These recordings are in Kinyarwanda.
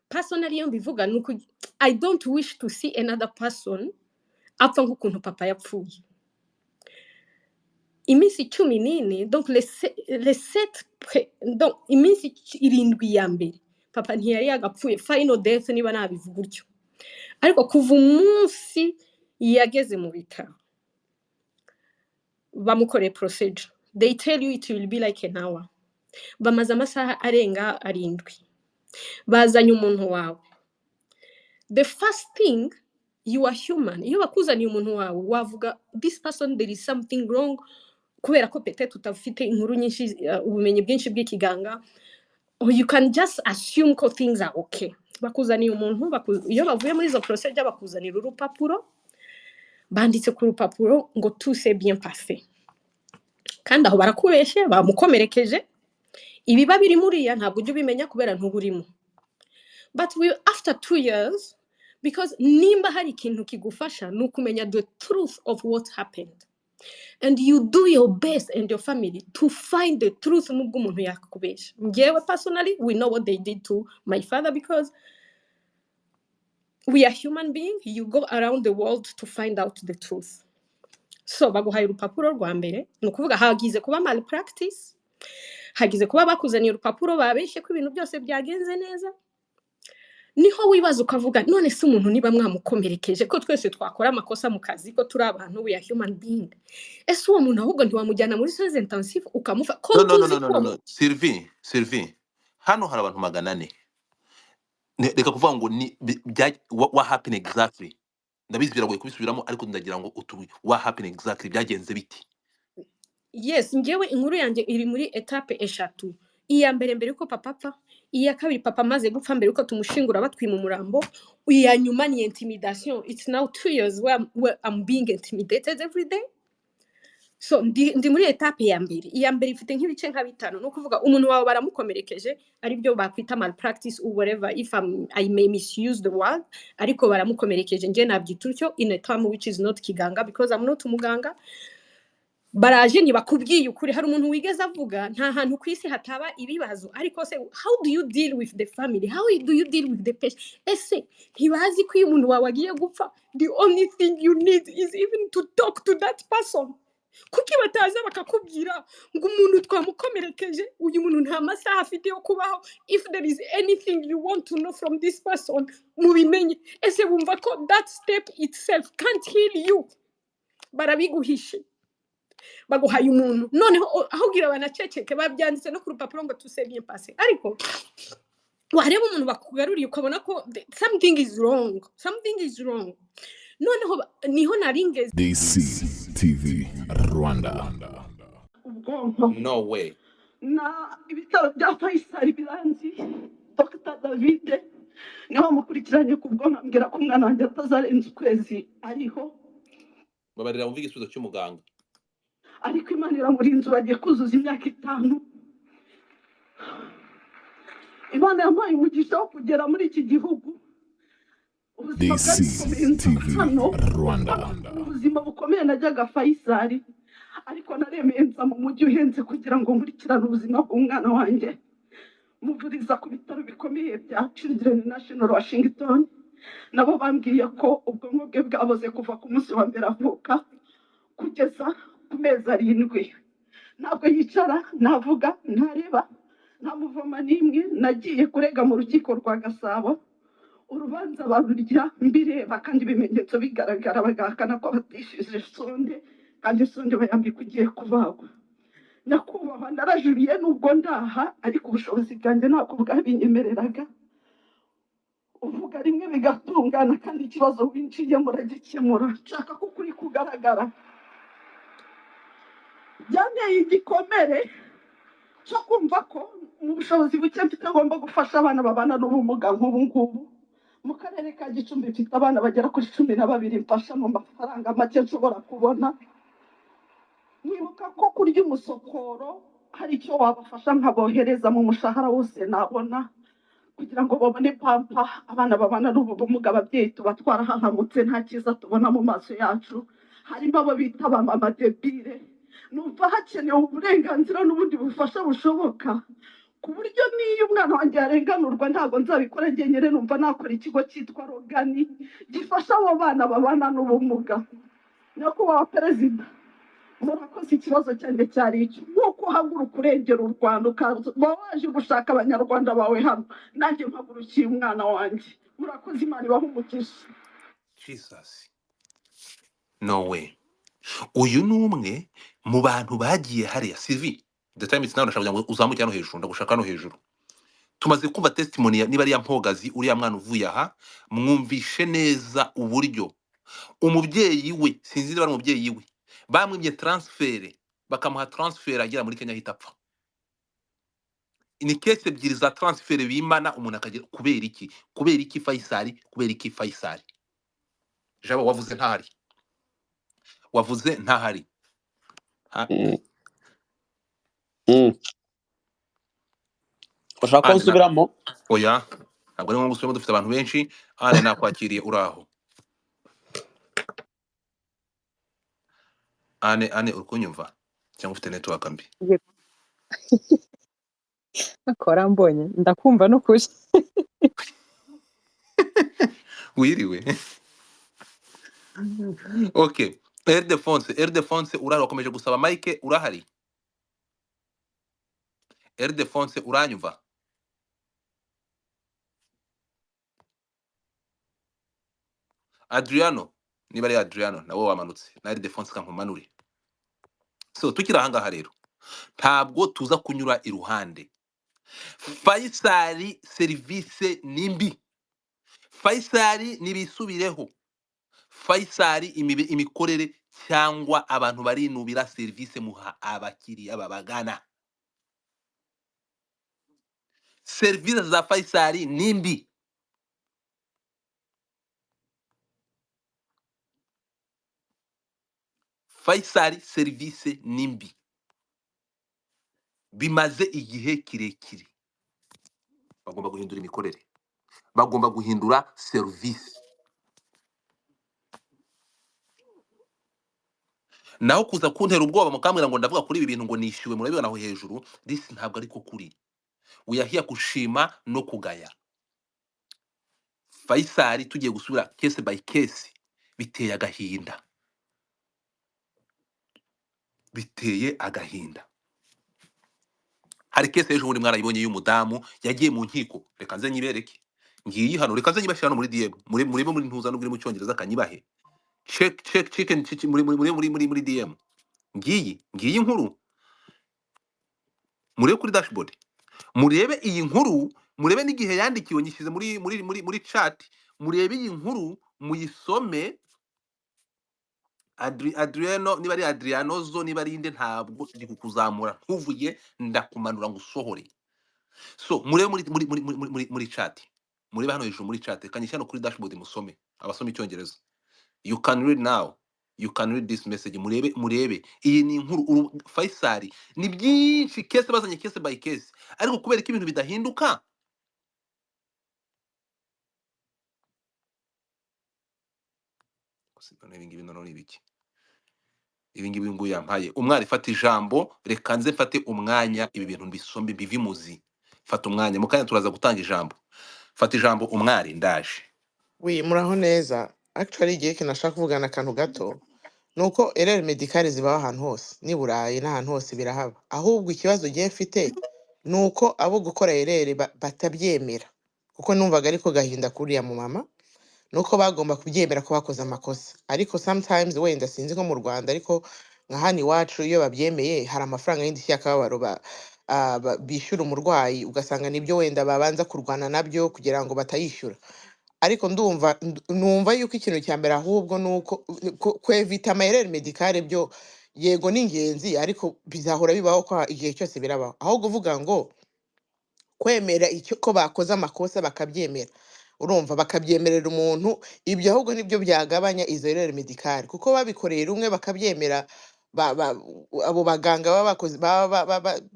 personally iyo mbivuga nuko I don't wish to see another person apfa nk'ukuntu papa yapfuye. Iminsi 14 donc les 7 donc iminsi 7 ya mbere papa ntiyari yagapfuye, final death niba nabivuga utyo, ariko kuva umunsi yageze mu bitaro bamukore procedure, they tell you it will be like an hour. Bamaze amasaha arenga 7 bazanye umuntu wawe. The first thing, you are human. Iyo bakuzaniye umuntu wawe wavuga this person there is something wrong, kubera ko peut-être utafite inkuru nyinshi ubumenyi bwinshi bw'ikiganga, or you can just assume ko things are okay. Bakuzaniye umuntu iyo bavuye muri zo procedure bakuzanira urupapuro banditse ku rupapuro ngo tout s'est bien passé, kandi aho barakubeshe bamukomerekeje ibiba biri muriya ntabwo ujye ubimenya kubera ntuburimo. But after 2 years, because nimba hari ikintu kigufasha nukumenya the truth of what happened, and you do your best and your family to find the truth nubwo umuntu yakubesha. Ngewe personally, we know what they did to my father because we are human beings. You go around the world to find out the truth. So baguhaye urupapuro rwa mbere nukuvuga hagize kuba malpractice, hagize kuba bakuzaniye urupapuro babeshe ko ibintu byose byagenze neza, niho wibaza ukavuga none se umuntu niba mwamukomerekeje ko twese twakora amakosa mu kazi ko turi abantu, we are human being, ese uwo muntu ahubwo ntiwamujyana muri soins intensive ukamufa ko no Sylvie hano hari abantu 400 reka kuvuga ngo ni what happened exactly, ndabizi biragoye kubisubiramo ariko ndagira ngo what happened exactly byagenze biti. Yes, ngewe inkuru yanjye iri muri etape 3. Iya mbere uko papa apfa, iya kabiri papa maze gupfa mbere uko tumushingura batwima umurambo, iya nyuma ni intimidation. It's now 2 years where I'm being intimidated every day. So ndi muri etape ya mbere. Iya mbere ifite nk'ibice nka 5 no kuvuga umuntu wawe baramukomerekeje ari byo bakwita malpractice or whatever if I may misuse the word, ariko baramukomerekeje nge nabyita utyo in a term which is not kiganga because I'm not umuganga. Baraje ntibakubwiye ukuri, hari umuntu wigeze avuga nta hantu kwisi hataba ibibazo, ariko se how do you deal with the family, how do you deal with the patient? Ese ntibazi ko iyo umuntu wawe agiye gupfa the only thing you need is even to talk to that person. Kuki bataza bakakubwira ngo umuntu twamukomerekeje, uyu muntu nta masaha afite yo kubaho, if there is anything you want to know from this person mubimenye. Ese bumva ko that step itself can't heal you, barabiguhishe baguhaye umuntu noneho aho gira banaceceke babyanditse no ku rupapuro ngo tout s'est bien passé, ariko wareba umuntu bakugaruriye ukabona ko something is wrong. Noneho niho naringeze DCTV Rwanda. No way. Na ibitaro bya Faisal biranzi Dr. David niho mukurikiranye kubwo nkambwira ko umwana wanjye atazarenza ukwezi ariho. Babarira umvige isubizo cy'umuganga. Ariko Imana iramurinze bagiye kuzuza imyaka 5. Imana yampaye umugisha wo kugera muri iki gihugu. DCTV Rwanda. Ubuzima bukomeye najyaga Faisal, ariko naremenza mu mujyi uhenze kugira ngo nkurikirane ubuzima bw'umwana wanjye. Muvuriza ku bitaro bikomeye bya Children National Washington, nabo bambwiye ko ubwonko bwe bwaboze kuva ku munsi wa mbere avuka kugeza ku mezi 7. Ntabwo yicara, navuga, ntareba, nta muvoma n'imwe. Nagiye kurega mu rukiko rwa Gasabo, urubanza barurya mbireba kandi ibimenyetso bigaragara, bagahakana ko batishije sonde kandi sonde bayambika ugiye kubagwa. Nyakubahwa narajuriye nubwo ndaha, ariko ubushobozi bwanjye ntabwo bwabinyemereraga. Uvuga rimwe bigatungana kandi ikibazo winjiye muragikemura. Nshaka ko kuri kugaragara byanteye igikomere cyo kumva ko mu bushobozi buke mfite ngomba gufasha abana babana n'ubumuga nk'ubu ngubu. Mu karere ka Gicumbi mfite abana bagera kuri 12 mfasha mu mafaranga make nshobora kubona. Nibuka ko kurya umusokoro hari icyo wabafasha nkabohereza mu mushahara wose nabona kugira ngo babone pampa abana babana n'ubumuga. Ababyeyi tubatwara hahamutse nta kiza tubona mu maso yacu, harimo abo bita ba mama debile. Numva hakenewe uburenganzira n'ubundi bufasha bushoboka ku buryo n'iyo umwana wanjye yarenganurwa ntabwo nzabikora njyenyine, numva nakora ikigo cyitwa Rogani gifasha abo bana babana n'ubumuga. Nyakubahwa Perezida, murakoze, ikibazo cyanjye cyari icyo, nk'uko uhaguruka urengera u Rwanda ukaba waje gushaka abanyarwanda bawe hano, nanjye mpagurukiye umwana wanjye. Murakoze, Imana ibahe umugisha. Jesus, no way. Uyu ni umwe mu bantu bagiye hariya CV. The time is now, ndashaka kugira ngo uzamuke hano hejuru, ndagushaka hano hejuru. Tumaze kumva testimony niba ari ya mpogazi uriya mwana uvuye aha, mwumvishe neza uburyo umubyeyi we, sinzi niba ari umubyeyi we, bamwimye transfert, bakamuha transfert agera muri Kenya ahita apfa. Ni kese ebyiri za transfert bimana umuntu akagira. Kubera iki? Kubera iki Faisal? Kubera iki Faisal? Jabo wavuze ntahari, wavuze ntahari. Mm. Mm. Ushaka ko Ane na nsubiramo? oya, ntabwo ari ngombwa gusubiramo, dufite abantu benshi. Ane nakwakiriye uraho. Ane uri kunyumva cyangwa ufite network mbi? akora mbonye ndakumva n'ukuri. Wiriwe. Okay. Erdefonse urahari, wakomeje gusaba Mike, urahari? Erdefonse uranyumva? Adriano, niba ari Adriano nawe wamanutse, na Erdefonse kankumanure. So tukiri aha ngaha rero, ntabwo tuza kunyura iruhande. Faisal service nimbi. Faisal nibisubireho. Faisal imikorere cyangwa abantu barinubira service muha abakiriya babagana. Service za Faisal nimbi. Faisal service nimbi. Bimaze igihe kirekire. Bagomba guhindura imikorere, bagomba guhindura service. Naho kuza kuntera ubwoba mukambwira ngo ndavuga kuri ibi bintu ngo nishyuwe, murabibona aho hejuru. This ntabwo ariko kuri. We are here kushima no kugaya. Faisal tugiye gusubira case by case, biteye agahinda, biteye agahinda. Hari case ejo bundi mwarayibonye y'umudamu yagiye mu nkiko. Reka nze nyibereke, ngiyi hano, reka nze nyibashira hano muri DM, murebe muri ntuza n'ubwo mu cyongereza kanyibahe. Check muri DM. Ngiyi inkuru, murebe kuri dashboard, murebe iyi nkuru, murebe n'igihe yandikiwe, nyishize muri chat, murebe iyi nkuru muyisome. Adriano, niba ari Adrianozo, niba ari inde, ntabwo ndi kukuzamura nkuvuye ndakumanura ngo usohore. So murebe muri chat, murebe hano hejuru muri chat, kanyishyano kuri dashboard musome, abasoma icyongereza. You can read now, you can read this message. Murebe iyi ni inkuru. Faisal ni byinshi, case bazanye case by case, ariko kubera ko ibintu bidahinduka. Ibingibi noneho ni ibiki? Ibingibi ngo yampaye umwari, fata ijambo, reka nze mfate umwanya ibi bintu mbisombe bivimuzi. Fata umwanya, mukanya turaza gutanga ijambo. Fata ijambo umwari, ndaje. Oui, muraho neza. Actually igihe kinashaka kuvugana akantu gato nuko erreur medicale zibaho ahantu hose, ni Burayi n'ahantu hose birahaba. Ahubwo ikibazo gihe mfite nuko abo gukora erreur batabyemera, kuko numvaga ariko gahinda kuriya mu mama nuko bagomba kubyemera ko bakoze amakosa. Ariko sometimes wenda sinzi ko mu Rwanda, ariko nka hano iwacu iyo babyemeye hari amafaranga y'indishyi y'akababaro bishyura umurwayi, ugasanga nibyo wenda babanza kurwana nabyo kugira ngo batayishyura. Ariko numva yuko ikintu cya mbere ahubwo nuko kwevita amayerere medicale byo yego ni ingenzi, ariko bizahora bibaho ko igihe cyose birabaho. Aho kuvuga ngo kwemera icyo ko bakoze amakosa bakabyemera, urumva bakabyemerera umuntu, ibyo ahubwo nibyo byagabanya izo erreur medicale, kuko babikoreye rumwe bakabyemera abo baganga babakoze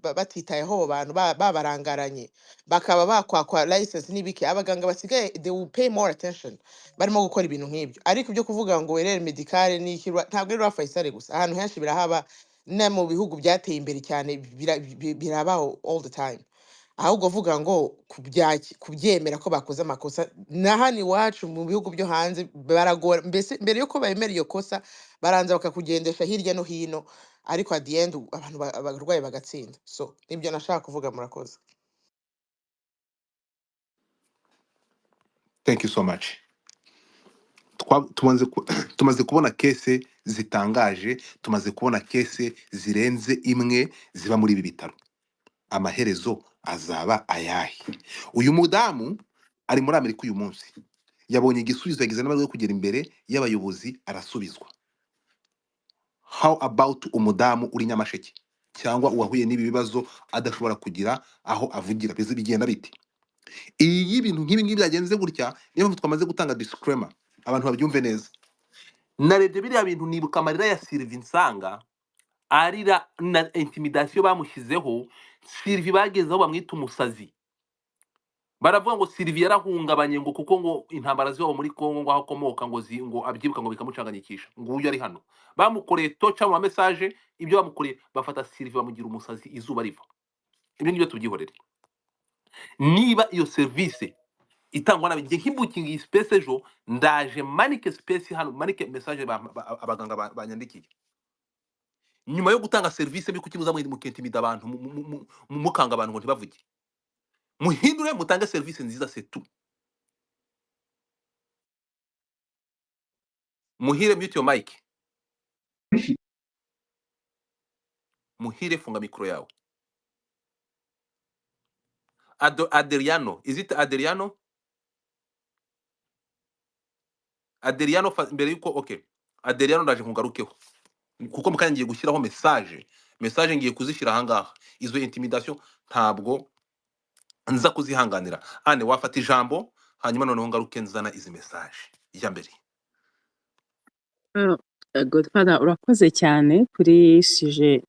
batitayeho abo bantu babarangaranye, bakaba bakwakwa license n'ibiki, abaganga basigaye they will pay more attention barimo gukora ibintu nk'ibyo. Ariko ibyo kuvuga ngo erreur medicale n'ikirwa ntabwo ari Faisal gusa, ahantu henshi birahaba, no mu bihugu byateye imbere cyane birabaho all the time. ahubwo vuga ngo kubyemera ko bakoze amakosa na hano iwacu mu bihugu byo hanze baragora, mbese mbere yuko bemera iyo kosa baranza bakakugendesha hirya no hino, ariko at the end abantu abarwayi bagatsinda. So nibyo nashaka kuvuga, murakoze. Thank you so much. Tumaze kubona kese zitangaje, tumaze kubona kese zirenze imwe ziba muri ibi bitaro. Amaherezo azaba ayahe? Uyu mudamu ari muri Amerika uyu munsi, yabonye igisubizo, yagize n'amahirwe yo kugera imbere y'abayobozi arasubizwa. How about umudamu uri Nyamasheke cyangwa uwahuye n'ibi bibazo adashobora kugira aho avugira? Bizi bigenda biti. Iyi ibintu nk'ibi byagenze gutya, niyo mpamvu twamaze gutanga disclaimer abantu babyumve neza. Narebye biriya bintu nibuka amarira ya Sylvie Nsanga arira na intimidation bamushyizeho. Sylvie bagezeho bamwita umusazi, baravuga ngo Sylvie yarahungabanye ngo kuko ngo intambara ziba muri Kongo ngo akomoka ngo ngo abyibuka ngo bikamucanganyikisha, ngo uyu ari hano. Bamukoreye toca mu message, ibyo bamukoreye bafata Sylvie bamugira umusazi izuba riva. Ibyo nibyo tubyihorere. Niba iyo service itangwa na bijye nk'ibukinga iyi space ejo, ndaje manike space hano, manike message abaganga banyandikiye. Nyuma yo gutanga service biko kibuza mu kentimida abantu mukanga abantu ngo ntibavuge. Muhindure mutange service nziza, c'est tout. Muhire, mute your mic. Muhire, funga mikro yawe. Adriano, is it Adriano? Adriano mbere yuko, okay. Adriano ndaje nkugarukeho. Kuko mukanya ngiye gushyiraho message ngiye kuzishyira ahangaha. Izo intimidation ntabwo nza kuzihanganira. Ane wafata ijambo hanyuma noneho ngaruke nzana izi message ya mbere. Godfather, urakoze cyane kuri suje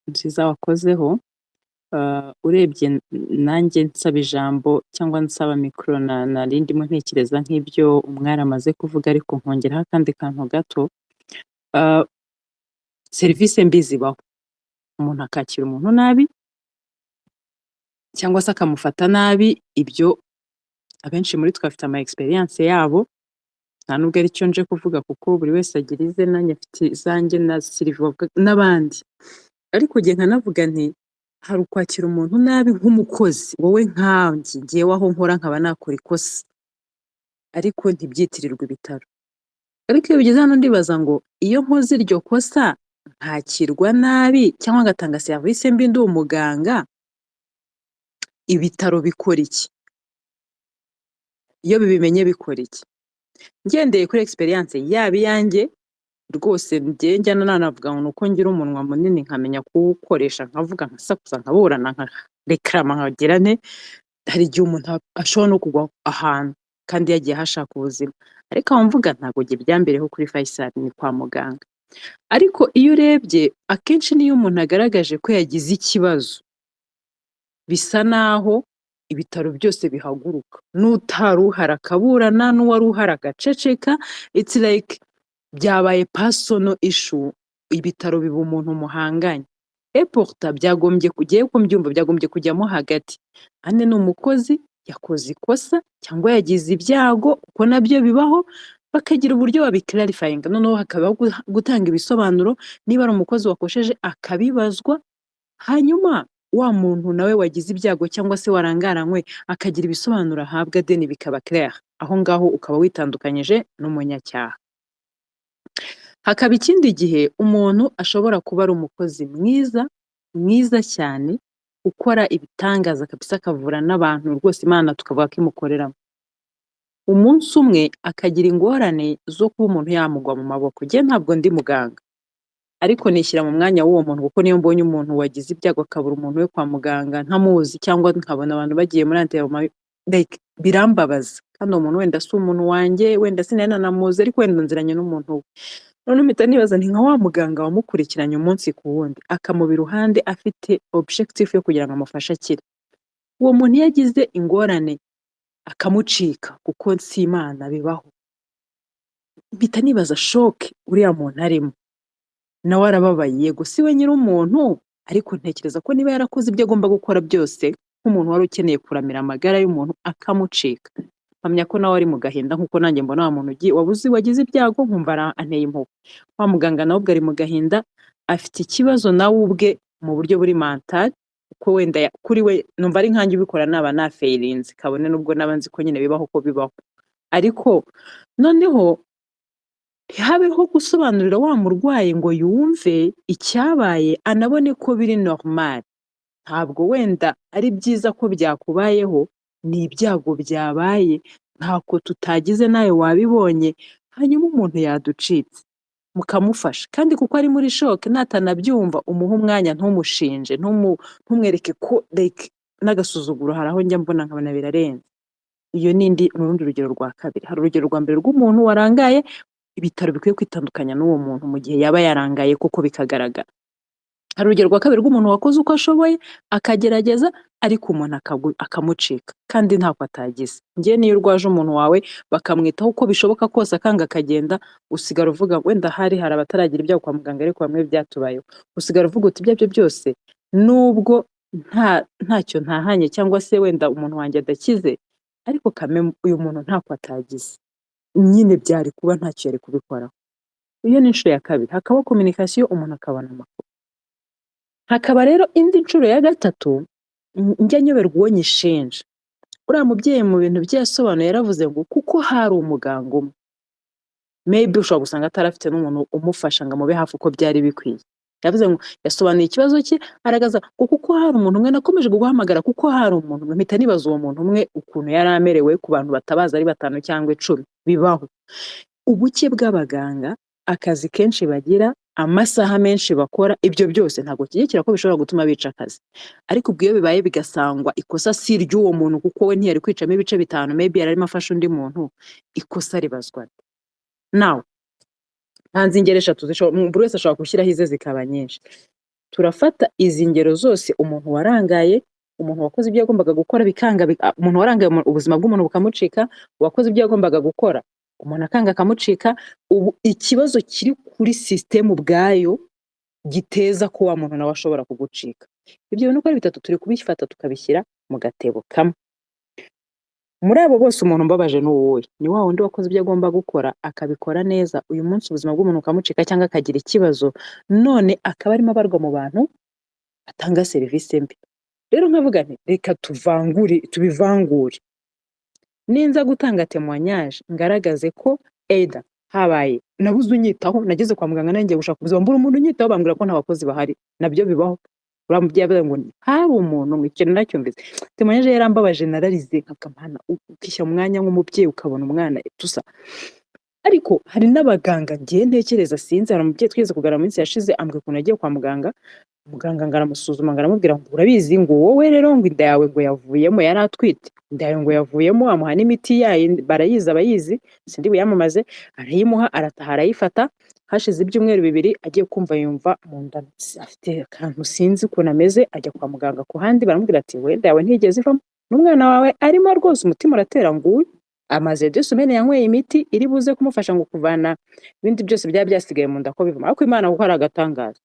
nziza wakozeho. Urebye nanjye nsaba ijambo cyangwa nsaba mikoro na rindimo ntekereza nk'ibyo umwari amaze kuvuga, ariko nkongeraho akandi kantu gato. Serivisi mbi zibaho, umuntu akakira umuntu nabi cyangwa se akamufata nabi. Ibyo abenshi muri twe afite ama experience yabo, nta nubwo ari cyo nje kuvuga kuko buri wese agira ize, nanjye afite izanjye na Sylvie n'abandi. Ariko ngiye nkanavuga nti hari ukwakira umuntu nabi nk'umukozi, wowe nkanjye ngiyewe aho nkora nkaba nakora ikosa ariko ntibyitirirwa ibitaro. Ariko iyo bigeze hano ndibaza ngo iyo nkoze iryo kosa nkakirwa nabi cyangwa ngatanga service mbi ndi umuganga, ibitaro bikora iki? Iyo bibimenye bikora iki? Ngendeye kuri experience yaba iyanjye rwose, njye njyana nanavuga ngo nuko ngira umunwa munini nkamenya kuwukoresha, nkavuga nkasakuza nkaburana nkareklama nkagira nte. Hari igihe umuntu ashobora no kugwa ahantu kandi yagiye hashaka ubuzima, ariko aho mvuga ntabwo njye byambereho kuri Faisal, ni kwa muganga. Ariko iyo urebye akenshi niyo umuntu agaragaje ko yagize ikibazo, bisa naho ibitaro byose bihaguruka, n'utaruhara akaburana, n'uwaruhara agaceceka. It's like byabaye personal issue, ibitaro biba umuntu muhanganye. Pourtant byagombye kugiye ko mbyumva byagombye kujyamo hagati. Ane ni umukozi yakoze ikosa cyangwa yagize ibyago, uko nabyo bibaho, bakagira uburyo babiclarifying, noneho hakabaho gutanga ibisobanuro. Niba ari umukozi wakosheje akabibazwa, hanyuma wa muntu nawe wagize ibyago cyangwa se warangaranywe akagira ibisobanuro ahabwa, deni bikaba clair. Aho ngaho ukaba witandukanyije n'umunyacyaha. Hakaba ikindi gihe umuntu ashobora kuba ari umukozi mwiza cyane, ukora ibitangaza kabisa, akavura n'abantu rwose Imana tukavuga ko imukoreramo. Umunsi umwe akagira ingorane zo kuba umuntu yamugwa mu maboko. Njye ntabwo ndi muganga, ariko nishyira mu mwanya w'uwo muntu, kuko niyo mbonye umuntu wagize ibyago akabura umuntu we kwa muganga ntamuzi, cyangwa nkabona abantu bagiye muri antiyoma, like birambabaza. Kandi uwo muntu wenda si umuntu wanjye, wenda sinari namuzi, ariko wenda nziranye n'umuntu we. None mpita nibaza nti nka wa muganga wamukurikiranye umunsi ku wundi, akamuba iruhande afite objective yo kugira ngo amufashe akire. Uwo muntu yagize ingorane akamucika, kuko si Imana bibaho, mpita nibaza shock uriya muntu arimo. Nawe arababaye, yego si we nyiri umuntu, ariko ntekereza ko niba yarakoze ibyo agomba gukora byose, nk'umuntu wari ukeneye kuramira amagara y'umuntu akamucika, mpamya ko nawe ari mu gahinda nk'uko nanjye mbona wa muntu wagize ibyago nkumva anteye impuhwe. Wa muganga nawe ubwo ari mu gahinda, afite ikibazo nawe ubwe mu buryo buri mental, uko wenda kuri we numva ari nkanjye ubikora naba nafeilinze, kabone nubwo nabanzi ko nyine bibaho ko bibaho. Ariko noneho ntihabeho gusobanurira wa murwayi ngo yumve icyabaye anabone ko biri normal. Ntabwo wenda ari byiza ko byakubayeho, ni ibyago byabaye, ntako tutagize nawe wabibonye, hanyuma umuntu yaducitse mukamufasha, kandi kuko ari muri shock natanabyumva umuha umwanya, ntumushinje, ntumwereke ko like n'agasuzuguro. Hari aho njya mbona nkabona birarenze. Iyo nindi n'urundi rugero rwa kabiri. Hari urugero rwa mbere rw'umuntu warangaye, ibitaro bikwiye kwitandukanya n'uwo muntu mu gihe yaba yarangaye kuko bikagaragara. Hari urugero rwa kabiri rw'umuntu wakoze uko ashoboye akagerageza, ariko umuntu akamucika kandi ntako atagize. Njye niyo urwaje umuntu wawe bakamwitaho uko bishoboka kose akanga akagenda, usigara uvuga wenda hari abataragira ibyago kwa muganga ariko bamwe byatubayeho, usigara uvuga uti ibyo byose nubwo ntacyo ntahanye cyangwa se wenda umuntu wanjye adakize, ariko kame uyu muntu ntako atagize, nyine byari kuba ntacyo yari kubikoraho. Iyo ni inshuro ya kabiri. Hakaba communication, umuntu akabona amakuru. Hakaba rero indi nshuro ya gatatu, njya nyoberwa uwo nyishinja. Uriya mubyeyi mu bintu bye yasobanuye yaravuze ngo kuko hari umuganga umwe, maybe ushobora gusanga atarafite n'umuntu umufasha ngo amube hafi uko byari bikwiye. Yavuze ngo yasobanuye ikibazo cye aragaza ngo kuko hari umuntu umwe, nakomeje guhamagara kuko hari umuntu umwe, mpita nibaza uwo muntu umwe ukuntu yari amerewe ku bantu batabaza ari 5 cyangwa 10 bibaho. Ubuke bw'abaganga, akazi kenshi bagira, amasaha menshi bakora, ibyo byose ntabwo kigekira ko bishobora gutuma bica akazi. Ariko ubwo iyo bibaye bigasangwa ikosa si ry'uwo muntu kuko we ntiyari kwicamo ibice 5, maybe yari arimo afasha undi muntu, ikosa ribazwa. Now ntanze ingero 3 buri wese ashobora gushyiraho ize zikaba nyinshi. Turafata izi ngero zose: umuntu warangaye, umuntu wakoze ibyo yagombaga gukora bikanga, umuntu warangaye ubuzima bw'umuntu bukamucika, wakoze ibyo yagombaga gukora umuntu akanga akamucika. Ubu ikibazo kiri kuri system ubwayo giteza ko wa muntu nawe ashobora kugucika. Ibyo bintu uko ari 3 turi kubifata tukabishyira mu gatebo kamwe. Muri abo bose umuntu mbabaje n'uwoye, ni wa wundi wakoze ibyo agomba gukora akabikora neza, uyu munsi ubuzima bw'umuntu ukamucika cyangwa akagira ikibazo, none akaba arimo abarwa mu bantu atanga serivisi mbi. Rero nkavuga nti reka tubivangure. Ninza gutanga témoignage ngaragaze ko either habaye nabuze unyitaho, nageze kwa muganga nanjye gushaka ubuzima, mbura umuntu unyitaho, bambwira ko nta bakozi bahari. Nabyo bibaho. Uramubyeyi avuga ngo hari umuntu mu ikintu nacyumvise. Témoignage yarambabaje, nararize nkakamana, ukishyira umwanya nk'umubyeyi ukabona umwana tusa. Ariko hari n'abaganga ngiye ntekereza, sinzi, hari umubyeyi twigeze kuganira mu minsi yashize, ambwe ukuntu yagiye kwa muganga, muganga ngaramusuzuma ngaramubwira ngo urabizi ngo wowe rero ngo inda yawe ngo yavuyemo, yari atwite, inda yawe ngo yavuyemo, amuha n'imiti yayo barayizi abayizi, sindi buyamamaze, arayimuha, arataha arayifata. Hashize ibyumweru 2 agiye kumva yumva mu nda afite akantu sinzi ukuntu ameze, ajya kwa muganga ku handi, baramubwira ati wenda yawe ntigeze ivamo, n'umwana wawe arimo rwose umutima uratera nguyu, amaze 2 semaines yanyweye imiti iri buze kumufasha ngo kuvana ibindi byose byaba byasigaye mu nda ko bivamo. Ariko Imana kuko ari agatangaza,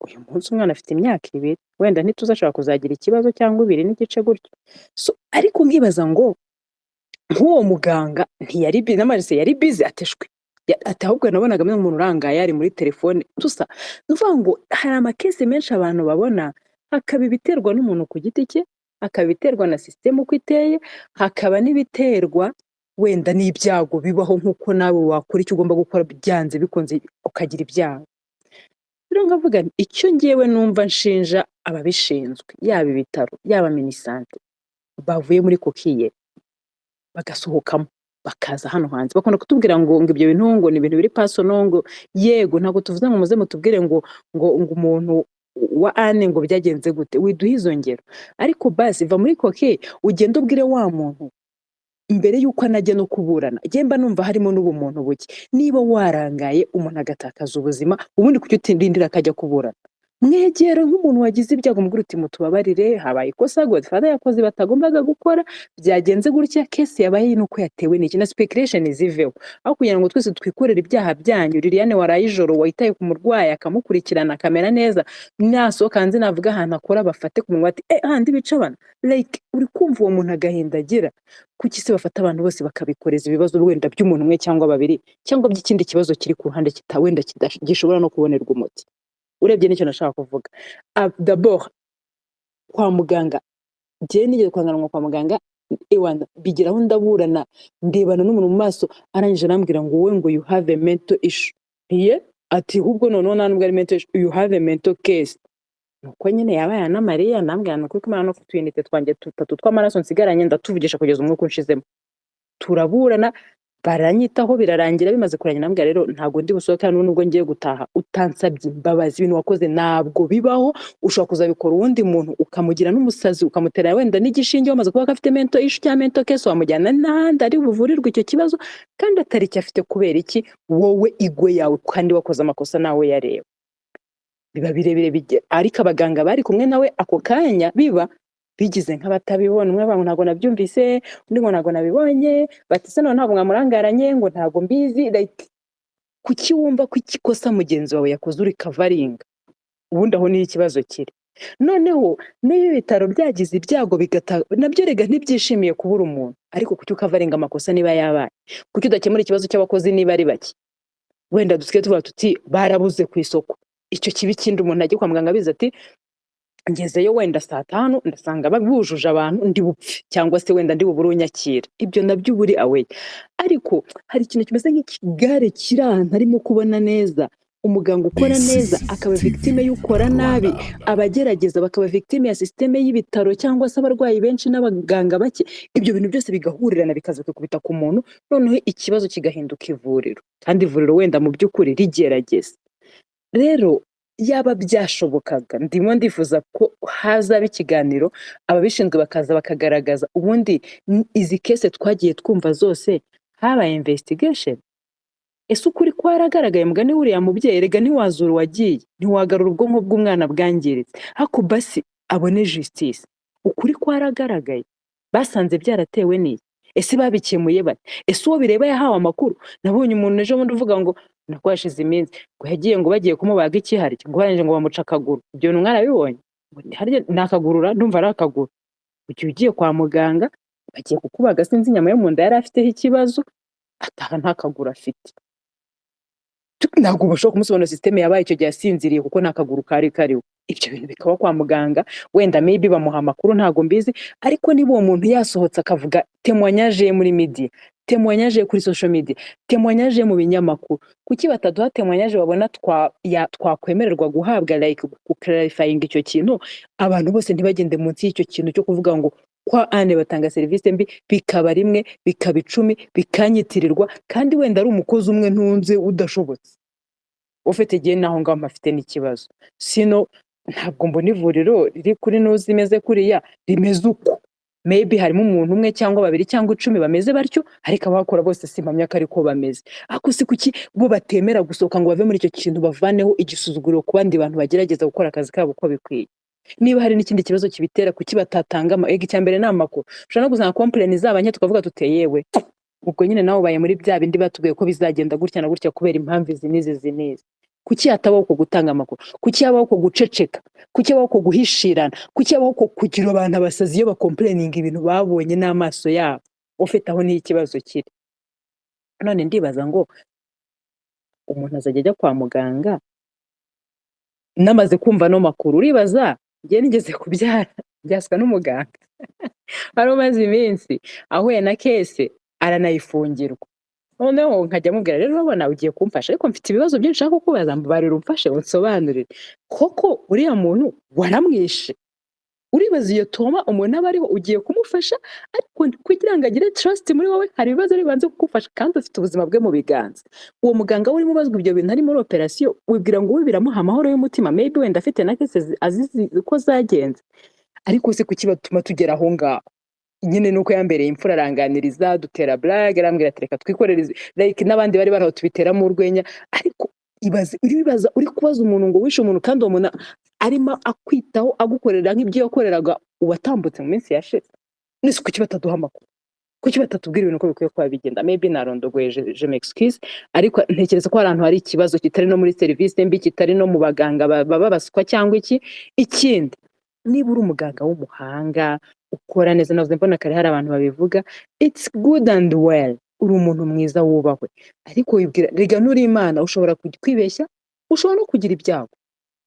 uyu munsi umwana afite imyaka 2, wenda ntituzashobora kuzagira ikibazo cyangwa 2 n'igice gutyo. So ariko nkibaza ngo nk'uwo muganga ntiyari busy, n'amarise yari busy ateshwe, ati ahubwo nabonaga umuntu urangaye ari muri telefone tusa. Nuvuga ngo hari amakesi menshi abantu babona, hakaba ibiterwa n'umuntu ku giti cye, hakaba ibiterwa na system uko iteye, hakaba n'ibiterwa wenda n'ibyago bibaho nk'uko nawe wakora icyo ugomba gukora byanze bikunze ukagira ibyago. Rero ngavuga icyo ngiyewe numva nshinja ababishinzwe, yaba ibitaro yaba minisante, bavuye muri kokiye bagasohokamo bakaza hano hanze bakunda kutubwira ngo ibyo bintu ngo ni ibintu biri personal, ngo yego ntabwo tuvuze ngo muze mutubwire ngo umuntu wa ane ngo byagenze gute, widuha izo ngero. Ariko basi va muri kokiye ugenda ubwire wa muntu imbere yuko anajya no kuburana. Gemba numva harimo n'ubumuntu buke, niba warangaye umuntu agatakaza ubuzima, ubundi kucyo utindindira akajya kuburana. mwegera nk'umuntu wagize ibyago mubwira uti mutubabarire habaye ikosa Godfather yakoze batagombaga gukora byagenze gutya case yabaye nuko yatewe n'iki na speculation ziveho aho kugira ngo twese twikorera ibyaha byanyu Liliane waraye ijoro wahitaye ku murwayi akamukurikirana akamera neza nasohoka hanze navuga ahantu akora bafate ku munwa ati handi bica abana like uri kumva uwo muntu agahinda agira kuki se bafata abantu bose bakabikoreza ibibazo wenda by'umuntu umwe cyangwa babiri cyangwa by'ikindi kibazo kiri ku ruhande kitawenda gishobora no kubonerwa umuti urebye nicyo nashaka kuvuga d'abord kwa muganga je nigeze kwanganwa kwa muganga ewana bigeraho ndaburana ndebana n'umuntu mu maso arangije arambwira ngo wowe ngo you have a mental issue iye ati ahubwo noneho ntabwo ari mental issue you have a mental case nuko nyine yabaye na Maria nambwira nuko kumana no kutwinite twanjye tutatu tw'amaraso nsigaranye ndatuvugisha kugeza umwuka unshizemo turaburana baranyitaho birarangira bimaze kurangira nambwira rero ntago ndi busohoke hano nubwo ngiye gutaha utansabye imbabazi ibintu wakoze ntabwo bibaho ushobora kuzabikora uwundi muntu ukamugira n'umusazi ukamutera wenda n'igishinge wamaze kuba afite mental issue cyangwa mental case wamujyana n'ahandi ari buvurirwe icyo kibazo kandi atari cyo afite kubera iki wowe igwe yawe kandi wakoze amakosa nawe yareba biba birebire ariko abaganga bari kumwe nawe ako kanya biba bigize nk'abatabibona umwe bantu ntago nabyumvise undi ngo ntago nabibonye batise none ntabwo mwamurangaranye ngo ntago mbizi like kuki wumva ko ikikosa mugenzi wawe yakoze uri covering ubundi aho ni ikibazo kiri noneho niba ibitaro byagize ibyago nabyo rega ntibyishimiye kubura umuntu ariko kuki covering amakosa niba yabaye kuki udakemura ikibazo cy'abakozi niba ari bake wenda dusigaye tuvuga tuti barabuze ku isoko icyo kibi kindi umuntu ajye kwa muganga biza ati ngezeyo wenda saa 5 ndasanga babujuje abantu ndi bupfe cyangwa se wenda ndi buburu nyakira ibyo nabyo buri away ariko hari ikintu kimeze nk'ikigare kiranta arimo kubona neza umuganga ukora neza akaba victime y'ukora nabi abagerageza bakaba victime ya systeme y'ibitaro cyangwa se abarwayi benshi n'abaganga bake ibyo bintu byose bigahurirana bikaza kubita ku muntu noneho ikibazo kigahinduka ivuriro kandi ivuriro wenda mu by'ukuri rigerageza rero yaba byashobokaga ndimo ndifuza ko hazaba ikiganiro ababishinzwe bakaza bakagaragaza ubundi izi case twagiye twumva zose habaye investigation ese ukuri kwaragaragaye mugani uriya mubyeyi rega ntiwazura wagiye ntiwagarura ubwonko bw'umwana bwangiritse hako basi abone justice ukuri kwaragaragaye basanze byaratewe n'iki ese babikemuye bate ese uwo bireba yahawe amakuru nabonye umuntu ejo bundi uvuga ngo nakwashize iminsi ngo yagiye ngo bagiye kumubaga ikihari ngo baranje ngo bamuca akaguru ibyo mwarabibonye harya nakagurura ndumva ari akaguru ugiye kwa muganga bagiye kukubaga sinzi inyama yo mu nda yari afiteho ikibazo ataha nta kaguru afite ntabwo bashobora kumusobanura systeme yabaye icyo gihe asinziriye kuko nta kaguru kari kariho ibyo bintu bikaba kwa muganga wenda maybe bamuha amakuru ntago mbizi ariko niba uwo muntu yasohotse akavuga témoignage muri media témoignage kuri social media témoignage mu binyamakuru kuki bataduha témoignage babona twakwemererwa guhabwa like ku clarifying icyo kintu abantu bose ntibagende munsi y'icyo kintu cyo kuvuga ngo kwa ane batanga service mbi bikaba rimwe bikaba 10 bikanyitirirwa kandi wenda ari umukozi umwe ntunze udashobotse ufite gihe naho ngaho mafite n'ikibazo sino ntabwo mbona ivuriro riri kuri nuzi imeze kuriya rimeze uko maybe harimo umuntu umwe cyangwa babiri cyangwa 10 bameze batyo ariko abakora bose simpamya ko ariko bameze ako si kuki bo batemera gusohoka ngo bave muri icyo kintu bavaneho igisuzuguro ku bandi bantu bagerageza gukora akazi kabo uko bikwiye niba hari n'ikindi kibazo kibitera kuki batatanga cyambere n'amakuru ushaka no gusanga complain zabanye tukavuga tuteyewe ubwo nyine nawo baye muri bya bindi batubwiye ko bizagenda gutya na gutya kubera impamvu zinizi kuki hatabaho ko gutanga amakuru kuki habaho ko guceceka kuki habaho ko guhishirana kuki habaho ko kugira abantu abasazi iyo bakomplaining ibintu babonye n'amaso yabo ufite aho ni ikibazo kiri none ndibaza ngo umuntu azajya ajya kwa muganga namaze kumva no makuru uribaza ngiye nigeze kubyara byaswa n'umuganga ari umaze iminsi ahuye na case aranayifungirwa noneho nkajya mubwira rero urabona ugiye kumfasha ariko mfite ibibazo byinshi nshaka kukubaza mbarira umfashe unsobanurire koko uriya muntu waramwishe uribaza iyo toma umuntu aba ariho ugiye kumufasha ariko kugira ngo agire trust muri wowe hari ibibazo ribanze kugufasha kandi ufite ubuzima bwe mu biganza uwo muganga urimo bazwa ibyo bintu ari muri operation wibwira ngo we biramuha amahoro y'umutima maybe wenda afite na cases azizi ko zagenze ariko se kuki batuma tugera aho ngaho nyine nuko yambereye imfura aranganiriza dutera blague arambwira atereka twikorereze like nabandi bari baraho tubiteramo urwenya ariko ibaze uribaza uri kubaza umuntu ngo wishe umuntu kandi uwo muntu arimo akwitaho agukorera nk'ibyo yakoreraga uwatambutse mu minsi yashize. Nise kuki bataduha amakuru, kuki batatubwira ibintu uko bikwiye kuba bigenda? Maybe narondogoye, je m'excuse, ariko ntekereza ko hari ahantu hari ikibazo kitari no muri serivisi mbi, kitari no mu baganga baba baswa cyangwa iki. Ikindi, niba uri umuganga w'umuhanga ukora neza, navuze mbona kare hari abantu babivuga, it's good and well, uri umuntu mwiza wubahwe, ariko wibwira rega nuri Imana ushobora kwibeshya, ushobora no kugira ibyago.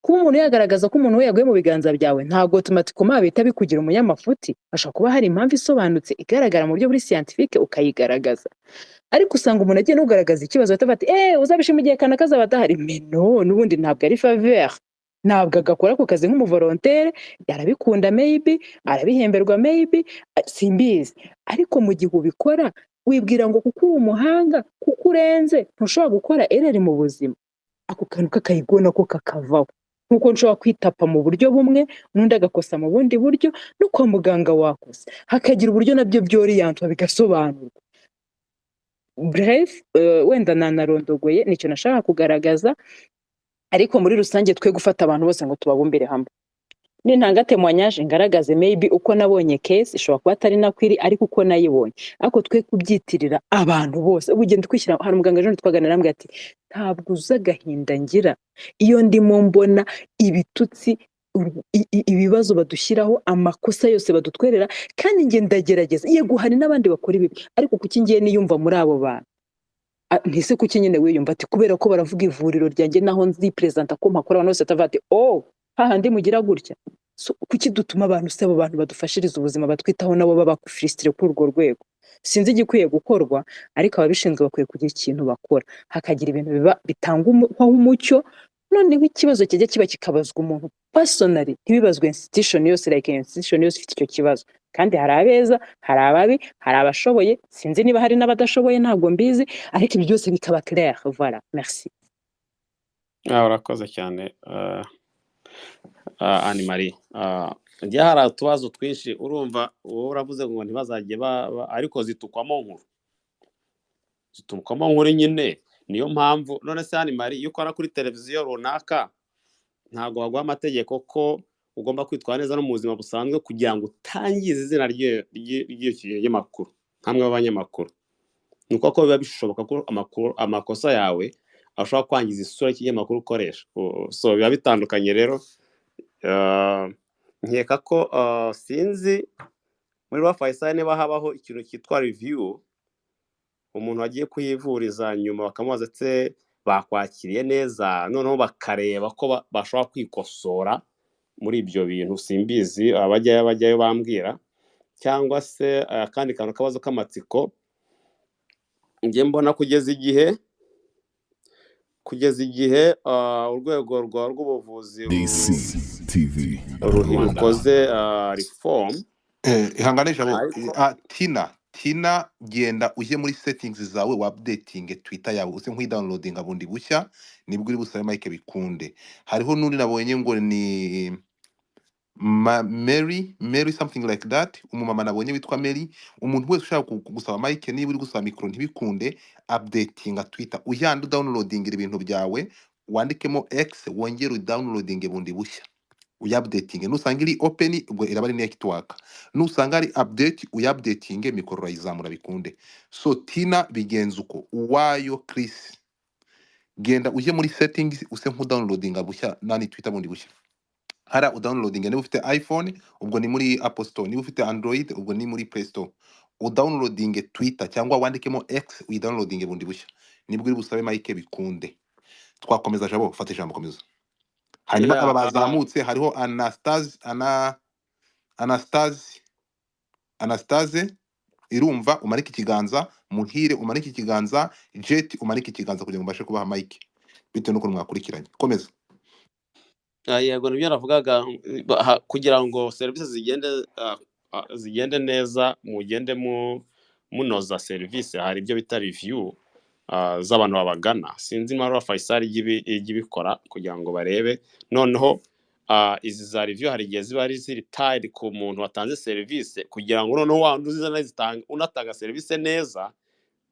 Kuba umuntu yagaragaza ko umuntu we yaguye mu biganza byawe ntabwo automatically bihita bikugira umunyamafuti. Ashobora kuba hari impamvu isobanutse igaragara mu buryo buri scientifique ukayigaragaza, ariko usanga umuntu agiye no kugaragaza ikibazo atavuga ati uzabishima igihe kana kazaba adahari. No, n'ubundi ntabwo ari faveur, ntabwo agakora ku kazi nk'umuvolontaire, yarabikunda maybe, arabihemberwa maybe, simbizi, ariko mu gihe ubikora wibwira ngo kuko uri umuhanga, kuko urenze ntushobora gukora erreur mu buzima. Ako kantu kakayigona ko kakavaho, nkuko nshobora kwitapa mu buryo bumwe n'undi agakosa mu bundi buryo, no kwa muganga wakosa hakagira uburyo nabyo byoriyantwa bigasobanurwa. Bref, wenda nanarondogoye nicyo nashaka kugaragaza, ariko muri rusange twe gufata abantu bose ngo tubabumbire hamwe. Nintanga témoignage ngaragaze maybe uko nabonye case ishobora kuba atari nakwiri, ariko uko nayibonye, ariko twe kubyitirira abantu bose. Ugenda kwishyira, hari umuganga ejo twaganira arambwira ati ntabwo uza agahinda ngira iyo ndimo mbona ibitutsi, ibibazo badushyiraho, amakosa yose badutwerera, kandi nge ndagerageza. Yego hari n'abandi bakora ibi, ariko kuki ngiye niyumva muri abo bantu? Ntise kuki nyine wiyumva ati kubera ko baravuga ivuriro ryanjye naho nzi presenta ko mpakora, abantu bose atavuga ati hahandi mugira gutya. So kuki dutuma abantu se abo bantu badufashiriza ubuzima batwitaho nabo baba frustré kuri urwo rwego? Sinzi igikwiye gukorwa, ariko ababishinzwe bakwiye kugira ikintu bakora, hakagira ibintu biba bitanga umucyo. Noneho ikibazo kijya kiba kikabazwa umuntu personally, ntibibazwe institution yose, like institution yose ifite icyo kibazo. Kandi hari abeza, hari ababi, hari abashoboye, sinzi niba hari n'abadashoboye, ntabwo mbizi, ariko ibyo byose bikaba clair. Voilà, merci. Urakoze cyane Anne Marie. Njye hari utubazo twinshi, urumva wowe uravuze ngo ntibazajye ariko zitukwamo nkuru nyine. Niyo mpamvu none se Anne Marie, iyo ukora kuri televiziyo runaka ntabwo baguha amategeko ko ugomba kwitwara neza no mu buzima busanzwe kugira ngo utangize izina ry'amakuru hamwe b'abanyamakuru. Nuko ko biba bishoboka ko amakosa yawe ashobora kwangiza isura y'ikinyamakuru ukoresha. So biba bitandukanye rero. Nkeka ko sinzi muri wa Faisal niba habaho ikintu cyitwa review, umuntu wagiye kuyivuriza nyuma bakamubaza ati bakwakiriye neza, noneho bakareba ko bashobora kwikosora muri ibyo bintu. Simbizi abajyayo bambwira, cyangwa se akandi kantu kabazo k'amatsiko. Njye mbona kugeza igihe urwego rw'ubuvuzi rukoze reform. Ihanganisha Tina genda uje muri settings zawe wa updating Twitter yawe use nk'idownloading abundi bushya, nibwo uri busabe Mike bikunde. Hariho n'uri nabonye ngo ni Mary something like that, umumama nabonye witwa Mary. Umuntu wese ushaka kugusaba Mike, niba uri gusaba micro ntibikunde, updating Twitter ujyanda downloading ibintu byawe, wandikemo X wongere downloading bundi bushya, uyupdating. Nusanga iri open ubwo iraba ari network, nusanga ari update uyupdating mikoro rayizamura bikunde. So Tina bigenza uko uwayo Chris, genda uje muri settings use downloading bushya nani Twitter bundi bushya. Hara downloading niba ufite iPhone ubwo ni muri Apple Store, niba ufite Android ubwo ni muri Play Store. Downloading Twitter cyangwa wandikemo X downloading bundi bushya, nibwo uri busabe Mike bikunde. Twakomeza jabo, fata ijambo komeza. Hanyuma aba bazamutse hariho Anastaze irumva umarika ikiganza, Muhire umarika ikiganza, Jet umarika ikiganza kugira ngo mbashe kubaha Mike bitewe n'uko mwakurikiranye. Komeza. Yego nibyo navugaga, kugira ngo serivisi zigende neza, mugende munoza serivisi, hari ibyo bita review z'abantu babagana. Sinzi niba Faisal igibikora kugira ngo barebe noneho izi za review hari igihe ziba ari ziri tied ku muntu watanze serivisi, kugira ngo noneho wandi uzizana unatanga serivisi neza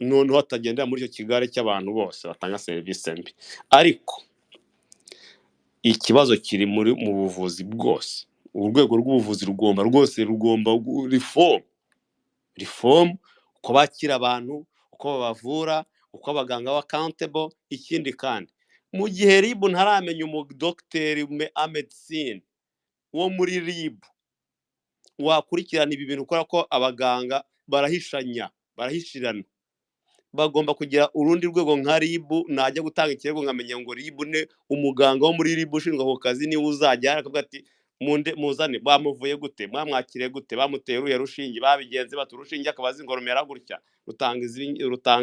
noneho hatagendera muri icyo kigare cy'abantu bose batanga serivisi mbi. Ariko ikibazo kiri mu buvuzi bwose. Urwego rw'ubuvuzi rugomba reform uko bakira abantu, uko babavura, uko abaganga ba accountable. Ikindi kandi mu gihe RIB ntaramenya umudokiteri medicine wo muri RIB wakurikirana ibi bintu, kubera ko abaganga barahishirana, bagomba kugira urundi rwego nka RIB. Najya gutanga ikirego nkamenya ngo RIB ne umuganga wo muri RIB ushinzwe ako kazi niwe uzajya akavuga ati muzane, bamuvuye gute, mwamwakiriye gute, bamuteye uruhe rushinge, babigenze bati urushinge akaba azi ngo rumera gutya,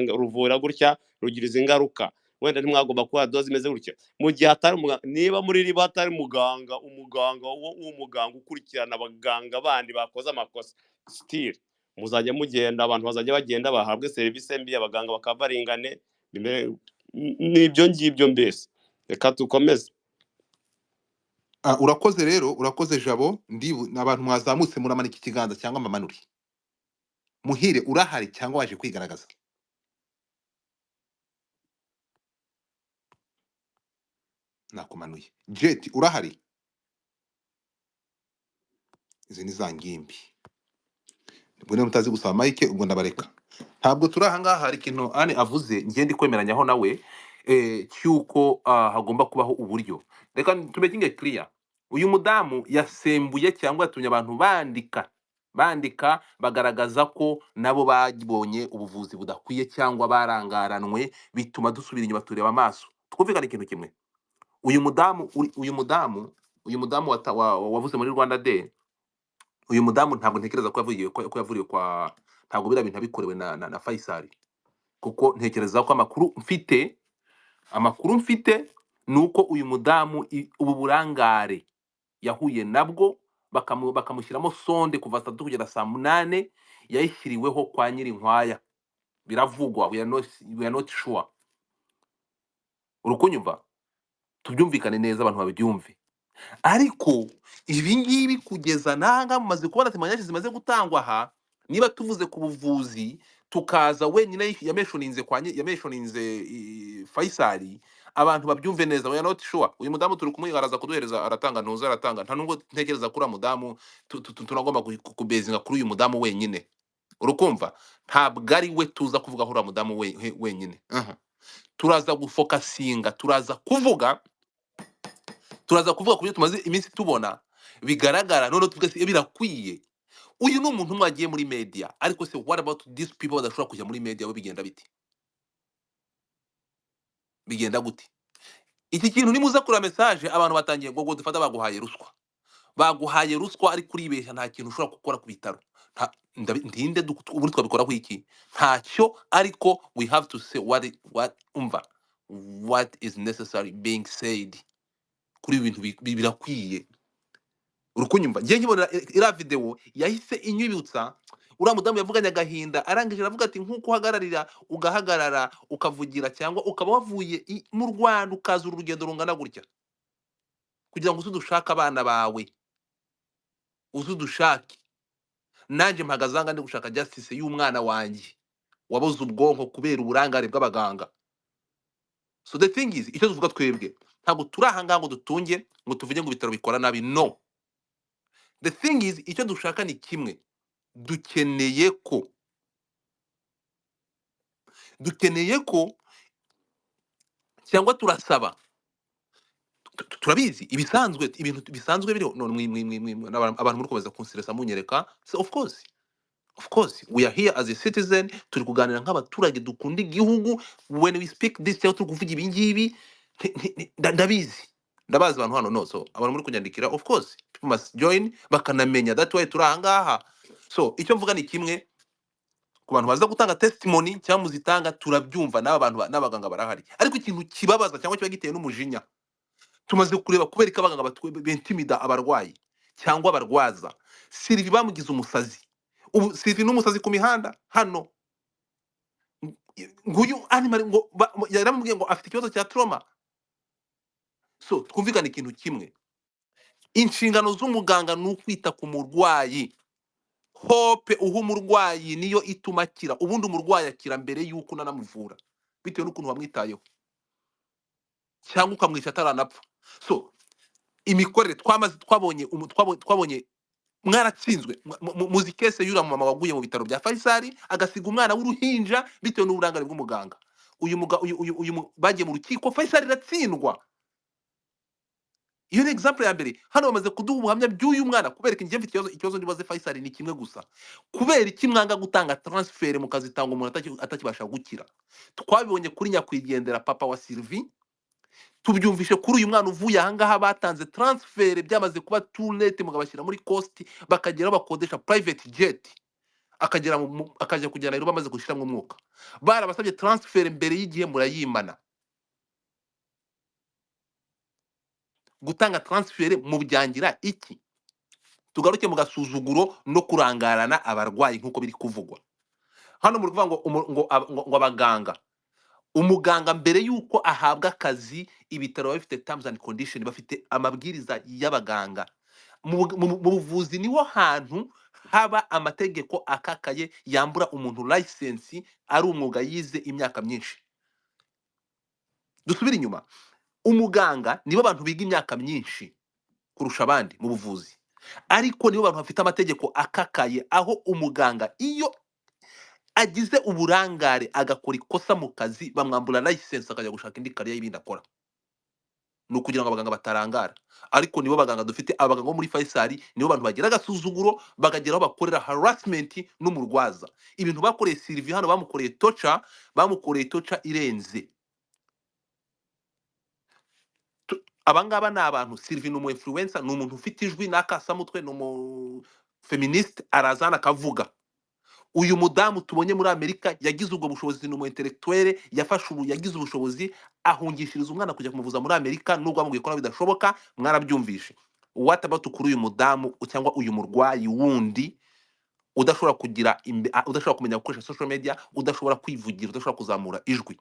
ruvura gutya, rugira izi ngaruka, wenda ntimwagomba kuba doze imeze gutya. Mu gihe hatari umuganga, niba muri RIB hatari umuganga w'umuganga ukurikirana abaganga bandi bakoze amakosa, still muzajya mugenda, abantu bazajya bagenda bahabwe serivisi mbi, abaganga bakavaringane. N'ibyo ngibyo mbese. Reka dukomeze. Urakoze rero, urakoze Jabo. Abantu mwazamutse muramanika ikiganza cyangwa amamanuri. Muhire, urahari cyangwa waje kwigaragaza? Nakumanuye. Jet, urahari? Izi ni za ngimbi. Ubwo niba mutazi gusaba mike ubwo ndabareka. Ntabwo turi aha ngaha, hari ikintu Anne avuze ngende kwemeranyaho nawe cyuko hagomba kubaho uburyo. Reka tumekinge clear. Uyu mudamu yasembuye cyangwa yatumye abantu bandika bagaragaza ko nabo babonye ubuvuzi budakwiye cyangwa barangaranwe, bituma dusubira inyuma tureba amaso. Twumvikana ikintu kimwe. Uyu mudamu wavuze muri Rwanda Day, uyu mudamu ntabwo ntekereza ko yavuriye kwa, ntabwo bira bintu abikorewe na Faisal, kuko ntekereza ko amakuru mfite nuko uyu mudamu ubu burangare yahuye nabwo bakamushyiramo sonde kuva 3 kugera saa 8 yayishyiriweho kwa NYIRINKWAYA. Biravugwa, we are not sure. Urukunyumva? Tubyumvikane neza abantu babyumve. Ariko ibi ngibi kugeza nanga mumaze kubona timanyashyi zimaze gutangwa aha, niba tuvuze ku buvuzi tukaza wenyine yameshoninze Faisal, abantu babyumve neza. We are not sure. Uyu mudamu turi kumwigaraza kuduhereza aratanga nta nubwo ntekereza kuri mudamu tunagomba kubezinga kuri uyu mudamu wenyine. Urukumva? Ntabwo ari we tuza kuvuga hura mudamu wenyine. Turaza gufokasinga, turaza kuvuga kubyo tumaze iminsi tubona bigaragara, none tuvuga birakwiye. Uyu ni umuntu mwagiye muri media, ariko se what about these people badashobora kujya muri media? We bigenda biti? Bigenda gute? Iki kintu nimuza kura message abantu batangiye ngo dufata baguhaye ruswa ari kuribesha, nta kintu ushobora gukora ku bitaro. Ndinde ubu twabikora ku iki? Ntacyo. Ariko we have to say what is necessary being said kuri ibintu birakwiye. Urukunyumva? Ngiye nkibona ira video yahise inyibutsa ura mudamu yavuganye agahinda, arangije aravuga ati nkuko ugahagarara ukavugira cyangwa ukaba wavuye mu Rwanda ukaza urugendo rungana gutya kugira ngo uzudushaka abana bawe, uzudushake. Nanje mpagazanga ndi gushaka justice y'umwana wanjye waboze ubwonko kubera uburangare bw'abaganga. So the thing is, icyo tuvuga twebwe ntabwo turi aha ngaha ngo dutunge ngo tuvuge ngo bitaro bikora nabi. No, the thing is, icyo dushaka ni kimwe. Dukeneye ko cyangwa turasaba, turabizi ibisanzwe, ibintu bisanzwe biriho. None abantu muri komeza kunsiresa munyereka. So of course we are here as a citizen, turi kuganira nk'abaturage dukunda igihugu. When we speak this cyangwa turi kuvuga ibingibi, ndabazi abantu hano. No, so abantu muri kunyandikira, of course people must join bakanamenya that way turi aha ngaha. So icyo mvuga ni kimwe, ku bantu baza gutanga testimony cyangwa muzitanga turabyumva, n'abaganga barahari. Ariko ikintu kibabaza cyangwa kiba giteye n'umujinya, tumaze kureba kubera ko abaganga bentimida abarwayi cyangwa abarwaza. Sylvie bamugize umusazi. Ubu Sylvie n'umusazi ku mihanda hano. Nguyu animal ngo yaramubwiye ngo afite ikibazo cya trauma. So twumvikana ikintu kimwe, inshingano z'umuganga ni ukwita ku murwayi. hope uha umurwayi niyo ituma akira, ubundi umurwayi akira mbere y'uko unanamuvura bitewe n'ukuntu wamwitayeho cyangwa ukamwica ataranapfa. So imikorere twabonye mwaratsinzwe. Muzi kese y'ura mama waguye mu bitaro bya Faisal agasiga umwana w'uruhinja bitewe n'uburangare bw'umuganga. Bagiye mu rukiko, Faisal iratsindwa. Iyo ni example ya mbere. Hano bamaze kuduha ubuhamya by'uyu mwana, kubereka njye mfite ikibazo ndibaze Faisal ni kimwe gusa. Kubera iki mwanga gutanga transfer mukazitanga umuntu atakibasha gukira. Twabibonye kuri nyakwigendera papa wa Sylvie, tubyumvishe kuri uyu mwana uvuye ahangaha batanze transfer byamaze kuba too late, mugabashyira muri cost, bakagera bakodesha private jet akajya kujyana rero bamaze gushiramo umwuka. Barabasabye transfer mbere y'igihe murayimana. Gutanga transfer mu byangira iki? Tugaruke mu gasuzuguro no kurangarana abarwayi nkuko biri kuvugwa. Hano muri kuvuga ngo abaganga, umuganga mbere yuko ahabwa akazi, ibitaro bafite terms and condition, bafite amabwiriza y'abaganga. Mu buvuzi niho hantu haba amategeko akakaye yambura umuntu license ari umwuga yize imyaka myinshi. Dusubira inyuma, umuganga nibo abantu biga imyaka myinshi kurusha abandi mu buvuzi, ariko nibo bantu bafite amategeko akakaye, aho umuganga iyo agize uburangare agakora ikosa mu kazi bamwambura license akajya gushaka indi kariya y'ibindi akora. Ni ukugira ngo abaganga batarangara. Ariko nibo baganga dufite, abaganga bo muri Faisal nibo bantu bagira agasuzuguro, bakageraho bakorera harassment n'umurwaza. Ibintu bakoreye Sylvie hano bamukoreye tocha irenze. Abangaba ni abantu, Sylvie ni umu influencer, ni umuntu ufite ijwi n'akasamutwe, ni umu feminist, arazana akavuga. Uyu mudamu tubonye muri Amerika yagize ubwo bushobozi, ni umu intellectuel, yagize ubushobozi ahungishiriza umwana kujya kumuvuza muri Amerika, nubwo bamubwiye ko bidashoboka, mwarabyumvishe. What about kuri uyu mudamu cyangwa uyu murwayi wundi udashobora udashobora kumenya gukoresha social media, udashobora kwivugira, udashobora kuzamura ijwi?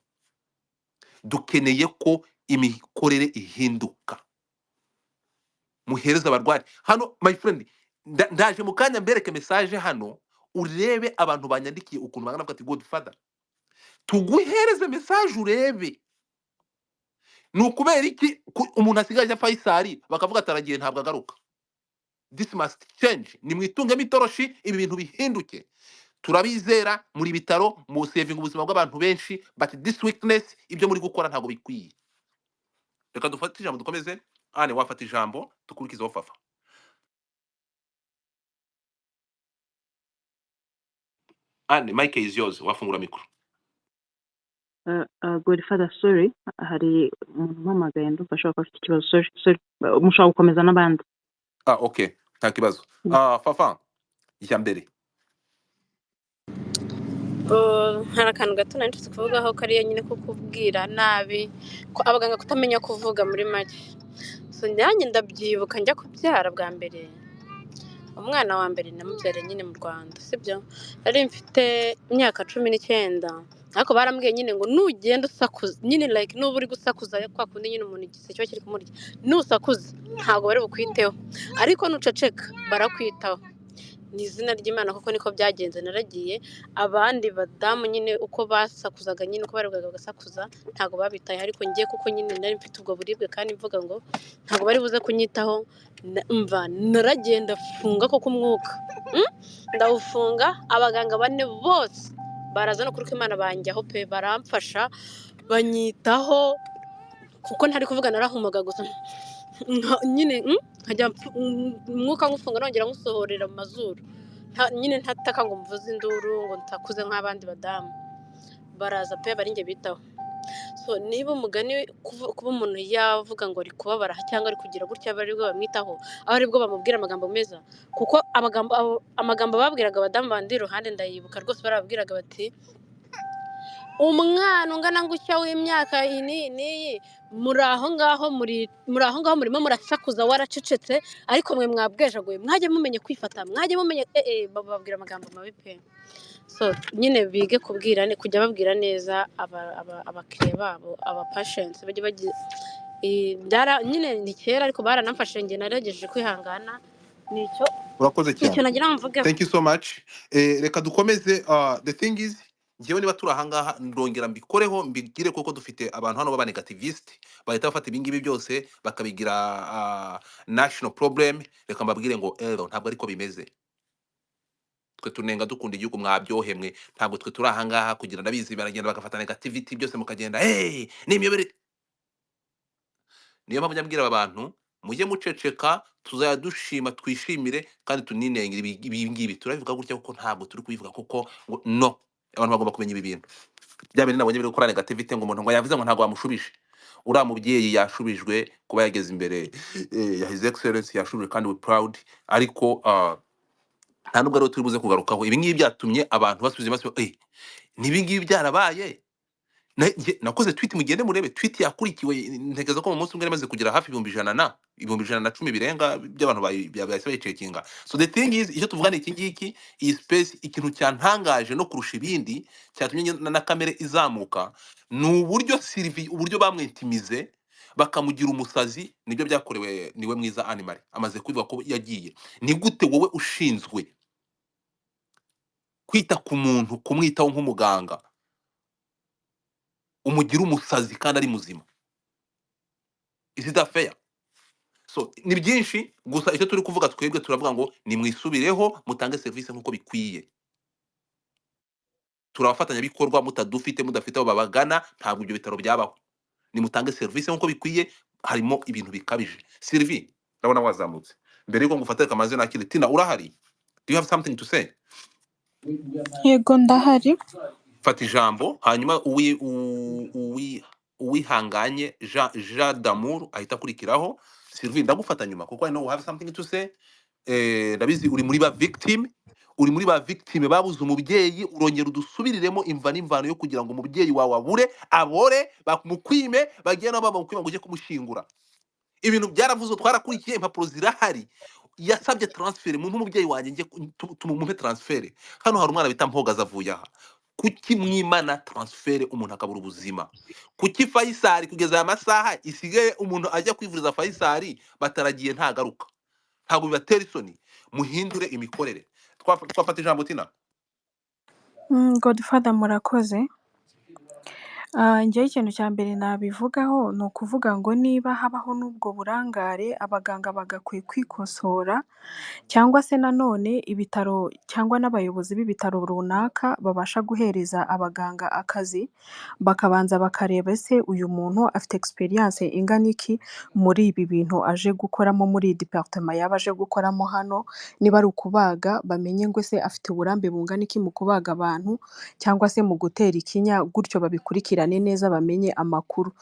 Dukeneye ko imikorere ihinduka. Muhereza abarwayi hano, my friend, ndaje mu kanya mbereke message hano, urebe abantu banyandikiye ukuntu bangana bati Godfather, tuguhereze message urebe. Nukubera iki umuntu asigaje Faisal bakavuga ataragiye ntabwo agaruka? This must change. Ni mwitunge mitoroshi, ibi bintu bihinduke. Turabizera muri bitaro, mu saving ubuzima bw'abantu benshi, but this weakness ibyo muri gukora ntabwo bikwiye. Reka dufate ijambo dukomeze. Ane wafata ijambo tukurikizaho Fafa. Ane, mic is yours, wafungura mikro. Godfather, sorry, hari umuntu umpamagaye ndumva ashobora kuba afite ikibazo. Sorry, mushobora gukomeza n'abandi. Okay, nta kibazo. Fafa, ijambere. hari akantu gato nari nshaka kuvugaho kariya nyine ko kubwira nabi ko abaganga kutamenya kuvuga muri make. So njyanye ndabyibuka njya kubyara bwa mbere, umwana wa mbere namubyariye nyine mu Rwanda, sibyo? Nari mfite imyaka 19, ariko barambwiye nyine ngo nugenda usakuza nyine like nuba uri gusakuza kwa kundi nyine umuntu igise cyo kiri kumurya, nusakuza ntago bari bukwiteho, ariko nuceceka barakwitaho. Ni izina ry'Imana kuko niko byagenze. Naragiye abandi badamu nyine uko basakuzaga nyine uko barebwaga bagasakuza ntago babitaye, ariko ngiye kuko nyine nari mfite ubwo buribwe kandi mvuga ngo ntago bari buze kunyitaho. Mva naragenda funga koko umwuka ndawufunga. Abaganga bane bose baraza no kuri Imana banjyaho pe, baramfasha banyitaho kuko ntari kuvuga, narahumaga gusa nyine nkajya umwuka ngufunga nongera ngusohorera mu mazuru, nyine ntataka ngo mvuze induru ngo ntakuze nk'abandi badamu. Baraza pe bari nge bitaho. So niba umugani kuba umuntu yavuga ngo ari kubabara cyangwa ari kugira gutya bari bwo bamwitaho, aho ari bwo bamubwira amagambo meza, kuko amagambo babwiraga abadamu bandi iruhande ndayibuka rwose. Barabwiraga bati umwana ungana ngutya w'imyaka iyi muri aho ngaho murimo murasakuza waracecetse, ariko mwe mwabwejaguye mwajye mumenye kwifata, mwajye mumenye bababwira amagambo mabi pe. So nyine bige kubwirane, kujya babwira neza abakiriya babo, aba patients bajye bagira nyine ni kera ariko baranamfashe nge naragejeje kwihangana nicyo urakoze cyane, nagira mvuge. thank you so much. Reka dukomeze. The thing is, ngewe niba turi ahangaha ndongera mbikoreho mbigire kuko dufite abantu hano baba negativist bahita bafata ibingibi byose bakabigira national problem. Reka mbabwire ngo ntabwo ariko bimeze. Twe tunenga dukunda igihugu mwabyohemwe, ntabwo twe turi ahangaha kugira ndabizi baragenda bagafata negativity byose mukagenda n'imiyobere. Niyo mpamvu nyabwira aba bantu mujye muceceka, tuzajya dushima twishimire kandi tuninengere ibi ngibi turabivuga gutya kuko ntabwo turi kubivuga kuko no, abantu bagomba kumenya ibi bintu. Byabereye nabonye biri gukora negativity ngo umuntu ngo yavuze ngo ntabwo wamushubije. Uriya mubyeyi yashubijwe kuba yageze imbere ya his excellence, yashubijwe kandi we proud, ariko nta nubwo rero turi buze kugarukaho ibi ngibi byatumye abantu basubiza amaso nibi ngibi byarabaye. Nakoze tweet, mugende murebe tweet yakurikiwe, ntegeza ko mu munsi umwe yamaze kugira hafi 110 birenga by'abantu bahise bayicekinga. So the thing is, icyo tuvuga ni iki ngiki, iyi space ikintu cyantangaje no kurusha ibindi cyatumye na kamere izamuka ni uburyo Sylvie, uburyo bamwintimize bakamugira umusazi, nibyo byakorewe niwe mwiza animal amaze kuvuga ko yagiye. Ni gute wowe ushinzwe kwita ku muntu, kumwitaho nk'umuganga, umugira umusazi kandi ari muzima? Is it fair? So ni byinshi gusa icyo turi kuvuga twebwe turavuga ngo nimwisubireho mutange service nkuko bikwiye. Turabafatanya bikorwa mutadufite mudafite abo babagana, ntabwo ibyo bitaro byabaho. Nimutange service nkuko bikwiye, harimo ibintu bikabije. Sylvie, ndabona wazamutse. Mbere yuko ngufatira amazina akiri, Tina urahari? Do you have something to say? Yego ndahari. Fata ijambo hanyuma uwihanganye Jean d'amour ahita kurikiraho. Sylvie ndagufata nyuma kuko I know you have something to say. Ndabizi uri muri ba victim babuze umubyeyi, urongera udusubiriremo imva n'imvano yo kugira ngo umubyeyi wawe abore bamukwime bagiye no bamukwima ngo uje kumushingura. Ibintu byaravuzwe twarakurikiye, impapuro zirahari. Yasabye transfer mu umubyeyi wanjye nge tumumuhe transfer. Hano hari umwana bita Mpogaza avuye aha. Kuki mwimana transfer umuntu akabura ubuzima? Kuki Faisal kugeza aya masaha isigaye umuntu ajya kwivuriza Faisal bataragiye ntagaruka? Ntabwo bibatera isoni? Muhindure imikorere. Twafata ijambo Tina. Godfather murakoze. Njyewe ikintu cya mbere nabivugaho ni ukuvuga ngo niba habaho n'ubwo burangare abaganga bagakwiye kwikosora, cyangwa se nanone ibitaro cyangwa n'abayobozi b'ibitaro runaka babasha guhereza abaganga akazi, bakabanza bakareba ese uyu muntu afite experience ingana iki muri ibi bintu aje gukoramo, muri departement yaba aje gukoramo hano. Niba ari ukubaga bamenye ngo se afite uburambe bungana iki mu kubaga abantu cyangwa se mu gutera ikinya, gutyo babikurikirane neza bamenye amakuru,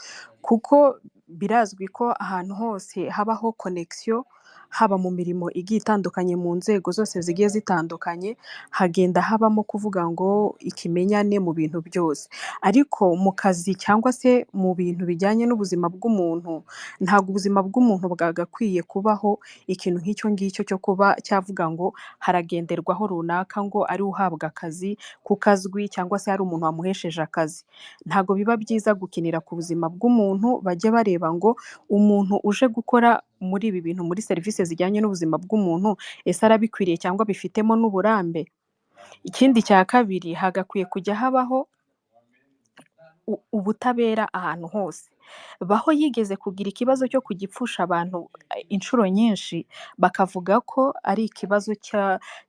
kuko birazwi ko ahantu hose habaho connection, haba mu mirimo igiye itandukanye mu nzego zose zigiye zitandukanye, hagenda habamo kuvuga ngo ikimenyane mu bintu byose. Ariko mu kazi cyangwa se mu bintu bijyanye n'ubuzima bw'umuntu, ntabwo ubuzima bw'umuntu bwagakwiye kubaho ikintu nk'icyo ngicyo cyo kuba cyavuga ngo haragenderwaho runaka ngo ari uhabwa akazi kuko azwi cyangwa se hari umuntu wamuhesheje akazi. Ntabwo biba byiza gukinira ku buzima bw'umuntu, bajye bareba ngo umuntu uje gukora muri ibi bintu, muri serivisi zijyanye n'ubuzima bw'umuntu, ese arabikwiriye cyangwa bifitemo n'uburambe. Ikindi cya kabiri, hagakwiye kujya habaho ubutabera ahantu hose. Baho yigeze kugira ikibazo cyo kugipfusha abantu inshuro nyinshi, bakavuga ko ari ikibazo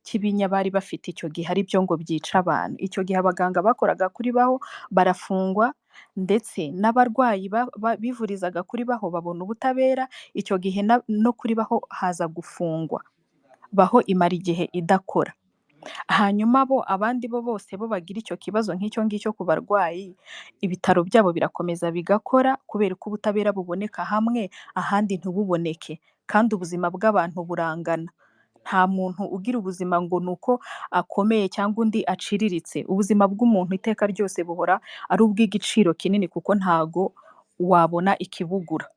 cy'ibinya bari bafite icyo gihe, ari byo ngo byica abantu. Icyo gihe abaganga bakoraga kuri Baho barafungwa, ndetse n'abarwayi bivurizaga kuri Baho babona ubutabera. Icyo gihe no kuri Baho haza gufungwa, Baho imara igihe idakora. Hanyuma abandi bose bagira icyo kibazo nk'icyo ngicyo ku barwayi, ibitaro byabo birakomeza bigakora kubera ko ubutabera buboneka hamwe, ahandi ntibuboneke, kandi ubuzima bw'abantu burangana. Nta muntu ugira ubuzima ngo ni uko akomeye cyangwa undi aciriritse. Ubuzima bw'umuntu iteka ryose buhora ari ubw'igiciro kinini, kuko ntago wabona ikibugura.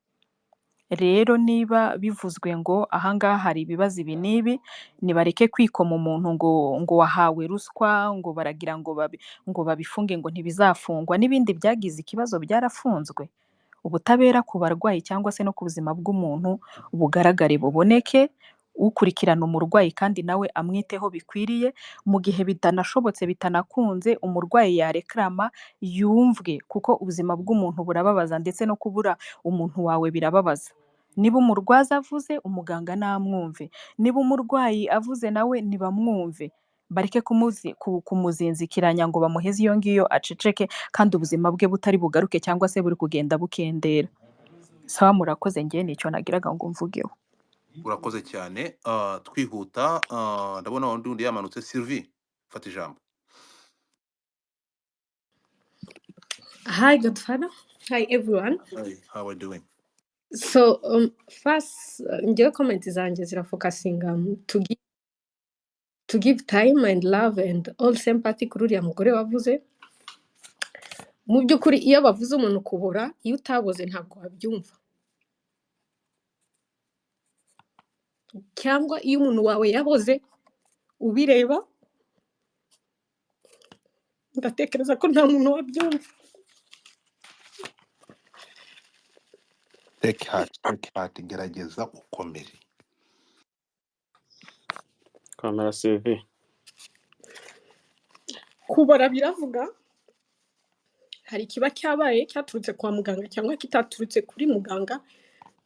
Rero niba bivuzwe ngo ahangaha hari ibibazo ibi n'ibi, nibareke kwikoma umuntu ngo wahawe ruswa, ngo baragira ngo babifunge, ngo ntibizafungwa. N'ibindi byagize ikibazo byarafunzwe. Ubutabera ku barwayi cyangwa se no ku buzima bw'umuntu bugaragare buboneke, ukurikirana umurwayi kandi nawe amwiteho bikwiriye, mu gihe bitanashobotse bitanakunze umurwayi yareklama yumvwe, kuko ubuzima bw'umuntu burababaza ndetse no kubura umuntu wawe birababaza. Niba umurwaza avuze umuganga namwumve, niba umurwayi avuze nawe nibamwumve, bareke kumuzinzikiranya ngo bamuheze iyo ngiyo aceceke kandi ubuzima bwe butari bugaruke cyangwa se buri kugenda bukendera. Sawa, murakoze, njye nicyo nagiraga ngo mvugeho. urakoze cyane. Twihuta, ndabona undi yamanutse. Sylvie, fata ijambo. Hi, Godfather. Hi, everyone. Hi, how are you doing? So, first, njyewe comment zanjye zirafocusinga to give time and love and all sympathy kuri uriya mugore wavuze. Mu by'ukuri iyo bavuze umuntu kubora, iyo utaboze ntabwo wabyumva. Cyangwa iyo umuntu wawe yaboze ubireba, ndatekereza ko nta muntu wabyumva. Take heart, gerageza ukomere. Kamera CV. Kubora biravuga, hari ikiba cyabaye cyaturutse kwa muganga cyangwa kitaturutse kuri muganga,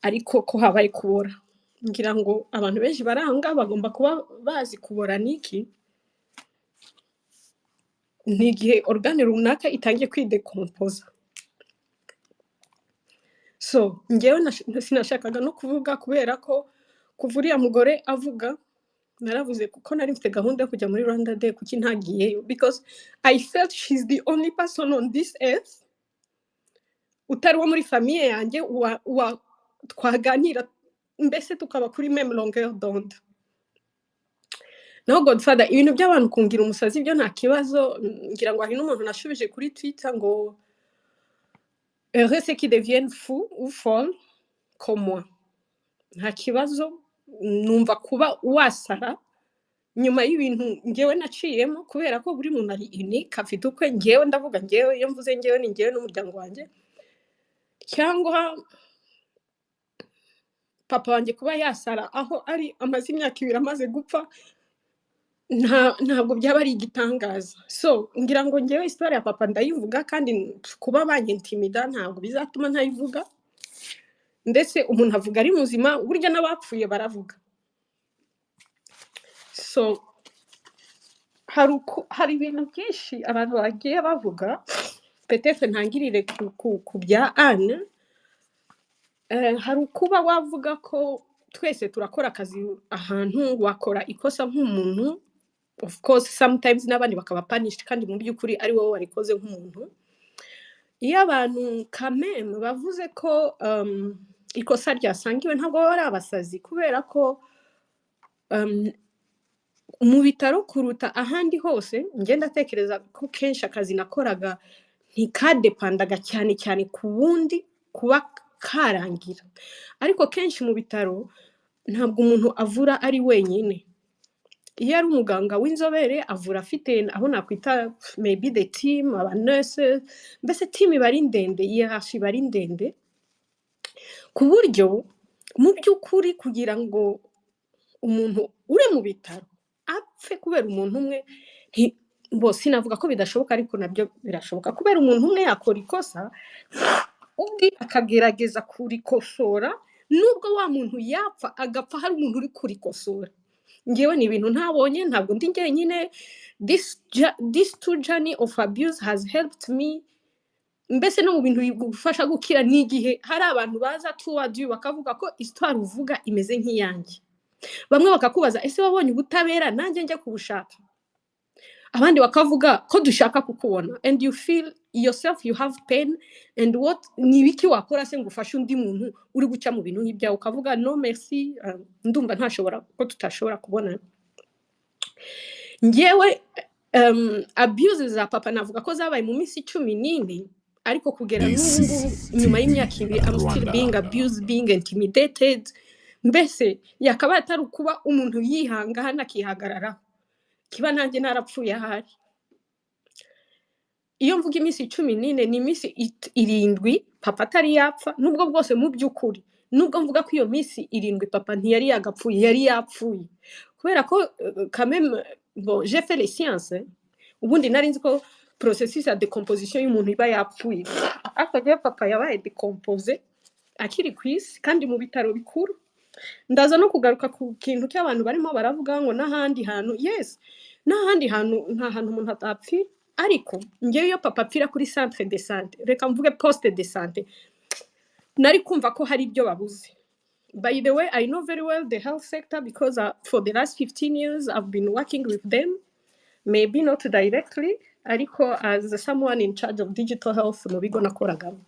ariko ko habaye kubora. Ngira ngo abantu benshi baranga bagomba kuba bazi kubora niki. Ni igihe organe runaka itangiye kwidekompoza. So, njyewe sinashakaga no kuvuga kubera ko kuva uriya mugore avuga, naravuze kuko nari mfite gahunda yo kujya muri Rwanda Day kuki ntagiyeyo, because I felt she's the only person on this earth utari wo muri famille yanjye twaganira mbese tukaba kuri même longueur d'onde. Naho Godfather, ibintu by'abantu kungira umusazi byo nta kibazo. Ngira ngo hari n'umuntu nashubije kuri Twitter ngo heureux ceux qui deviennent fous ou folles comme moi. Nta kibazo, numva kuba wasara nyuma y'ibintu ngewe naciyemo, kubera ko buri muntu ari unique, afite ukwe. Ngewe ndavuga ngewe, iyo mvuze ngewe ni ngewe n'umuryango wanjye, cyangwa papa wanjye kuba yasara aho ari amaze imyaka 2 amaze gupfa, ntabwo byaba ari igitangaza. So ngira ngo ngewe histoire ya papa ndayivuga, kandi kuba banyentimida ntabwo bizatuma ntayivuga. Ndetse umuntu avuga ari muzima, burya n'abapfuye baravuga. So hari ibintu byinshi abantu bagiye bavuga, peut-être ntangirire ku bya Anne. Hari ukuba wavuga ko twese turakora akazi ahantu, wakora ikosa nk'umuntu, of course sometimes n'abandi bakaba punished kandi mu by'ukuri ari wowe warikoze nk'umuntu. Iyo abantu quand même bavuze ko ikosa ryasangiwe, ntabwo bari abasazi, kubera ko mu bitaro kuruta ahandi hose, ngenda tekereza ko kenshi akazi nakoraga ntikadepandaga cyane cyane ku wundi kuba karangira. Ariko kenshi mu bitaro ntabwo umuntu avura ari wenyine. Iyo ari umuganga w'inzobere avura afite aho nakwita maybe the team, aba nurses, mbese team bari ndende, hierarchy bari ndende, ku buryo mu by'ukuri kugira ngo umuntu uri mu bitaro apfe kubera umuntu umwe, bose navuga ko bidashoboka, ariko nabyo birashoboka. Kubera umuntu umwe yakora ikosa, undi akagerageza kurikosora, nubwo wa muntu yapfa agapfa hari umuntu uri kurikosora. Ngewe ni ibintu ntabonye, ntabwo ndi njyenyine. This two journey of abuse has helped me. Mbese no mu bintu bigufasha gukira, ni igihe hari abantu baza toward you bakavuga ko histoire uvuga imeze nk'iyanjye. Bamwe bakakubaza ese wabonye ubutabera, nanjye njya kubushaka. Abandi bakavuga ko dushaka kukubona, and you feel yourself you have pain, and what ni biki wakora se ngufasha undi muntu uri guca mu bintu nk'ibyawe, ukavuga no merci, ndumva ntashobora ko tutashobora kubona. Ngewe abuse za papa navuga ko zabaye mu minsi 14, ariko kugera n'ubu nyuma y'imyaka 2 I'm still being abused, being intimidated. Mbese yakaba atari kuba umuntu yihangana akihagarara, kiba nanjye narapfuye ahari. Iyo mvuga iminsi 14 ni iminsi 7 papa atari yapfa, nubwo bwose mu by'ukuri nubwo mvuga ko iyo minsi 7 papa ntiyari yagapfuye yari yapfuye kubera ko quand même bon j'ai fait les sciences ubundi nari nzi ko processus ya decomposition y'umuntu iba yapfuye ariko papa yabaye décomposé akiri kwisi kandi mu bitaro bikuru ndaza no kugaruka ku kintu cy'abantu barimo baravuga ngo n'ahandi hantu yes n'ahandi hantu nta hantu umuntu atapfira ariko ngewe iyo papa apfira kuri centre de santé reka mvuge poste de santé nari kumva ko hari ibyo babuze. By the way, I know very well the health sector because for the last 15 years I've been working with them, maybe not directly ariko as someone in charge of digital health mu bigo nakoragamo.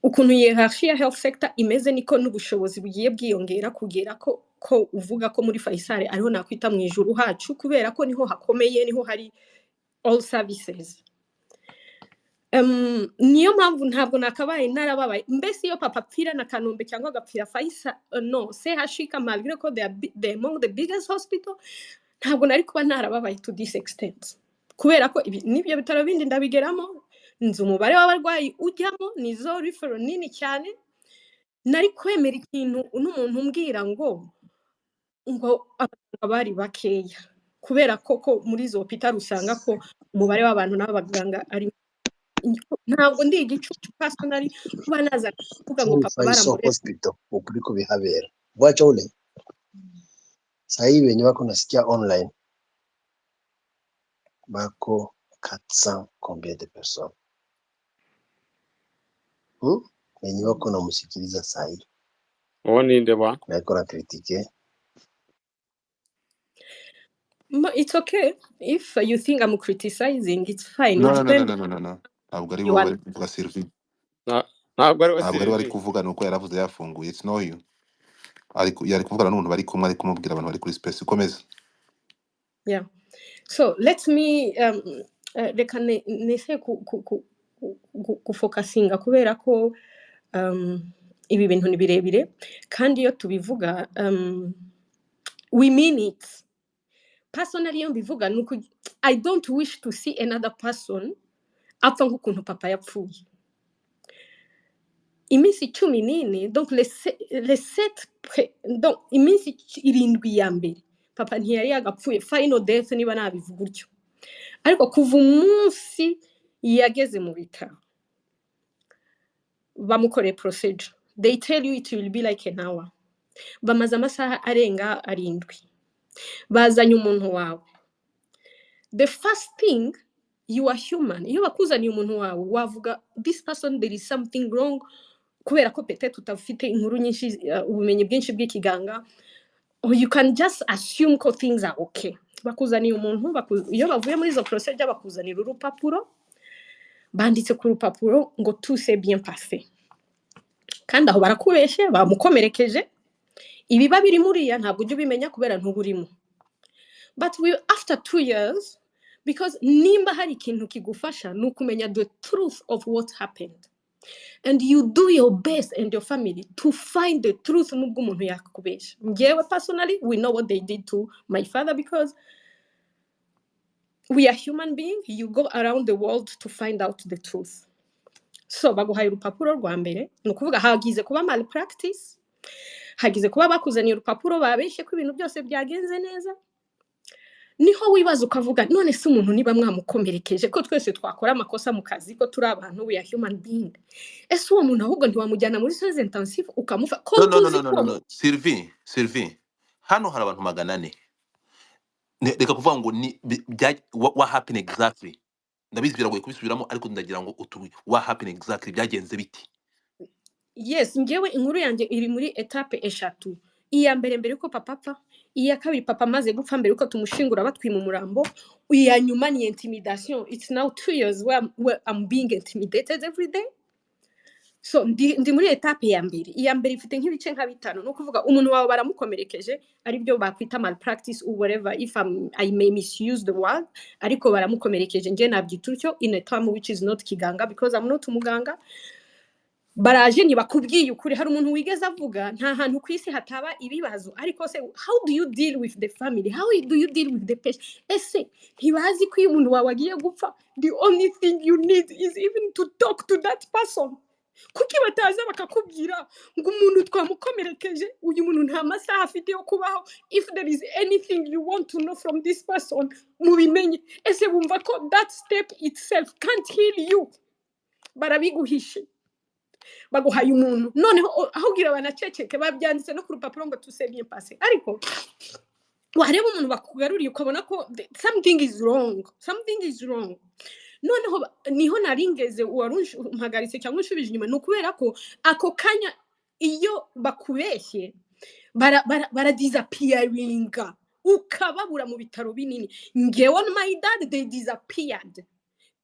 Ukuntu hierarchy ya health sector imeze niko n'ubushobozi bugiye bwiyongera kugera ko uvuga ko muri Faisal ariho nakwita mu ijuru hacu kubera ko niho hakomeye niho hari all services. Niyo mpamvu ntabwo nakabaye narababaye mbese iyo papa apfira na Kanombe cyangwa agapfira Faisal no CHE malgré ko they among the biggest hospital ntabwo nari kuba narababaye to this extent kubera ko nibyo bitaro bindi ndabigeramo nzi umubare w'abarwayi ujyamo nizo referral nini cyane nari kwemera ikintu n'umuntu umbwira ngo abari bakeya kubera ko muri zo hospital usanga ko umubare w'abantu n'abaganga ari ntabwo ndi igicucu personally kuba naza kuvuga ngo papa baramureka hospital ukuri ko bihabera bwacha ule sasa wenye wako nasikia online bako 400 combien de personnes wenye wako namusikiliza sasa ninde ba nako na critique it's okay if you think I'm criticizing it's fine no ntabwo ari wowe mvuga Sylvie ntabwo ari ntabwo ari kuvuga nuko yaravuze yafunguye it's no you yari kuvugana n'umuntu bari kumwe ari kumubwira abantu bari kuri space ukomeza. Yeah, so let me reka nese kufokasinga kubera ko ibi bintu ni birebire kandi iyo tubivuga we mean it personally iyo mbivuga nuko I don't wish to see another person apfa nk'ukuntu papa yapfuye iminsi 14 donc les 7 donc iminsi 7 ya mbere papa ntiyari yagapfuye final death niba nabivuga utyo ariko kuva umunsi yageze mu bitaro bamukore procedure they tell you it will be like an hour bamaze amasaha arenga 7 bazanye umuntu wawe the first thing you are human iyo bakuzaniye umuntu wawe wavuga this person there is something wrong kubera ko peut-être utafite inkuru nyinshi ubumenyi bwinshi bw'ikiganga or you can just assume ko things are okay bakuzaniye umuntu iyo bavuye muri zo procedure bakuzanira urupapuro banditse ku rupapuro ngo tout s'est bien passé kandi aho barakubeshe bamukomerekeje ibiba biri muriya ntabwo ujye ubimenya kubera ntuburimo but after 2 years because nimba hari ikintu kigufasha nukumenya the truth of what happened and you do your best and your family to find the truth nubwo umuntu yakubesha ngewe personally we know what they did to my father because we are human beings you go around the world to find out the truth so baguhaye urupapuro rwa mbere nukuvuga hagize kuba malpractice hagize kuba bakuzaniye urupapuro babeshe ko ibintu byose byagenze neza niho wibaza ukavuga none se umuntu niba mwamukomerekeje ko twese twakora amakosa mu kazi ko turi abantu we are human being ese uwo muntu ahubwo ntiwamujyana muri soins intensive ukamufa ko no Sylvie hano hari abantu 400 reka kuvuga ngo ni what happened exactly ndabizi biragoye kubisubiramo ariko ndagira ngo what happened exactly byagenze biti. Yes ngewe inkuru yanjye iri muri etape 3 iya mbere ko papa apfa iya kabiri papa maze gupfa mbere uko tumushingura batwima umurambo iya nyuma ni intimidation it's now 2 years where I'm being intimidated every day so ndi muri etape ya mbere iya mbere ifite nk'ibice nka 5 no kuvuga umuntu wawe baramukomerekeje ari byo bakwita malpractice or whatever if I may misuse the word ariko baramukomerekeje nge nabyitutyo in a term which is not kiganga because I'm not umuganga baraje ntibakubwiye ukuri hari umuntu wigeze avuga nta hantu kwisi hataba ibibazo ariko se how do you deal with the family how do you deal with the patient ese ntibazi ko umuntu wawe agiye gupfa the only thing you need is even to talk to that person kuki bataza bakakubwira ngo umuntu twamukomerekeje uyu muntu nta masaha afite yo kubaho, if there is anything you want to know from this person mubimenye. Ese bumva ko that step itself can't heal you? Barabiguhishe, baguhaye umuntu noneho aho gira banaceceke babyanditse no ku rupapuro ngo tout s'est bien passé, ariko wareba umuntu bakugaruriye ukabona ko something is wrong. Noneho niho naringeze warumpagaritse cyangwa ushubije inyuma, nukubera ko ako kanya iyo bakubeshye bara disappearinga ukababura mu bitaro binini. Ngewe on my dad they disappeared,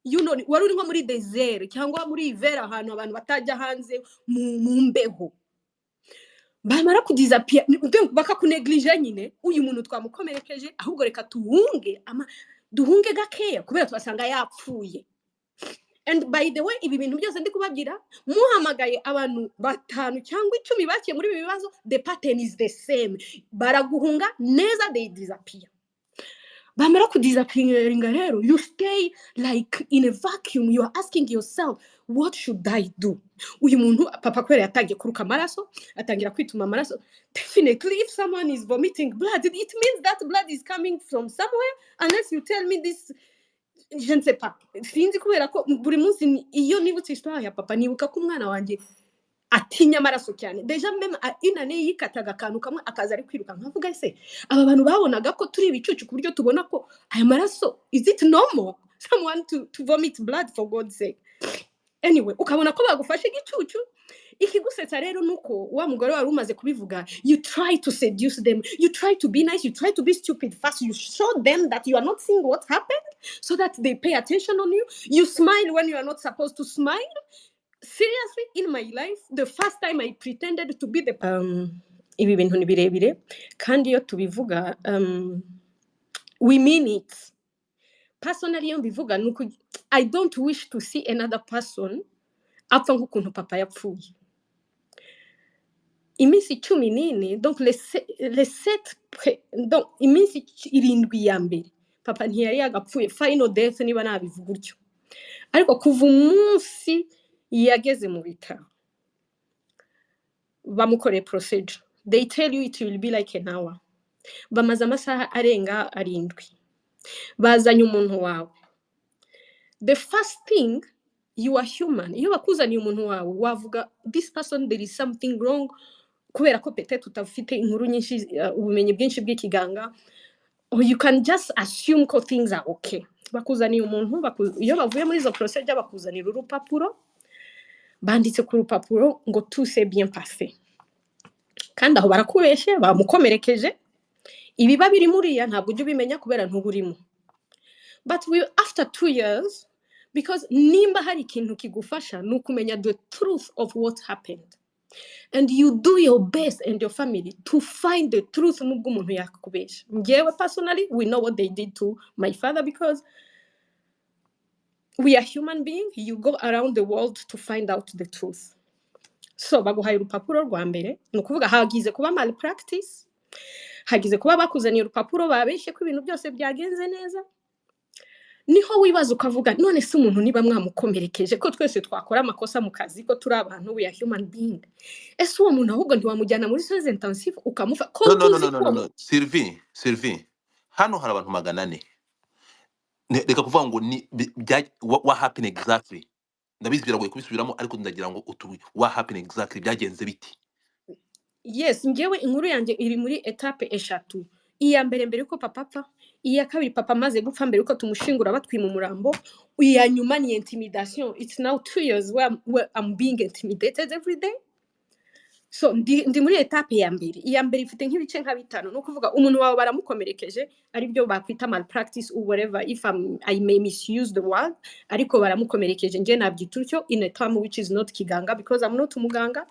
you know, wari uri nko muri desert cyangwa muri hiver ahantu abantu batajya hanze mu mbeho, bamara kudisappear bakakuneglige nyine. Uyu muntu twamukomerekeje ahubwo reka duhunge gakeya kubera twasanga yapfuye. And by the way, ibi bintu byose ndi kubabwira muhamagaye abantu 5 cyangwa 10 bakiye muri ibi bibazo, the pattern is the same. Baraguhunga neza, they disappear. Bamara kudisappearinga rero, you stay like in a vacuum. You are asking yourself, what should I do? Uyu muntu papa kwere yatangiye kuruka amaraso, atangira kwituma amaraso. Definitely if someone is vomiting blood, it means that blood is coming from somewhere, unless you tell me this. Je ne sais pas. Sinzi kubera ko buri munsi iyo nibutse histoire ya papa nibuka ko umwana wanje atinya amaraso cyane. Deja même inane yikataga kantu kamwe akaza ari kwiruka, nkavuga ese aba bantu babonaga ko turi ibicucu ku buryo tubona ko aya maraso, is it normal someone to vomit blood, for God's sake? Anyway, ukabona ko bagufashe igicucu. Ikigusetsa rero nuko wa mugore wari umaze kubivuga, you try to seduce them, you try to be nice, you try to be stupid fast, you show them that you are not seeing what happened so that they pay attention on you. You smile when you are not supposed to smile. Seriously, in my life, the first time I pretended to be the ibi bintu ni birebire kandi iyo tubivuga we mean it. Personally iyo mbivuga nuko I don't wish to see another person apfa nk'ukuntu papa yapfuye. Iminsi 14, donc les 7 donc iminsi 7 ya mbere papa ntiyari yagapfuye, final death niba nabivuga gutyo. Ariko kuva umunsi yageze mu bitaro bamukore procedure, they tell you it will be like an hour. Bamaze amasaha arenga 7 bazanye umuntu wawe. The first thing, you are human. Iyo bakuzaniye umuntu wawe wavuga this person there is something wrong, kubera ko peut-être utafite inkuru nyinshi ubumenyi bwinshi bw'ikiganga, or you can just assume ko things are okay. Bakuzaniye umuntu iyo bavuye muri zo procedure bakuzanira urupapuro, banditse ku rupapuro ngo tout s'est bien passé. Kandi aho barakubeshye bamukomerekeje, ibiba biri muriya ntabwo ujye ubimenya kubera ntuburimo. But after 2 years, because nimba hari ikintu kigufasha nukumenya the truth of what happened, and you do your best and your family to find the truth nubwo umuntu yakubesha. Ngewe personally, we know what they did to my father, because we are human beings. You go around the world to find out the truth. So baguhaye urupapuro rwa mbere, nukuvuga hagize kuba malpractice, hagize kuba bakuzaniye urupapuro babeshe ko ibintu byose byagenze neza. Niho wibaza ukavuga none se umuntu niba mwamukomerekeje ko twese twakora amakosa mu kazi ko turi abantu, we are human being. Ese uwo muntu ahubwo ntiwamujyana muri soins intensive ukamufa ko no. Sylvie hano hari abantu 400. Reka kuvuga ngo ni what happened exactly. Ndabizi biragoye kubisubiramo ariko ndagira ngo what happened exactly byagenze biti. Yes, ngewe inkuru yanjye iri muri etape 3. Iya mbere yuko papa apfa, iya kabiri papa maze gupfa mbere yuko tumushingura batwima umurambo, iya nyuma ni intimidation. It's now 2 years where I'm being intimidated every day. So ndi muri etape ya mbere. Iya mbere ifite nk'ibice nka 5, no kuvuga umuntu wawe baramukomerekeje ari byo bakwita malpractice or whatever, if I may misuse the word, ariko baramukomerekeje nje nabyita utyo in a term which is not kiganga, because I'm not umuganga.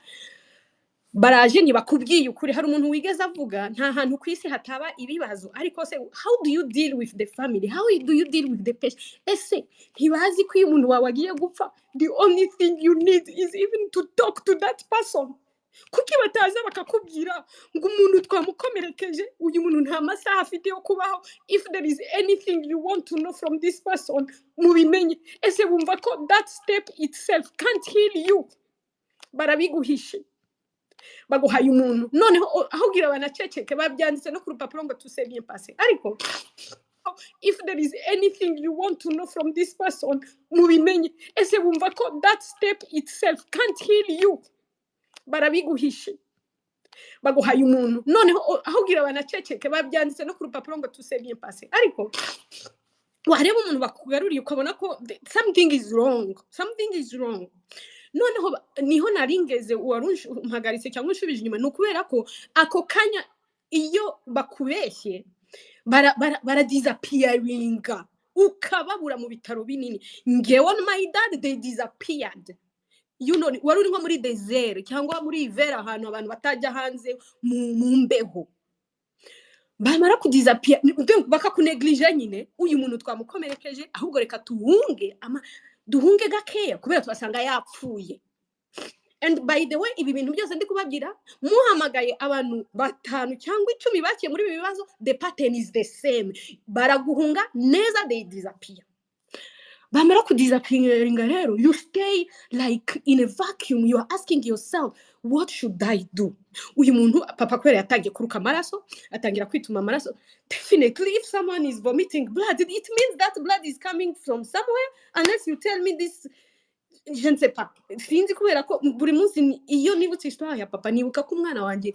Baraje ntibakubwiye ukuri. Hari umuntu wigeze avuga nta hantu kwisi hataba ibibazo, ariko se how do you deal with the family, how do you deal with the patient? Ese ntibazi ko umuntu wawe agiye gupfa, the only thing you need is even to talk to that person. Kuki bataza bakakubwira ngo umuntu twamukomerekeje uyu muntu nta masaha afite yo kubaho, if there is anything you want to know from this person mubimenye. Ese bumva ko that step itself can't heal you? barabiguhishe baguhaye umuntu noneho aho ugira banaceceke babyanditse no ku rupapuro ngo tout s'est bien passé ariko if there is anything you want to know from this person mubimenye ese bumva ko that step itself can't heal you barabiguhishe baguhaye umuntu noneho aho ugira banaceceke babyanditse no ku rupapuro ngo tout s'est bien passé ariko wareba umuntu bakugaruriye ukabona ko something is wrong noneho niho naringeze umpagaritse cyangwa ushubije inyuma nukubera ko ako kanya iyo bakubeshye bara disappearinga ukababura mu bitaro binini ngewe on my dad they disappeared you know wari uri nko muri desert cyangwa muri hiver ahantu abantu batajya hanze mu mbeho bamara kudisappear bakakuneglige nyine uyu muntu twamukomerekeje ahubwo reka duhunge gakeya kubera tubasanga yapfuye. And by the way ibi bintu byose ndi kubabwira muhamagaye abantu 5 cyangwa 10 bakiye muri ibi bibazo the pattern is the same baraguhunga neza they disappear. Bamara kudisappearinga rero you stay like in a vacuum, you are asking yourself what should I do. Uyu muntu papa kwere yatangiye kuruka amaraso atangira kwituma amaraso. Definitely if someone is vomiting blood it means that blood is coming from somewhere unless you tell me this. Je ne sais pas sinzi kubera ko buri munsi iyo nibutse histoire ya papa nibuka ko umwana wanje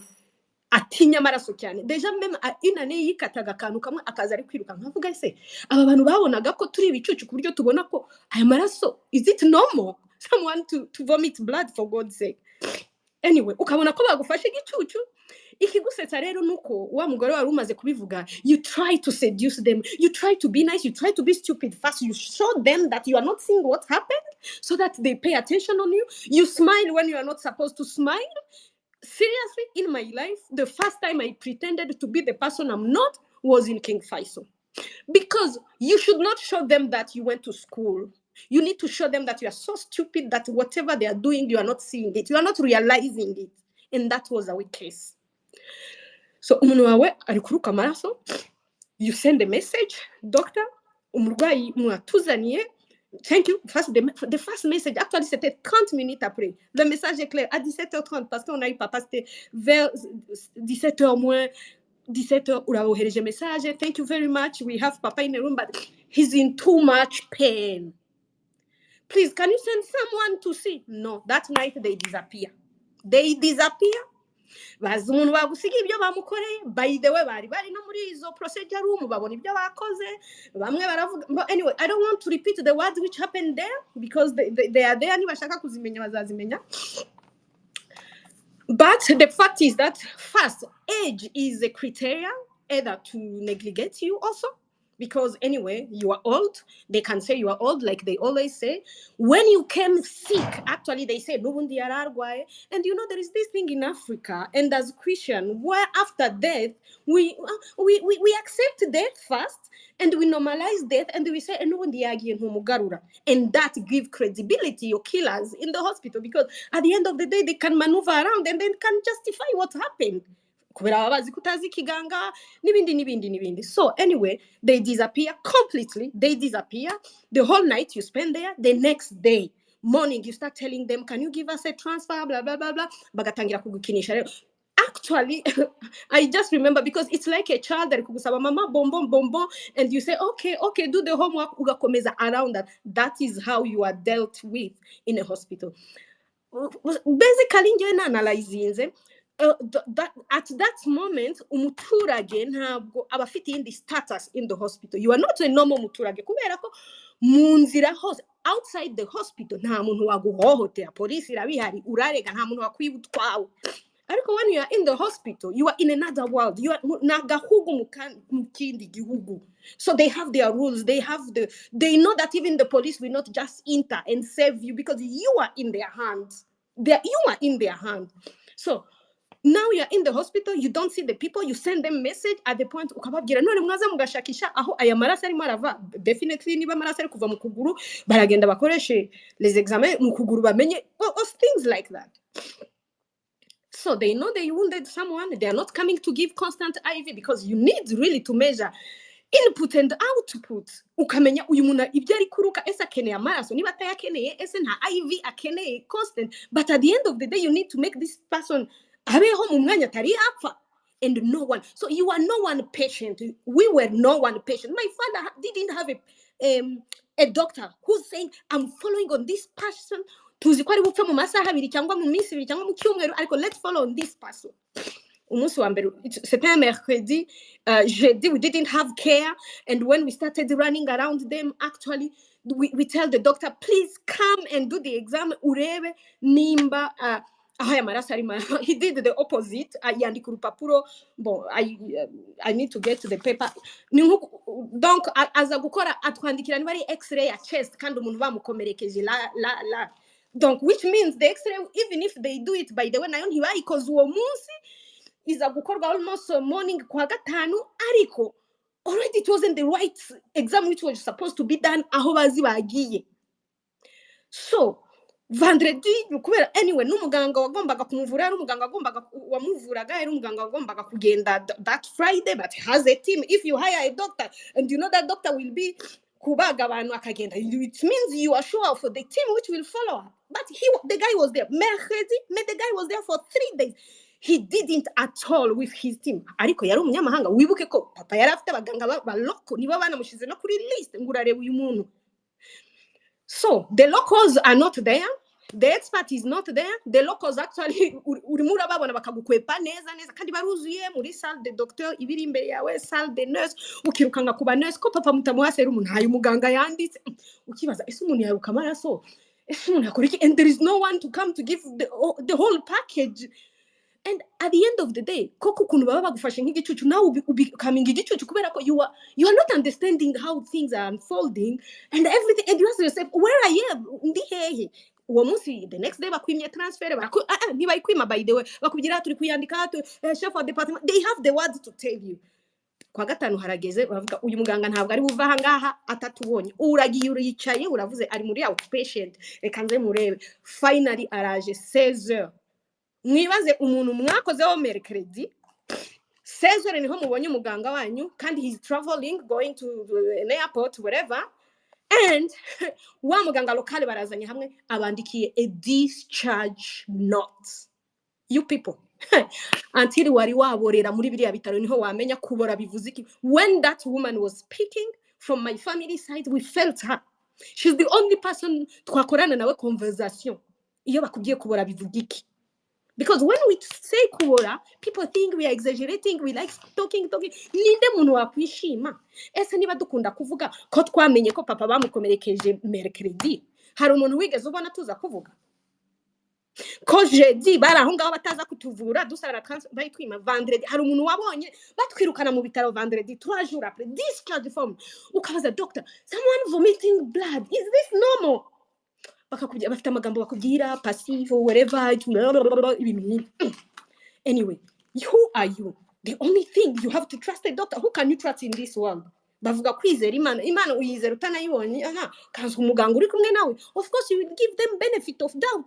atinya amaraso cyane deja même inane yikataga kantu kamwe akaza ari kwiruka nkavuga ese aba bantu babonaga ko turi ibicucu ku buryo tubona ko aya maraso is it normal someone to vomit blood for God's sake. Anyway ukabona ko bagufashe igicucu ikigusetsa rero nuko wa mugore wari umaze kubivuga you try to seduce them, you try to be nice, you try to be stupid fast, you show them that you are not seeing what happened so that they pay attention on you, you smile when you are not supposed to smile. Seriously, in my life the first time I pretended to be the person I'm not was in King Faisal, because you should not show them that you went to school. You need to show them that you are so stupid that whatever they are doing you are not seeing it, you are not realizing it, and that was our case. So umuntu wawe ari kuruka amaraso, you send a message, doctor umurwayi mwatuzaniye, thank you. The first message actually c'était 30 minutes après. Le message est clair à 17h30 parce qu'on a eu papa c'était vers 17h moins 17h urabohereje message, thank you very much, we have papa in the room but he's in too much pain, please can you send someone to see. No, that night they disappear. Bazi umuntu bagusiga ibyo bamukoreye. By the way bari no muri izo procedure room babona ibyo bakoze bamwe baravuga. But anyway I don't want to repeat the words which happened there because they are there nibashaka kuzimenya bazazimenya. But the fact is that first age is a criteria either to negligate you also, because anyway you are old, they can say you are old like they always say. When you came sick actually they say nubundi yararwaye. And you know there is this thing in Africa and as Christian where after death we accept death first and we normalize death and we say nubundi yagiye ntumugarura, and that give credibility your killers in the hospital because at the end of the day they can maneuver around and then can justify what happened. So anyway they disappear completely. They disappear the whole night you spend there. The next day morning you start telling them can you give us a transfer blah blah blah blah bagatangira kugukinisha. Actually I just remember because it's like a child that kugusaba mama bonbon and you say okay do the homework ugakomeza around that. That is how you are dealt with in a hospital. Basically nje analyzing that at that moment umuturage ntabwo abafite indi status in the hospital. You are not a normal muturage kubera ko munzira hose outside the hospital nta muntu waguhohotera, police irabihari urarega nta muntu wakwibutwawe. Ariko when you are in the hospital you are in another world, you are nagahugu mukindi gihugu. So they have their rules, they know that even the police will not just enter and save you because you are in their hands. You are in their hands. So now you are in the hospital, you don't see the people, you send them message at the point ukababwira none mwaza mugashakisha aho aya maraso ari marava. Definitely niba maraso ari kuva mu kuguru baragenda bakoreshe les examens mu kuguru bamenye or things like that. So they know they wounded someone, they are not coming to give constant IV because you need really to measure input and output ukamenya uyu muntu ibyo ari kuruka ese akeneye amaraso niba atayakeneye ese nta IV akeneye constant, but at the end of the day you need to make this person abeho mu mwanya atari apfa. And no one, so you are no one patient, we were no one patient. My father didn't have a doctor who's saying I'm following on this person, tuzi ko ari bupfe mu masaha abiri cyangwa mu minsi ibiri cyangwa mu cyumweru ariko let's follow on this person. Umunsi wa mbere, c'était un mercredi, jeudi we didn't have care, and when we started running around them, actually we tell the doctor please come and do the exam urebe nimba ahaya maraso ari he did the opposite, yandika urupapuro. Bon, I need to get to the paper. Donc aza gukora atwandikira niba ari x-ray ya chest kandi umuntu bamukomerekeje la donc which means the x-ray even if they do it by the way nayo ntibayikoze uwo munsi iza gukorwa almost morning kwa gatanu ariko already it wasn't the right exam which was supposed to be done aho bazi bagiye. So vendredi kubera anyway n'umuganga wagombaga kumuvura ari umuganga wagombaga wamuvuraga ari umuganga wagombaga kugenda that Friday, but has a team. If you hire a doctor and you know that doctor will be kubaga abantu akagenda, it means you are sure for the team which will follow up. But the guy was there mercredi, the guy was there for 3 days. He didn't at all with his team. Ariko yari umunyamahanga, wibuke ko papa yari afite abaganga baloko nibo banamushize no kuri list ngurareba uyu muntu. So the locals are not there, the expert is not there. The locals actually urimura babona bakagukwepa neza kandi baruzuye muri salle de docteur ibiri imbere yawe, salle de nurse, ukirukanga kuba nurse ko papa mutamuha serumu ntayo muganga yanditse, ukibaza ese umuntu yaruka amaraso, ese umuntu yakora iki, and there is no one to come to give the whole package. And at the end of the day, koko kuntu baba bagufashe nk'igicucu now becoming igicucu kubera ko you are not understanding how things are unfolding and everything, and you ask yourself where I am ndi hehe. Uwo munsi the next day bakwimye transfer ntibayikwima by the way bakubwira turi kuyandika chef of department, they have the words to tell you. Kwa gatanu harageze uravuga uyu muganga ntabwo ari buva hangaha atatubonye, uragiye uricaye uravuze ari muri outpatient reka nze murebe. Finally araje 16h. Mwibaze umuntu mwakozeho mercredi 16h niho mubonye umuganga wanyu kandi he's traveling going to an airport wherever, and wa muganga lokale barazanye hamwe abandikiye a discharge note. You people until wari waborera muri biriya bitaro niho wamenya kubora bivuze iki. When that woman was speaking from my family side, we felt her. She's the only person twakorana nawe conversation iyo bakubwiye kubora bivuga iki. Because when we say kubora, people think we are exaggerating, we like talking. Ninde muntu wakwishima. Ese niba dukunda kuvuga ko twamenye ko papa bamukomerekeje mercredi, hari umuntu wigeze ubona tuza kuvuga ko jeudi bari aho ngaho bataza kutuvura dusara bari kwima vendredi, hari umuntu wabonye batwirukana mu bitaro vendredi 3 jours après discharge form, ukabaza doctor someone vomiting blood, is this normal? Bakakubwira bafite amagambo bakubwira passive or whatever. Anyway, who are you? The only thing you have to trust a doctor. Who can you trust in this world? Bavuga kwizera imana uyizera utanayibonye kanzu umuganga uri kumwe nawe, of course you will give them benefit of doubt,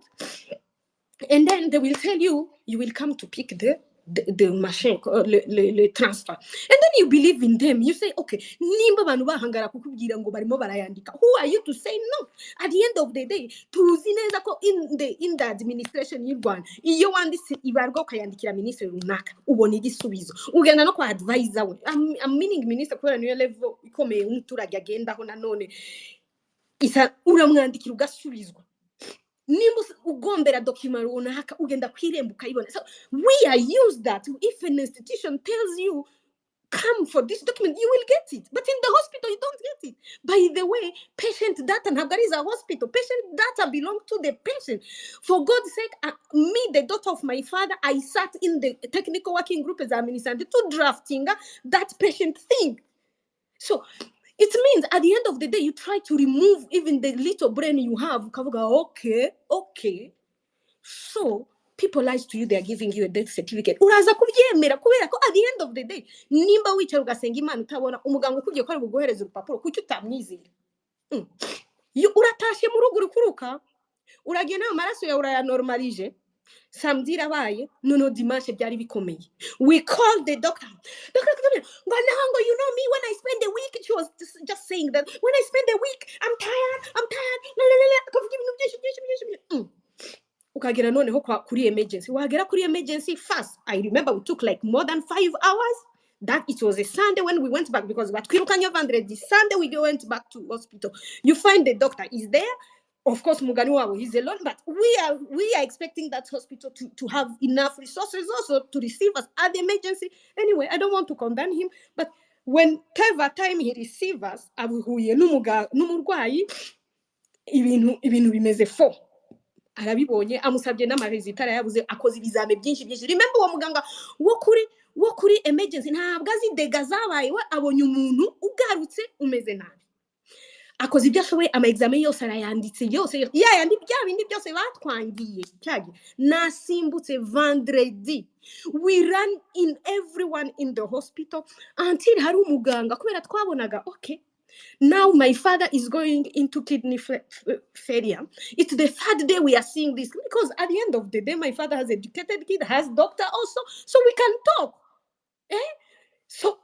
and then they will tell you will come to pick the machine, le transfer, and then you believe in them. You say okay, nimba abantu bahangara kukubwira ngo barimo barayandika, who are you to say no? At the end of the day tuzi neza ko in the administration y'u Rwanda iyo wanditse ibarwa ukayandikira minister runaka ubona igisubizo, ugenda no kwa advisor we. I'm meaning minister kubera niyo level ikomeye umuturage agendaho nanone isa uramwandikira ugasubizwa. Nimba ugombera document runaka ugenda kwiremba ukayibona. So we are used that if an institution tells you come for this document you will get it, but in the hospital you don't get it. By the way, patient data ntabwo ari za hospital, patient data belong to the patient. For God's sake, me the daughter of my father, I sat in the technical working group as administrator to drafting that patient thing. So it means at the end of the day, you try to remove even the little brain you have. Okay. So people lies to you, they are giving you a death certificate. Uraza kubyemera kubera ko at the end of the day, nimba wicara ugasenga Imana utabona umuganga ukubye ko ari buguhereza urupapuro kuki utamwizira. Uratashe mu rugo rukuruka, uragenda amaraso ya urayanormalije. samedi irabaye noneho dimanche byari bikomeye. We called the doctor. Doctor, Nganango, you know me, when I spend the week, she was just saying that when I spend the week, I'm tired. Akavuga ibintu byinshi. Ukagera noneho kuri emergency. Wagera kuri emergency fast. I remember we took like more than 5 hours. That it was a Sunday when we went back because this Sunday we went back to hospital. You find the doctor is there. Of course, Muganiwa is alone, but we are expecting that hospital to have enough resources also to receive us at the emergency. Anyway, I don't want to condemn him, but whenever time he receives us, abuhuye n'umurwayi ibintu bimeze fo. Arabibonye amusabye n'amaresita yabuze akoze ibizame byinshi. Remember uwo muganga wo kuri emergency ntabwo azi dega zabaye, we abonye umuntu ugarutse umeze nabi. Akoze ibyo ashoboye, ama examen yose arayanditse yose yandi bya bindi byose batwangiye cyage. Nasimbutse vendredi. We ran in everyone in the hospital until hari umuganga kubera twabonaga okay. Now my father is going into kidney failure. It's the 3rd day we are seeing this because at the end of the day, my father has educated kid, has doctor also, so we can talk. So,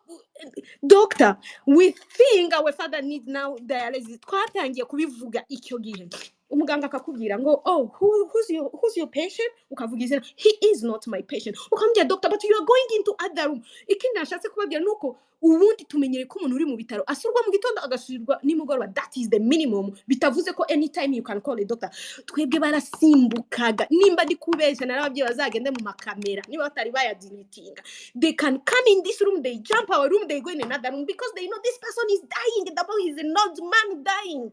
doctor, we think our father needs now dialysis. Twatangiye kubivuga icyo gihe. Umuganga akakubwira ngo who's your patient? Ukavugiza he is not my patient. Ukambwira doctor, but you are going into other room. Ikindi nashatse kubabwira nuko ubundi tumenyere ko umuntu uri mu bitaro asurwa mu gitondo agasubirwa nimugoroba. That is the minimum. Bitavuze ko anytime you can call a doctor. Twebwe barasimbukaga nimba ndi kubeshya narababye bazagende mu makamera niba batari bayadilitinga. They can come in this room, they jump our room, they go in another room because they know this person is dying. The boy is an old man dying.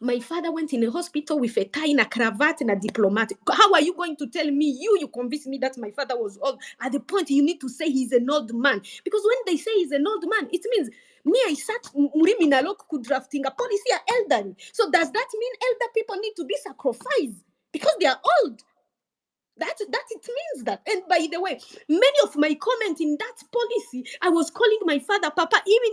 My father went in a hospital with a tie and a cravat and a diplomat. How are you going to tell me? You convinced me that my father was old. At the point you need to say he's an old man. Because when they say he's an old man, it means me, I sat Muriminalok drafting a policy elderly. So does that mean elder people need to be sacrificed because they are old? That it means that. And by the way, many of my comments in that policy, I was calling my father Papa. Even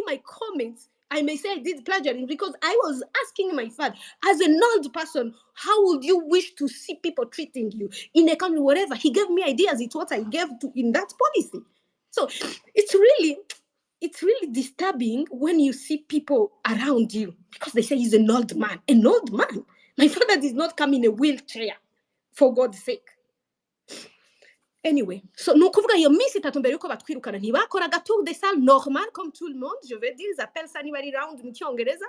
my comments, I may say I did plagiarism because I was asking my father, as an old person, how would you wish to see people treating you in a country, whatever? He gave me ideas. It's what I gave to in that policy. So it's really disturbing when you see people around you because they say he's an old man. An old man. My father did not come in a wheelchair, for God's sake. Anyway, so nous couvrons yo misi tatumbere yuko batwirukana ntibakoraga tour de salle normal comme tout le monde, je veux dire, ils appellent ça niba round mu cyongereza.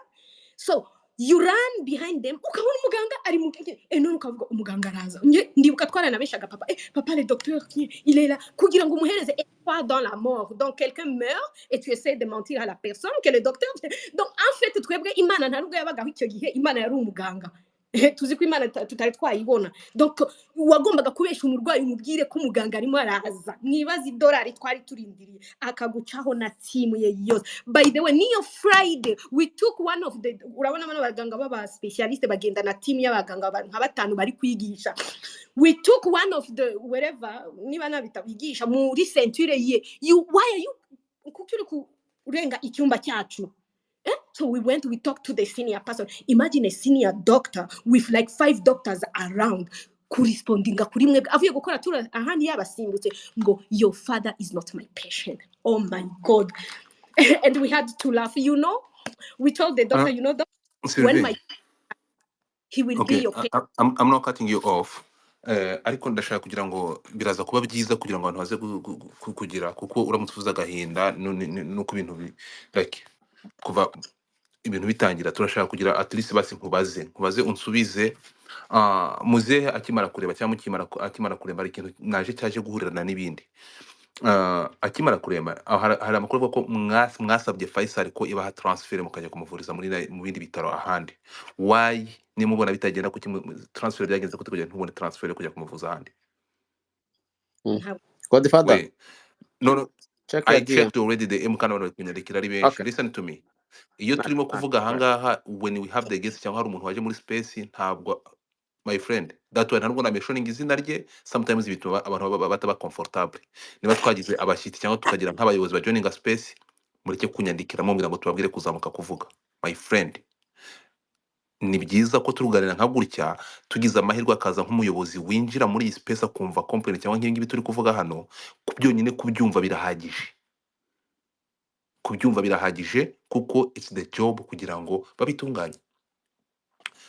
So you run behind them, ukabona umuganga ari mu none ukavuga umuganga araza. Ndibuka twaranabeshaga papa, papa le docteur il est là kugira ngo umuhereze pas dans la mort. Donc quelqu'un meurt et tu essaies de mentir à la personne que le docteur. Donc en fait twebwe imana nta nubwo yabagaho icyo gihe, imana yari umuganga. Tuzi ko imana tutari twayibona. Donc wagombaga kubesha umurwayi umubwire ko muganga arimo araza. Nibaza $1 twari turindiriye akagucaho na team ye yose. By the way, niyo Friday we took one of the urabona bano baganga baba specialist bagenda na team y'abaganga abantu nka 5 bari kwigisha. We took one of the wherever niba nabitabigisha muri centure ye. Why are you kukiri kurenga icyumba cyacu? So we talked to the senior person. Imagine a senior doctor with like 5 doctors around corresponding kuri mwe avuye gukora tura ahandi yabasimbutse ngo your father is not my patient. Oh my God. And we had to laugh, we told the doctor, when he will be your patient. I'm not cutting you off. Ariko ndashaka kugira ngo biraza kuba byiza kugira ngo abantu baze kugira kuko uramutse uvuza agahinda nuko ibintu like kuva ibintu bitangira turashaka kugira at least basi nkubaze unsubize muzehe akimara kureba cyangwa akimara kureba ari ikintu naje cyaje guhurirana n'ibindi akimara kureba hari amakuru ko mwasabye Faisal ko ibaha transfer mukajya kumuvuriza mu bindi bitaro ahandi. Why nimubona bitagenda kuki transfer byagenze ko tukujya ntubone transfer kujya kumuvuza ahandi? Godfather. Wait, no, I checked already the mukana kunyandikira ari benshi. Listen to me. Iyo turimo kuvuga ahangaha when we have the guest cyangwa hari umuntu waje muri space ntabwo my friend that way ntabwo na mentioning izina rye sometimes bituma abantu bataba comfortable. Niba twagize abashyitsi cyangwa tukagira nk'abayobozi ba joining a space mureke kunyandikira mumbwira ngo tubabwire kuzamuka kuvuga. My friend ni byiza ko turuganira nka gutya tugize amahirwe akaza nk'umuyobozi winjira muri iyi space akumva complaint cyangwa nk'ingibi turi kuvuga hano kubyonyine kubyumva birahagije kuko it's the job kugira ngo babitunganye.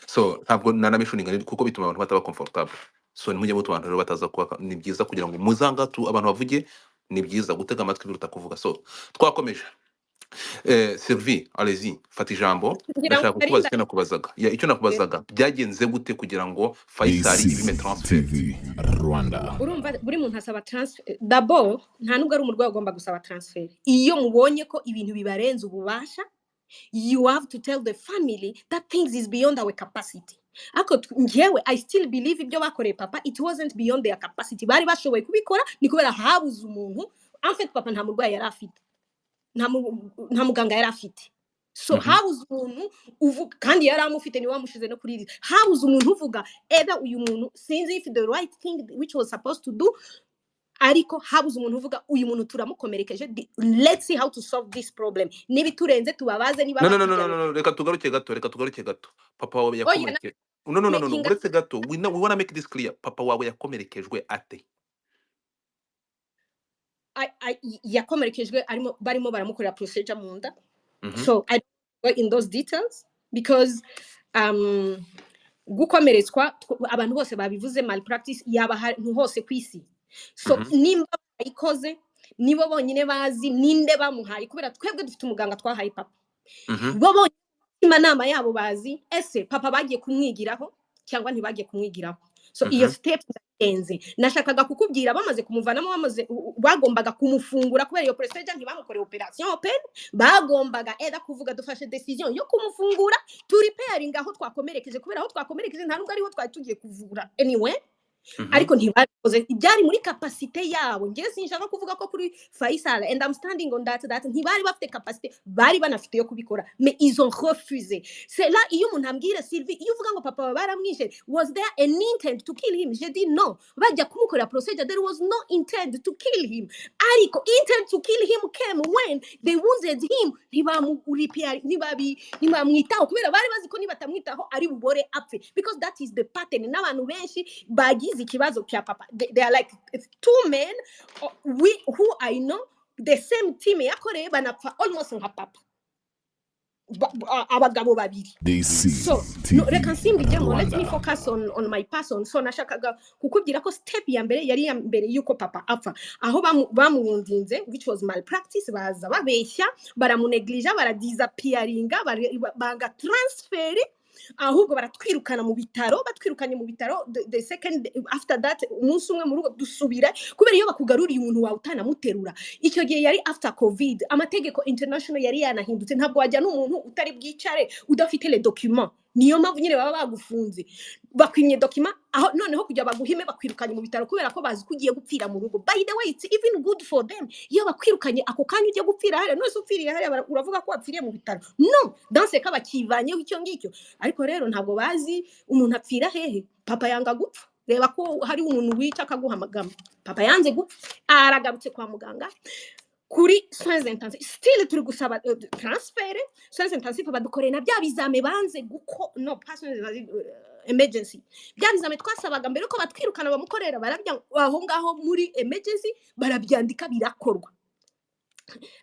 So ntabwo nanamishuninga kuko bituma abantu bataba comfortable. So nimujye mu abantu rero bataza kuba ni byiza kugira ngo muzanga tu abantu bavuge, ni byiza gutega amatwi biruta kuvuga. So twakomeje. Sylvie, allez-y, fata ijambo. ngira ngo Ndashaka nari kukubaza icyo nakubazaga. Icyo nakubazaga byagenze gute kugira ngo Faisal ibime transfer? TV Rwanda. urumva buri muntu asaba transfer d'abord nta nubwo ari umurwayi ugomba gusaba transfer. Iyo mubonye ko ibintu bibarenze ububasha, you have to tell the family that things is beyond our capacity. Ako ngewe I still believe ibyo bakoreye papa, it wasn't beyond their capacity. Bari bashoboye kubikora ni kubera habuze umuntu. En fait papa nta murwayi yari afite, nta muganga yari afite. So habuze umuntu uvuga kandi yari amufite ni wamushize no kuri habuze umuntu uvuga either uyu muntu sinzi if the right thing which was supposed to do, ariko habuze umuntu uvuga uyu muntu turamukomerekeje, let's see how to solve this problem. Nibi turenze tubabaze niba No, reka tugaruke gato. Papa wawe yakomerekeje. No, uretse gato. We want to make this clear. Papa wawe yakomerekejwe ate? yakomerekejwe barimo baramukorera procedure mu nda. So I don't go in those details because gukomeretswa abantu bose babivuze malpractice yaba ahantu hose kwisi. So nimba bayikoze nibo bonyine bazi ninde bamuhaye, kubera twebwe dufite umuganga twahaye papa. Bo bonyine inama yabo bazi ese papa bagiye kumwigiraho cyangwa ntibagiye kumwigiraho. So iyo step enze nashakaga kukubwira bamaze kumuvanamo, bagombaga kumufungura kubera iyo procedure ntibamukoreye operation open, bagombaga kuvuga dufashe decision yo kumufungura to repairing aho twakomerekeje, kubera aho twakomerekeje nta nubwo ariho twari tugiye kuvura anyway. Ariko ntibabikoze ibyari muri capacité yabo. Ngiye sinshaka kuvuga ko kuri Faisal and I'm standing on that ntibari bafite capacité, bari banafite yo kubikora mais ils ont refusé. C'est là iyo umuntu ambwira Sylvie iyo uvuga ngo papa baramwishe, was there an intent to kill him? Je dis non, bajya kumukora procedure, there was no intent to kill him. Ariko intent to kill him came when they wounded him. Ntibamwitaho kubera bari bazi ko nibatamwitaho ari bubore apfe, because that is the pattern. N'abantu benshi bagize ikibazo kya papa, they are like two men who I know the same team yakoreye banapfa almost nka papa, abagabo babiri. So reka nsimbijemo, let me focus on my person. So nashakaga kukubwira ko step ya mbere yari ya mbere yuko papa apfa, aho bamuwundinze which was malpractice, baza babeshya baramuneglige, baradisappearinga, banga transfer, ahubwo baratwirukana mu bitaro. Batwirukanye mu bitaro the second after that umunsi umwe mu rugo dusubira, kubera iyo bakugaruriye umuntu wawe utanamuterura. Icyo gihe yari after covid, amategeko international yari yanahindutse, ntabwo wajya n'umuntu utari bwicare udafite les documents. Niyo mpamvu nyine baba bagufunze, bakwimye document, aho noneho kujya baguhime bakwirukanye mu bitaro kubera ko bazi kugiye gupfira mu rugo. By the way, it's even good for them iyo bakwirukanye ako kanya ujye gupfira hariya, none upfiriye hariya uravuga ko wapfiriye mu bitaro. No, dans ce cas bakivanyeho icyo ngicyo. Ariko rero ntabwo bazi umuntu apfira hehe. Papa yanga gupfa, reba ko hari umuntu wica akaguhamagama. Papa yanze gupfa, aragarutse kwa muganga kuri soins intensifs, still turi gusaba transfer. Soins intensifs badukoreye na bya bizame banze guko no personal emergency, bya bizame twasabaga mbere ko batwirukana bamukorera, barabya aho ngaho muri emergency barabyandika birakorwa.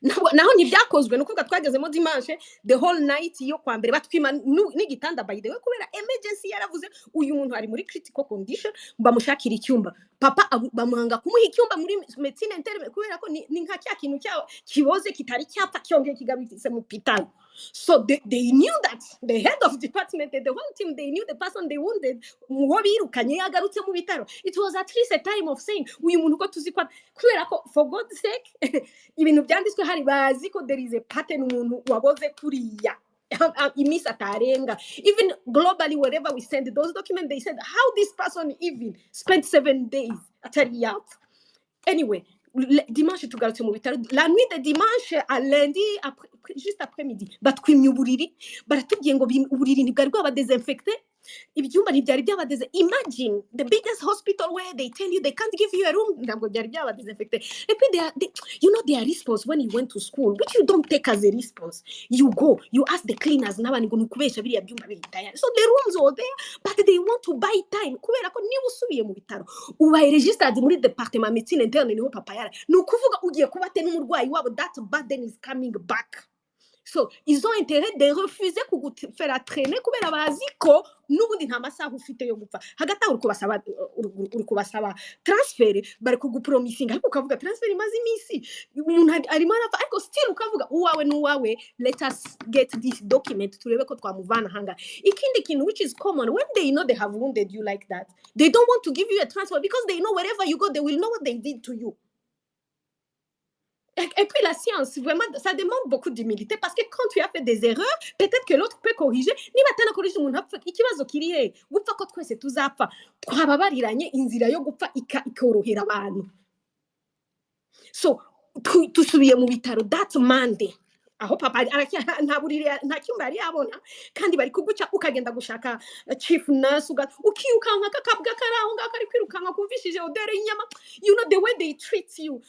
Naho ntibyakozwe, nukuvuga twagezemo dimanche the whole night yo kwa mbere batwima n'igitanda by the way, kubera emergency yaravuze uyu muntu ari muri critical condition, bamushakira icyumba. Papa bamuhanga kumuha icyumba muri medicine interne kubera ko ni nka cya kintu cyawo kiboze kitari cyapfa cyongeye kigabitse mu pitalo. So they knew that the head of department, the whole team, they knew the person they wounded muho birukanye yagarutse mu bitaro. It was at least a time of saying uyu muntu ko tuzi kwa kubera ko for God's sake ibintu byanditswe hari bazi ko there is a pattern umuntu waboze kuriya imisa tarenga. Even globally wherever we send those documents, they said how this person even spent 7 days atari out. Anyway, dimanche tugarutse mu bitaro, la nuit de dimanche à lundi juste après midi batwimye uburiri, baratubwiye ngo uburiri ntibwari bwaba desinfecté. ibyumba ntibyari byabadeze. Imagine the biggest hospital where they tell you they can't give you a room, ntabwo byari byabadesinfecte. Et puis you know their response when you went to school, which you don't take as a response. You go, you ask the cleaners n'abandi ngo nukubesha biriya byumba bihitaya. So the rooms are there, but they want to buy time kubera ko niba usubiye mu bitaro ubaye registered muri department médecine interne niho papa yara. Nukuvuga ugiye kubate n'umurwayi wabo, that burden is coming back. So, ils ont intérêt de refuser kugufera traîner kubera bazi ko n'ubundi nta masaha ufite yo gupfa. Hagata uri kubasaba transfer bari kugupromising ariko ukavuga transfer imaze imisi umuntu arimo arapfa ariko still ukavuga uwawe n'uwawe, let us get this document turebe ko twamuvana hanga. Ikindi kintu which is common when they know they have wounded you like that, they don't want to give you a transfer because they know wherever you go they will know what they did to you. Et puis la science, vraiment, ça demande beaucoup d'humilité parce que quand tu as fait des erreurs, peut-être que l'autre peut corriger. Niba tana corriger umuntu apfa ikibazo kirihe gupfa ko twese tuzapfa twababariranye inzira yo gupfa ikorohera abantu. So tusubiye mu bitaro that Monday aho papa ntaburire nta cyumba yari yabona kandi bari kuguca ukagenda gushaka chief nurse ukirukanka kakabwa karaho ngakari kwirukanka kumvishije odere inyama. You know the way they treat you.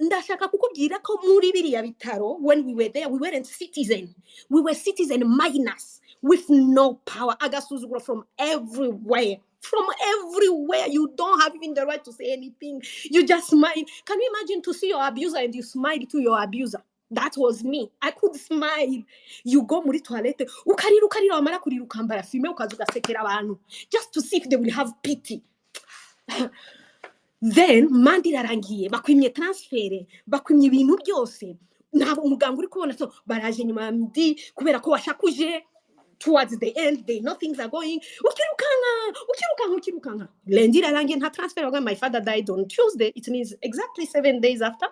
Ndashaka kukubwira ko muri biriya bitaro when we were there we weren't citizen, we were citizen minus with no power. Agasuzuguro from everywhere, you don't have even the right to say anything, you just smile. Can you imagine to see your abuser and you smile to your abuser? That was me. I could smile. You go muri toilette ukarira wamara kurira ukambara filme ukaza ugasekera abantu just to see if they will have pity. Then mandi rarangiye bakwimye transfer bakwimye ibintu byose nabo umuganga uri kubona so baraje nyuma mdi kubera ko washakuje towards the end they know things are going ukirukanga lendi rarangiye nta transfer. My father died on Tuesday, it means exactly 7 days after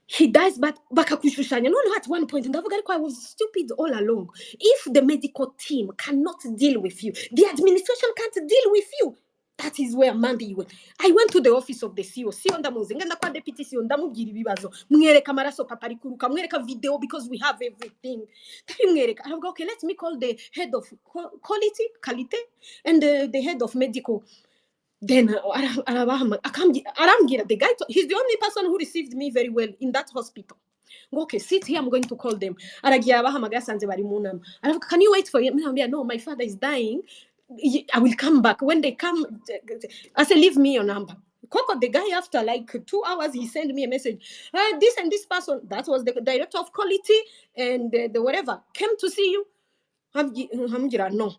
he dies, but bakakushushanya. No, at one point ndavuga ariko I was stupid all along. If the medical team cannot deal with you, the administration can't deal with you. That is where Mandy went. I went to the office of the CEO. CEO ndamuzinga ndakwa deputy CEO ndamubwira ibibazo. Mwereka amaraso papa ari kuruka, mwereka video because we have everything. Mwereka. I go, okay, let me call the head of quality and the head of medical. Then aramgira the guy, he's the only person who received me very well in that hospital. Okay, sit here, I'm going to call them. Aragira abahamagara sanze bari mu nama. Can you wait for him? No, my father is dying. I will come back. When they come, I say, leave me your number. Coco, the guy, after like 2 hours, he sent me a message. This and this person, that was the director of quality and the whatever, came to see you. No.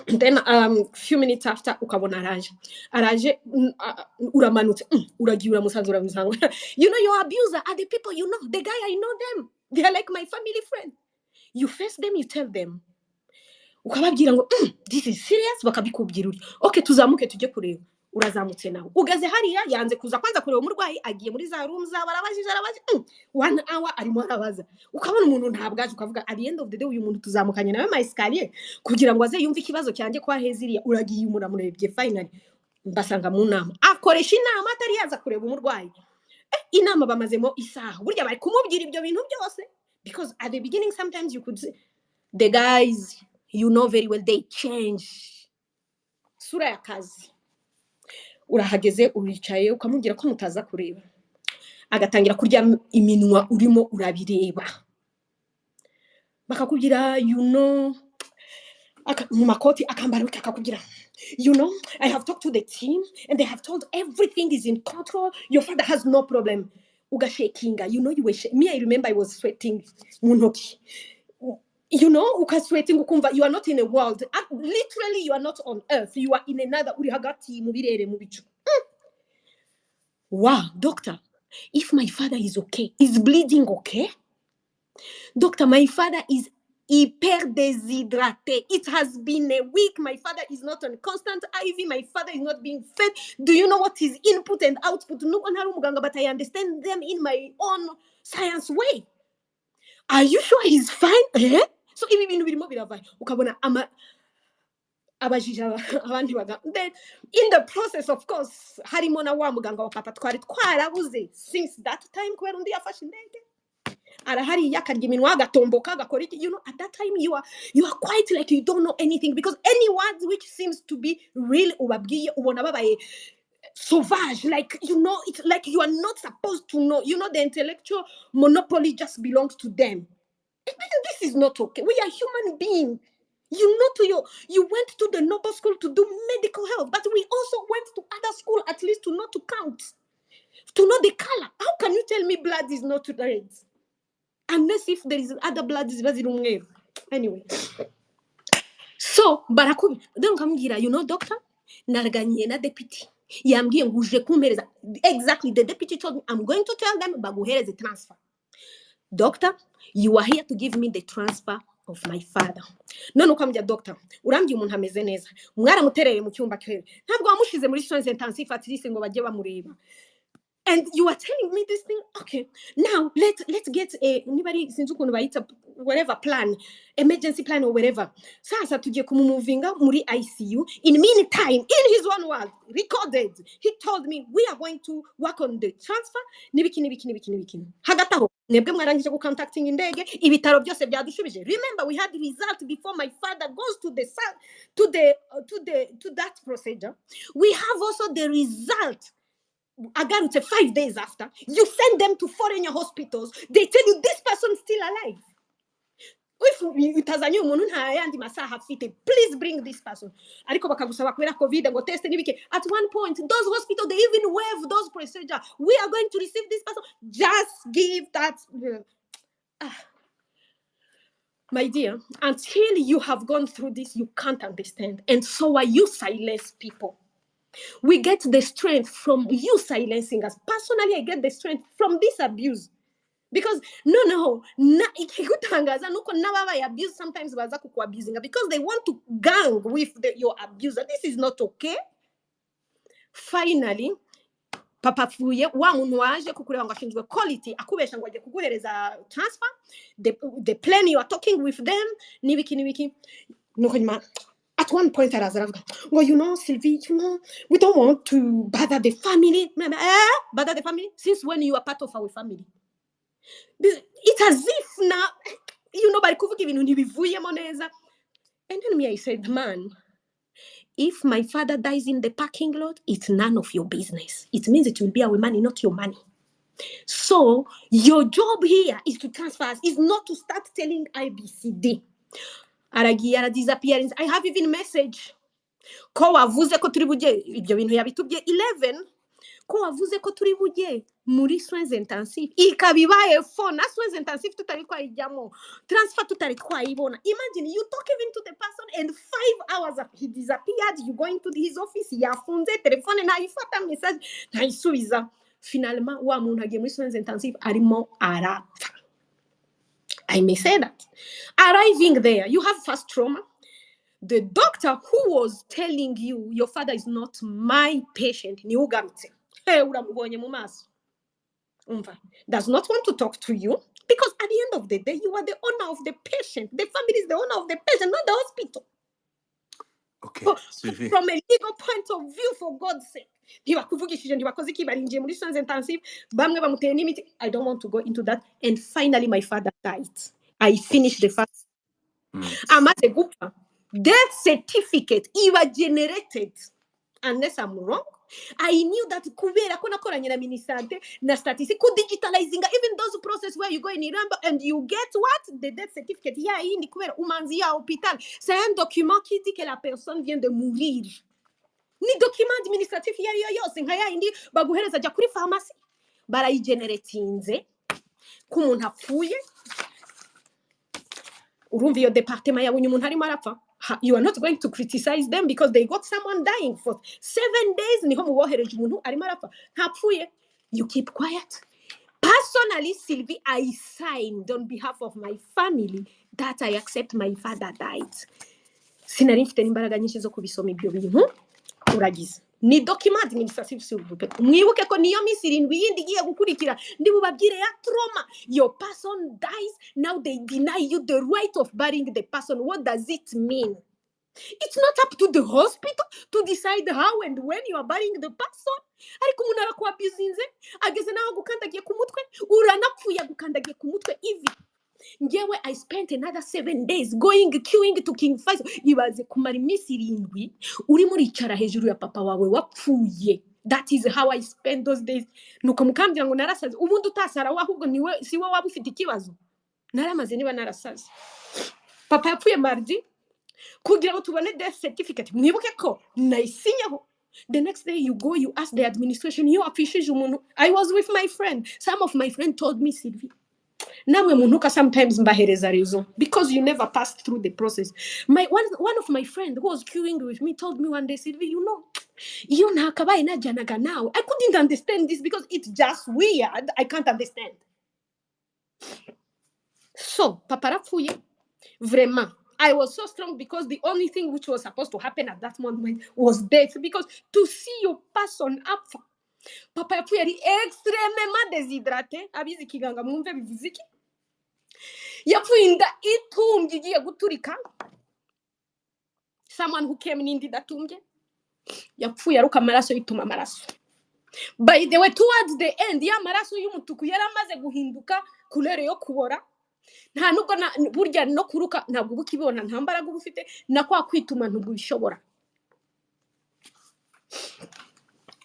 Then few minutes after, ukabona araje uramanutse uragiye uramusanzura. You know your abuser are the people you know. The guy, I know them. They are like my family friend. You face them, you tell them. Ukababwira ngo this is serious, bakabikubwira uri okay tuzamuke tujye kureba. Urazamutse nawe ugaze hariya yanze kuza kwanza kureba umurwayi agiye muri za room za barabajije 1 hour arimo arabaza. Ukabona umuntu ntabwaje ukavuga at the end of the day uyu muntu tuzamukanye nawe escalier kugira ngo aze yumve ikibazo cyanjye kwa heziriya. Uragiye umurerebye finally mbasanga mu nama akoresha inama atari yaza kureba umurwayi. Inama bamazemo isaha burya bari kumubwira ibyo bintu byose because at the beginning sometimes you could see the guys you know very well they change sura ya kazi. Urahageze uricaye ukamubwira ko mutaza kureba agatangira kurya iminwa urimo urabireba bakakubwira you know mu makoti akambara akakubwira you know I have talked to the team and they have told everything is in control, your father has no problem. Ugashakinga, you know you were me I remember I was sweating mu ntoki. You know, ukasweating ukumva you are not in a world. Literally, you are not on earth. You are in another. Uri hagati mu birere mu bicu. Wow, doctor. If my father is okay, is bleeding okay? Doctor, my father is hyper dehydrated. It has been a week. My father is not on constant IV. My father is not being fed. Do you know what is input and output? No one has, but I understand them in my own science way. Are you sure he's fine? So ibi bintu birimo biravaya ukabona abajija abandi baga. Then in the process of course harimo na wa muganga wa papa twari twarabuze since that time kubera undi yafashe indege arahari yakarya iminwa agatomboka agakora iki, at that time you are quite like you don't know anything, because any words which seems to be real ubabwiye ubona babaye sauvage, like it's like you are not supposed to know. The intellectual monopoly just belongs to them. This is not okay. We are human beings. You went to the noble school to do medical health, but we also went to other school at least to know to count, to know the color. How can you tell me blood is not red? Unless if there is other blood is very. Anyway. So, barakubi. Then come here, doctor, naraganye na deputy. Yambwiye ngo uje kumpereza. Exactly, the deputy told me, I'm going to tell them baguhereze transfer. Doctor, you are here to give me the transfer of my father. None ukamujya doctor, urambye umuntu ameze neza. Mwaramutereye mu cyumba kere. Ntabwo wamushize muri soins intensive at least ngo bajye bamureba. And you are telling me this thing? Okay. Now, let's get anybody since whatever plan, emergency plan or whatever. Sasa tujye kumumovinga muri ICU. In meantime, in his own words, recorded, he told me we are going to work on the transfer. Nibiki. Hagataho. Nebwe mwarangije ku contacting indege, ibitaro byose byadushubije. Remember, we had the result before my father goes to that procedure. We have also the result. Again, it's 5 days after. You send them to foreign hospitals. They tell you this person's still alive. If Tanzania umuntu ntayandi masaha afite, please bring this person. Ariko bakagusaba kubera covid ngo test nibike. At one point, those hospitals they even waive those procedures. We are going to receive this person. Just give that. My dear, until you have gone through this, you can't understand. And so are you silence people. We get the strength from you silencing us. Personally, I get the strength from this abuse. Because ikigutangaza nuko n'ababaye abuse sometimes baza kukuabusing because they want to gang with your abuser. This is not okay. Finally, papa fuye wa muntu waje kukureba ngo ashinzwe quality akubesha ngo ajye kuguhereza transfer, the plan you are talking with them nibiki nuko nyuma. At one point, well, Sylvie, we don't want to bother the family. Bother the family? Since when you are part of our family? It's as if now, by kuvuga. And then I said, man, if my father dies in the parking lot, it's none of your business. It means it will be our money, not your money. So your job here is to transfer us, is not to start telling IBCD. Aragiye disappearance. I have even message ko wavuze ko turi bujye ibyo bintu yabitubye 11 ko wavuze ko turi bujye muri soins intensive ikabibaye phone na soins intensive tutari kwayijyamo transfer tutari kwayibona. Imagine you talk even to the person and 5 hours after he disappeared, you going to his office, yafunze telefone na ifata message na isubiza. Finalement wa muntu agiye muri soins intensive arimo arapfa. I may say that. Arriving there, you have first trauma. The doctor who was telling you your father is not my patient, does not want to talk to you because at the end of the day, you are the owner of the patient. The family is the owner of the patient, not the hospital. Okay. From a legal point of view, for God's sake. I don't want to go into that. And finally, my father died. I finished the fast. Death certificate, it was generated. Unless I'm wrong, I knew that kubera ko nakoranye na ministante na statistics could digitalizing even those process where you go in Iramba and you get what the death certificate. Yeah, indi kubera umanzi ya hôpital. C'est un document qui dit que la personne vient de mourir. Ni document administratif yose nkaya indi baguhereza jya kuri pharmacy barayigeneratinze ku muntu apfuye. Urumva iyo departement yabonye umuntu arimo arapfa. You are not going to criticize them because they got someone dying for 7 days. Niho mubohereje umuntu arimo arapfa ntapfuye. You keep quiet. Personally, Sylvie, I signed on behalf of my family that I accept my father died. Sinari mfite imbaraga nyinshi zo kubisoma ibyo bintu. Uragize ni document administrative s'ilvuke mwibuke ko niyo minsi 7 yindi giye gukurikira ndi bubabwire ya trauma. Your person dies, now they deny you the right of burying the person. What does it mean? It's not up to the hospital to decide how and when you are burying the person. Ariko umuntu arakuabusinze ageze naho gukandagiye ku mutwe uranapfuye gukandagiye ku mutwe ivi. Ngewe I spent another 7 days queuing to King Faisal. Ibaze kumara iminsi 7 uri muri icara hejuru ya papa wawe wapfuye. That is how I spent those days. Nuko mukambira ngo narasaze. Ubundi utasara ahubwo niwe siwe waba ufite ikibazo. Naramaze niba narasaze. Papa yapfuye mardi kugira ngo tubone death certificate. Mwibuke ko nayisinyaho. The next day you go, you ask the administration, you afishije umuntu. I was with my friend. Some of my friends told me, Sylvie, namwe munuka sometimes mbahereza reason because you never passed through the process. One of my friends who was queuing with me told me one day, Sylvie, you know, iyo ntakabaye najyanaga nawe. I couldn't understand this because it's just weird. I can't understand. So, papa rapfuye, vraiment. I was so strong because the only thing which was supposed to happen at that moment was death. Because to see your person up, papa yapfuye yari extrêmement déshydraté. Abizi kiganga mwumve bivuze iki? Yapfuye inda itumbye igiye guturika. Someone who came n'indi datumbye. Yapfuye aruka amaraso yituma amaraso. By the way, towards the end, ya maraso y'umutuku yaramaze guhinduka couleur yo kubora. Nta nubwo burya no kuruka ntabwo bukibona nta mbaraga ubufite na kwa kwituma ntubishobora.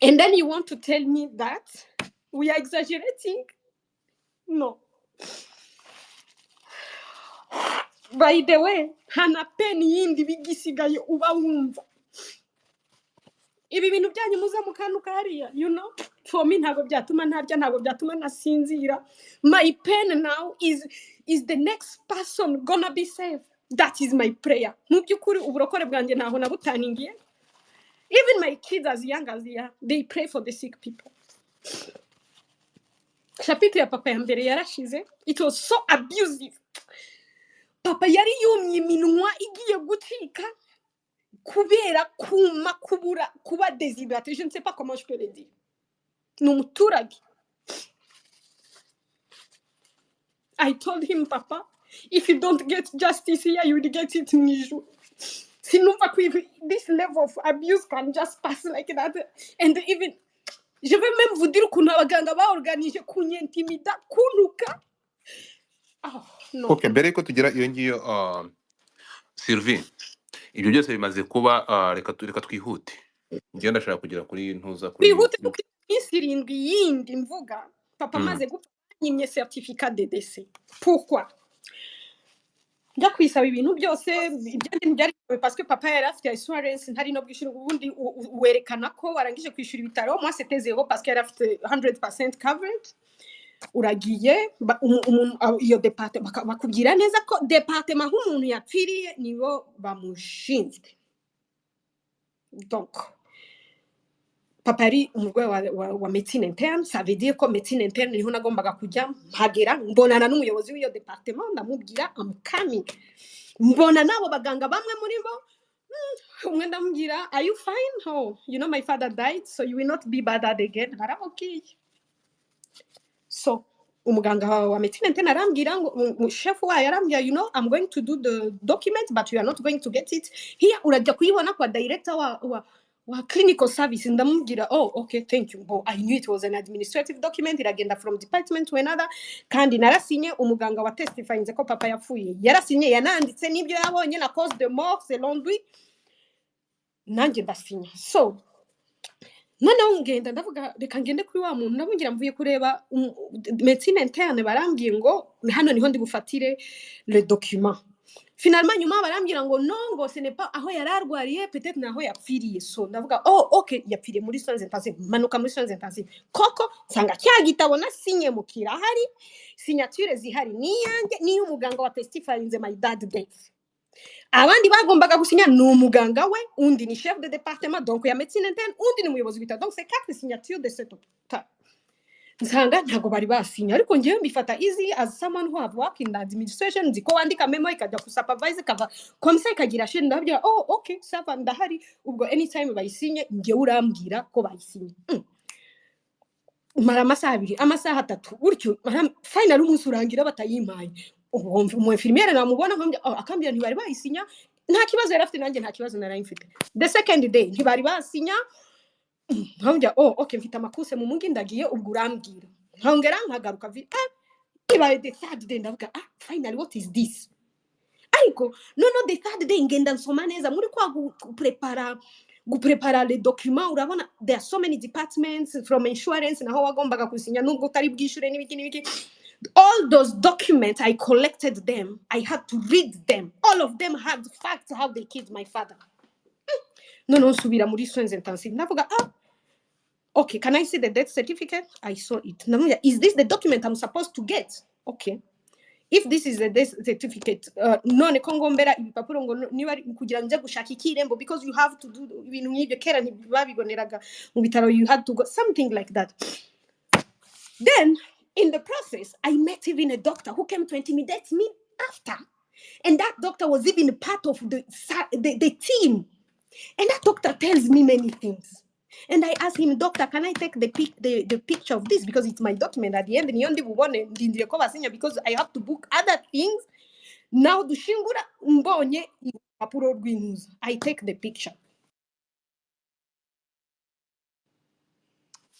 And then you want to tell me that we are exaggerating? No. By the way, hana pen yindi bigisigaye uba wumva. Ibi bintu byanyu muza mukanuka hariya, you know, for me ntago byatuma ntarya, ntago byatuma nasinzira. My pen now is the next person gonna be saved. That is my prayer. Mu byukuri uburokore bwanjye naho nabutaningiye. Even my kids as young as they are, they pray for the sick people. Chapitre ya papa ya mbere yarashize. It was so abusive. Papa yari yumye iminwa igiye gucika. Kubera kuma kubura kuba déshydraté, je ne sais pas comment je peux le dire. Numuturage. I told him, Papa, if you don't get justice here, you will get it in Nijo. This level of abuse can just pass like that. And even, je vais même vous dire qu'on a organisé kunyentimida kunuka. Oh, no. Okay, mbere yuko tugira iyo ngiyo Sylvie, ibyo byose bimaze kuba reka twihute. Ngiye ndashaka kugira kuri ntuza kuri Twihute kuko iminsi 7 yindi mvuga papa maze gupfa nyimye certificat de décès. Pourquoi? Njya kwisaba ibintu byose ibyandi byari parce que papa yari afite assurance ntari no bwishura ubundi werekana ko warangije kwishura ibitaro. Moi c'était 0 parce que yari afite 100% covered. Uragiye iyo departement bakubwira neza ko departement h'umuntu yapfiriye nibo bamushinzwe. Donc papa ari umurwayi wa médecine interne, ça veut dire ko médecine interne niho nagombaga kujya mpagera mbonana n'umuyobozi w'iyo departement ndamubwira amukami. Mbona nabo baganga bamwe muri bo umwe ndamubwira, are you fine? Oh, you know my father died, so you will not be bothered again. Bara okay. So umuganga wa médecine interne arambwira ngo chef wa yarambwira, you know, I'm going to do the document but you are not going to get it here. Urajya kuyibona kwa director wa clinical service. Ndamubwira, oh okay, thank you. Oh, I knew it was an administrative document, iragenda from department to another. Kandi narasinye umuganga wa testifying ko papa yapfuye yarasinye yananditse nibyo yabonye na cause de mort selon lui, nanjye ndasinya. So noneho ngenda ndavuga reka ngende kuri wa muntu nabungira mvuye kureba médecine interne, barambwiye ngo hano niho ndi bufatire le document. Finalement nyuma barambwira ngo non, ngo ce n'est pas aho yararwariye, peut-être naho yapfiriye. So ndavuga oh okay, yapfiriye muri soins intensifs. Manuka muri soins intensifs koko nsanga cya gitabo nasinye mu kirahari, signature zihari niyange niyo umuganga wa testifying my dad death. Abandi bagombaga gusinya ni umuganga we, undi ni chef de département donc ya médecine interne, undi ni umuyobozi w'ibitaro. Donc c'est 4 signatures de cet hôpital. Nsanga ntago bari basinya, ariko ngewe mbifata easy as someone who have worked in the administration. Nziko wandika memo ikajya ku supervise kava comme ça ikagira shit, ndabwira oh okay sava ndahari, ubwo anytime bayisinye ngewe urambwira ko bayisinye. Mara amasaha 2 amasaha 3 gutyo final umunsi urangira batayimpaye. Uwo infirmiere namubona akambira ntibari bayisinya, nta kibazo yari afite nanjye nta kibazo nari mfite. The second day ntibari basinya nkongera okay mfite amakuse mu mugi ndagiye ubwo urambwira nkongera nkagaruka ibaye the third day ndavuga finally what is this. Ariko no the third day ngenda nsoma neza muri kwa guprepara les documents urabona there are so many departments from insurance naho wagombaga kusinya nubwo utari bwishure n'ibiki. All those documents I collected them, I had to read them. All of them had facts how they killed my father. No subira muri soins intensive ndavuga okay, can I see the death certificate? I saw it. Is this the document I'm supposed to get? Okay. If this is the death certificate, none kongombera ibipapuro ngo niba kugira nje gushaka ikirembo because you have to do ibintu nk'ibyo kera ntibabiboneraga mu bitaro, you had to go something like that. Then in the process I met even a doctor who came to intimidate me after, and that doctor was even part of the team, and that doctor tells me many things. And I asked him, doctor, can I take the picture of this because it's my document at the end? Because I have to book other things. Now dushingura mbonye papuro rw'inuza. I take the picture.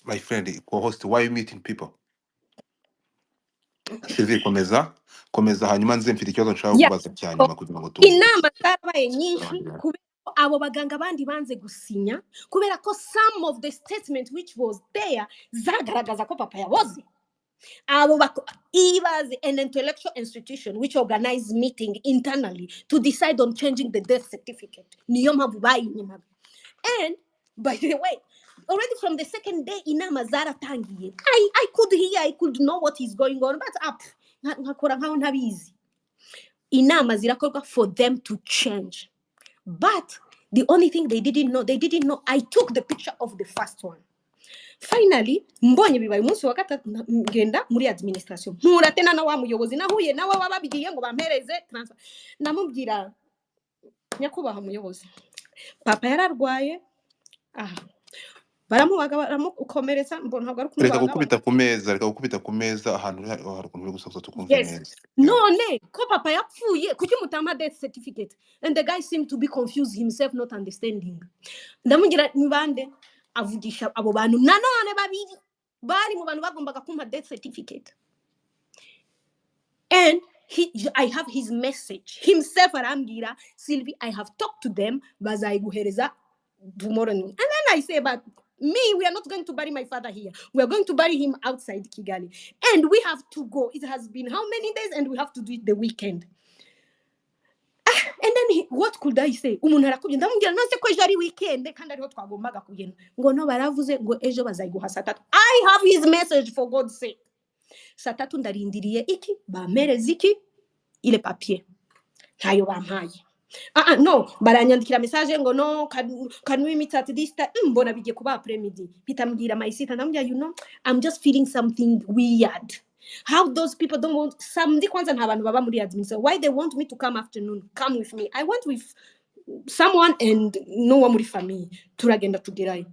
My friend, co-host, why are you meeting people? Sylvie, komeza hanyuma nze mfite ikibazo nshaka kubaza cyanyuma kugira ngo inama zarabaye nyinshi kubera ko abo baganga bandi banze gusinya kubera ko some of the statement which was there zagaragaza ko papa yaboze. It was an intellectual institution which organized meeting internally to decide on changing the death certificate. And by the way, already from the second day inama zaratangiye, I could hear, I could know what is going on, but nkakora nkaho ntabizi. Inama zirakorwa for them to change, but the only thing they didn't know I took the picture of the first one. Finally mbonye bibaye umunsi wa gatatu ngenda muri administration mpura tena na wa muyobozi nahuye nawe wababigiye ngo bampereze transfer. Namubwira nyakubaha muyobozi, papa yararwaye baramubaga baramukomeretsa mbona ntabwo ari reka kumubaga gukubita ku meza ahantu hari ukuntu gusoza tukumve neza. None ko papa yapfuye kuki mutama death certificate? And the guy seemed to be confused himself, not understanding. Ndamugira nibande avugisha abo bantu nanone babiri bari mu bantu bagombaga kumpa death certificate, and I have his message himself arambwira, Sylvie, I have talked to them bazayiguhereza tomorrow noon. And then I say, but me, we are not going to bury my father here. We are going to bury him outside Kigali, and we have to go. It has been how many days, and we have to do it the weekend. And then what could I say? Umuntu arakubye ndamubwira nase ko ejo ari weekend kandi ariho twagombaga kugenda ngo no baravuze ngo ejo bazayiguha saa 3. I have his message, for God's sake. Saa 3 ndarindiriye iki bamereze iki ile papier ntayo bampaye. No, baranyandikira message ngo no, can we meet at this time? Mbona bigiye kuba après midi. Pitambwira my sister ndamubwira, you know, I'm just feeling something weird. How those people don't want some kwanza ntabantu baba muri administration, why they want me to come afternoon? Come with me. I went with someone and no one muri family turagenda tugerayo.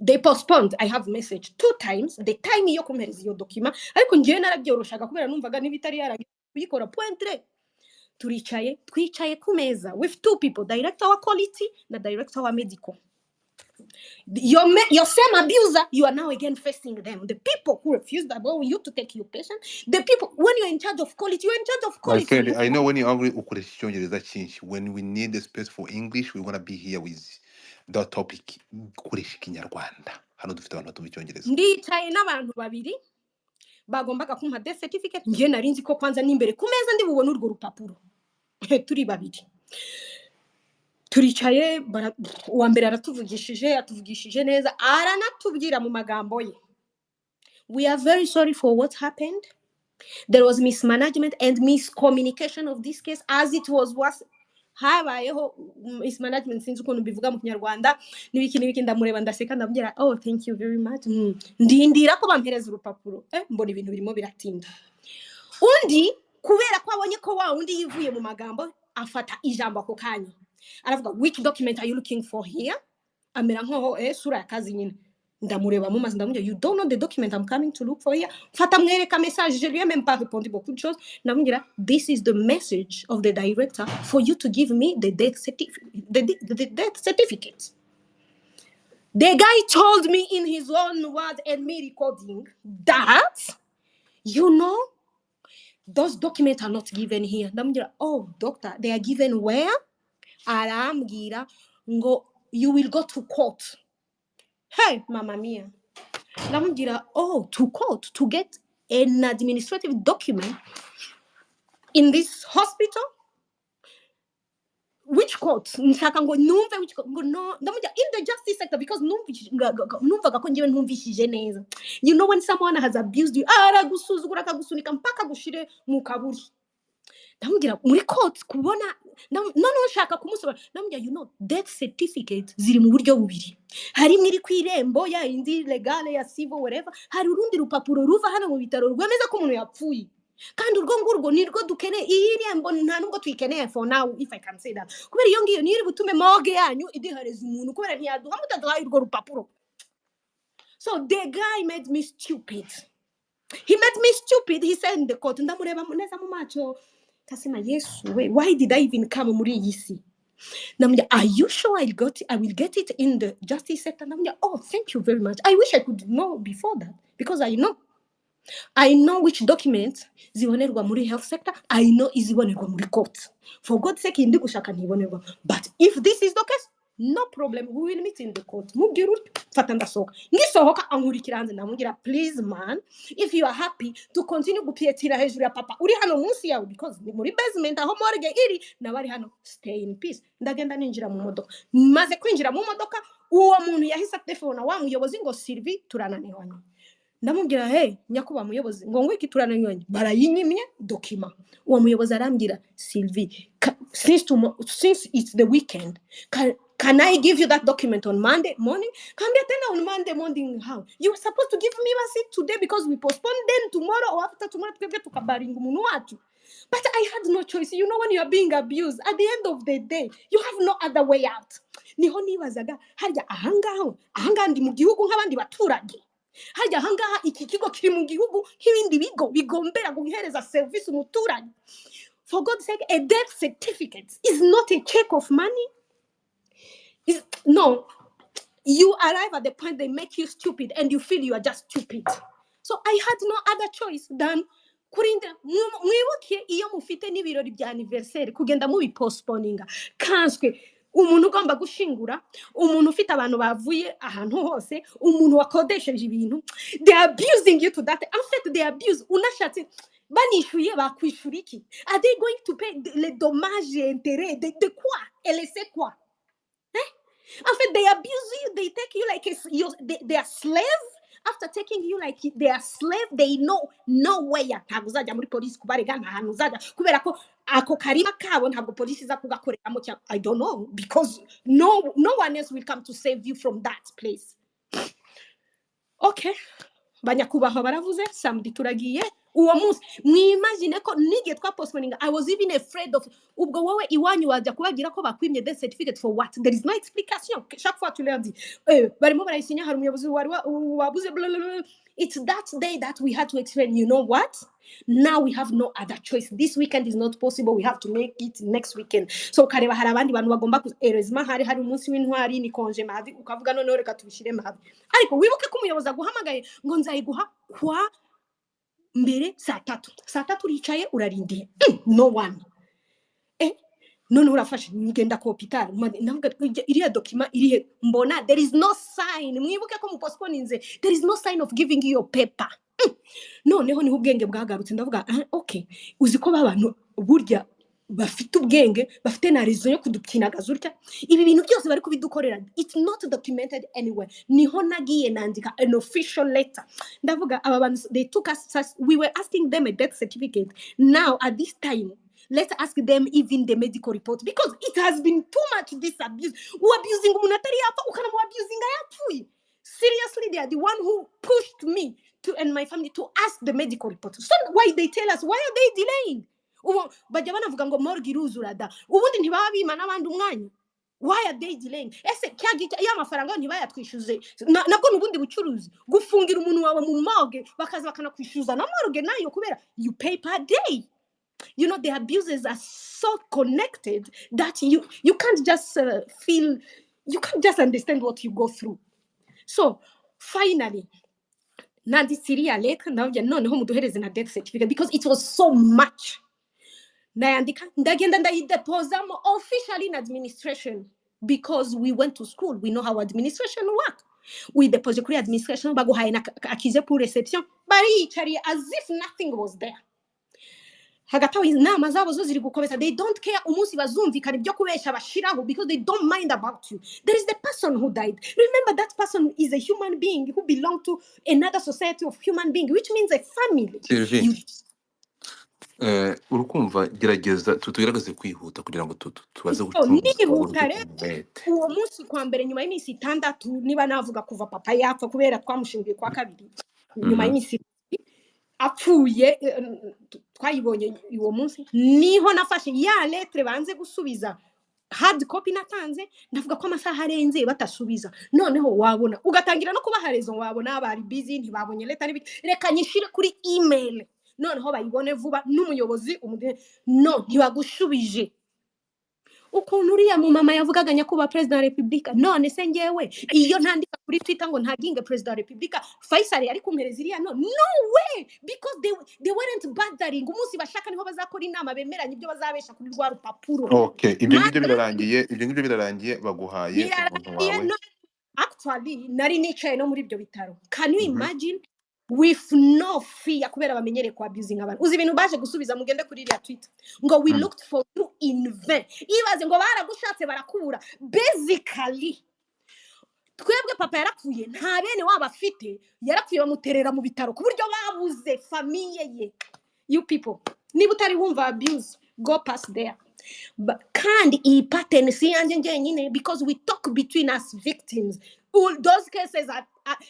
They postponed. I have message 2 times. The time yo kumhereza yo document ariko ngiye narabyoroshaga kubera numvaga nibitari yaragiye kuyikora pointre. Twicaye ku meza with 2 people, director wa quality na director wa medical. Your same abuser, you are now again facing them. The people who refused about you to take your patient, the people, when you're in charge of quality, you're in charge of quality. My friend, I know when you're angry, ukoresha icyongereza cyinshi. When we need the space for English, we want to be here with the topic. Ukoresha ikinyarwanda. Hano dufite abantu batumva icyongereza. Ndicaye n'abantu babiri bagombaga kumpa death certificate, ngiye narinzi ko kwanza n'imbere ku meza ndi bubone urwo rupapuro. Turi babiri. Turicaye uwa mbere atuvugishije neza aranatubwira mu magambo ye, we are very sorry for what happened. There was mismanagement and miscommunication of this case, as it was habayeho mismanagement sinzi ukuntu bivuga mu Kinyarwanda n'ibiki ndamureba ndaseka ndabwira thank you very much. Ndindira ko bampereza urupapuro mbona ibintu birimo biratinda. Undi kubera ko abonye ko wa undi yivuye mu magambo afata ijambo ako kanya aravuga, which document are you looking for here? Amera nkoho sura ya kazi nyine. ndamureba mu mazi ndamubwira you don't know the document I'm coming to look for here. Fata mwereka message, je lui ai même pas répondu beaucoup de choses. Ndamubwira this is the message of the director for you to give me the death certificate. The death certificate. The guy told me in his own words and me recording that, you know, those documents are not given here. Ndamubwira oh doctor, they are given where? Arambwira ngo you will go to court. Hey, mama mia. Ndamubwira oh, to court to get an administrative document in this hospital? Which court? Nshaka ngo numve which court? Ngo no. Ndamubwira in the justice sector because numvaga ko ngiwe ntumvishije neza. You know when someone has abused you, aragusuzugura akagusunika mpaka gushire mu kaburi. Ndamubwira muri court kubona no nshaka kumusobanura. Ndamubwira you know death certificate ziri mu buryo bubiri. Hari imwe iri kwirembo ya indi legale ya civil whatever, hari urundi rupapuro ruva hano mu bitaro rwemeza ko umuntu yapfuye. Kandi urwo ngurwo nirwo dukeneye iyi rembo nta nubwo tuyikeneye for now if I can say that. Kubera iyo ngiyo niri butume morgue yanyu idihareza umuntu kubera ntiyaduha mutaduha urwo rupapuro. So the guy made me stupid. He made me stupid. He said in the court ndamureba neza mu macho. Kasema Yesu we, why did I even come muri iyi si? Namja, are you sure I will get it in the justice sector? Namja, oh, thank you very much. I wish I could know before that because I know which documents zibonerwa muri health sector. I know izibonerwa muri court. For God's sake, indi gushaka ntibonerwa. But if this is the case, no problem. We will meet in the court. Mubwira fata ndasohoka. Ngisohoka ankurikira hanze ndamubwira please man, if you are happy to continue gupietira hejuru ya papa uri hano munsi yawe because ni muri basement aho morgue iri nabari hano stay in peace. Ndagenda ninjira mu modoka. Maze kwinjira mu modoka uwo muntu yahise telefona wa muyobozi ngo Sylvie turananiranye. Ndamubwira hey nyakuba muyobozi ngo ngwiki turananiranye barayinyimye document. Uwo muyobozi arambwira Sylvie since it's the weekend can I give you that document on Monday morning? Can I tell on Monday morning how? You were supposed to give me a seat today because we postponed then tomorrow or after tomorrow to get to kabaringu munuatu. But I had no choice. You know when you are being abused, at the end of the day, you have no other way out. Niho nibazaga harya ahanga ndi mu gihugu nk'abandi baturage. Harya ahangaha iki kigo kiri mu gihugu nk'ibindi bigo bigombera guhereza service umuturage. For God's sake, a death certificate is not a check of money. No, you arrive at the point they make you stupid and you feel you are just stupid. So I had no other choice than kurinda mwibuke iyo mufite n'ibirori bya anniversaire kugenda mubi postponinga kanswe umuntu ugomba gushingura umuntu ufite abantu bavuye ahantu hose umuntu wakodesheje ibintu they are abusing you to that. En fait they abuse unashatse banishuye bakwishura iki? Are they going to pay les dommages et intérêts de quoi? Et laisser quoi? En fait, they abuse you. They take you like they are slave. After taking you like they are slave, they know no way ataguzaja muri police kubarega ntahantu uzaja kubera ko ako karima kabo ntabwo police iza kugakoreramo cyangwa I don't know because no one else will come to save you from that place. Okay. Banyakubaho baravuze samedi turagiye uwo munsi mwimagine ko nige twa postponinga. I was even afraid of ubwo wowe iwanyu waje kubagira ko bakwimye death certificate for what? There is no explication. Chaque fois tu leur dis barimo barayisinya hari umuyobozi wari wabuze blah. It's that day that we had to explain, you know what? Now we have no other choice. This weekend is not possible. We have to make it next weekend. So kareba hari abandi bantu bagomba erezma hari umunsi w'intwari ni congé mavi ukavuga none reka tubishire mavi. Ariko wibuke ko umuyobozi aguhamagaye ngo nzayiguha kwa mbere saa 3 ricaye urarindiye no one none urafashe ngenda ku hospital ndavuga iriya document irihe mbona there is no sign mwibuke ko mu postponinze there is no sign of giving you your paper. Noneho niho ubwenge bwagarutse ndavuga okay uzi ko babantu burya bafite ubwenge bafite na reason yo kudukinagaza urya ibi bintu byose bari kubidukorera it's not documented anywhere. Niho nagiye nandika an official letter ndavuga aba bantu they took us, we were asking them a death certificate. Now at this time let's ask them even the medical report because it has been too much this abuse. Abusing umuntu atari yapfa ukanamu abusing yapfuye. Seriously, they are the one who pushed me and my family to ask the medical report. So why they tell us, why are they delaying? Bajya banavuga ngo morgue iruzura da ubundi ntibaba bima n'abandi umwanya. Why are they delaying? Ese cyagita ya mafaranga ntibayatwishyuze nabwo nubundi bucuruzi gufungira umuntu wawe mu morgue bakaza bakanakwishyuza na morgue nayo kubera you pay per day. You know, the abuses are so connected that you can't just feel, you can't just understand what you go through. So finally nanditsiriya leta ndabya noneho muduhereze na death certificate because it was so much. Nayandika ndagenda ndayidepozamo officially in administration because we went to school, we know how administration work. We deposit kuri administration baguhaye na akize pour reception bariyicariye as if nothing was there. Hagataho inama zabo zo ziri gukomeza, they don't care umunsi bazumvikana ibyo kubesha bashiraho because they don't mind about you. There is the person who died. Remember that person is a human being who belonged to another society of human being, which means a family. Sylvie, urukumva gerageza tugerageze kwihuta kugira ngo tubaze nihuta rero uwo munsi kwa mbere nyuma y'iminsi 6 niba navuga kuva papa yapfa kubera twamushingiye kwa kabiri nyuma y'iminsi apfuye twayibonye uwo munsi niho nafashe ya lettre banze gusubiza hard copy natanze ndavuga ko amasaha arenze batasubiza noneho wabona ugatangira no kubaharezo wabona bari busy ntibabonye leta reka nyishire kuri email noneho bayibone vuba n'umuyobozi no ntibagushubije ukuntu uriya mu mama yavugaga nyakuba president wa republika none se ngewe iyo ntandika kuri Twitter ngo ntaginge president wa republika Faisal yari kumpereza iriya no way because they weren't bothering umunsi bashaka niho bazakora inama bemeranye ibyo bazabesha kuri rwa rupapuro. Okay, ibyo ngibyo birarangiye baguhaye umuntu wawe. Actually nari nicaye no muri ibyo bitaro. Can you imagine with no fear kubera bamenyere kwa abusing abantu uzi ibintu baje gusubiza mugende kuri iriya Twitter ngo we looked for you in vain ibaze ngo baragushatse barakubura. Basically twebwe papa yarapfuye nta bene waba afite yarapfuye bamuterera mu bitaro ku buryo babuze famille ye. You people niba utari wumva abuse go past there. Kandi iyi pattern si yanje ngenyine because we talk between us victims. All those cases are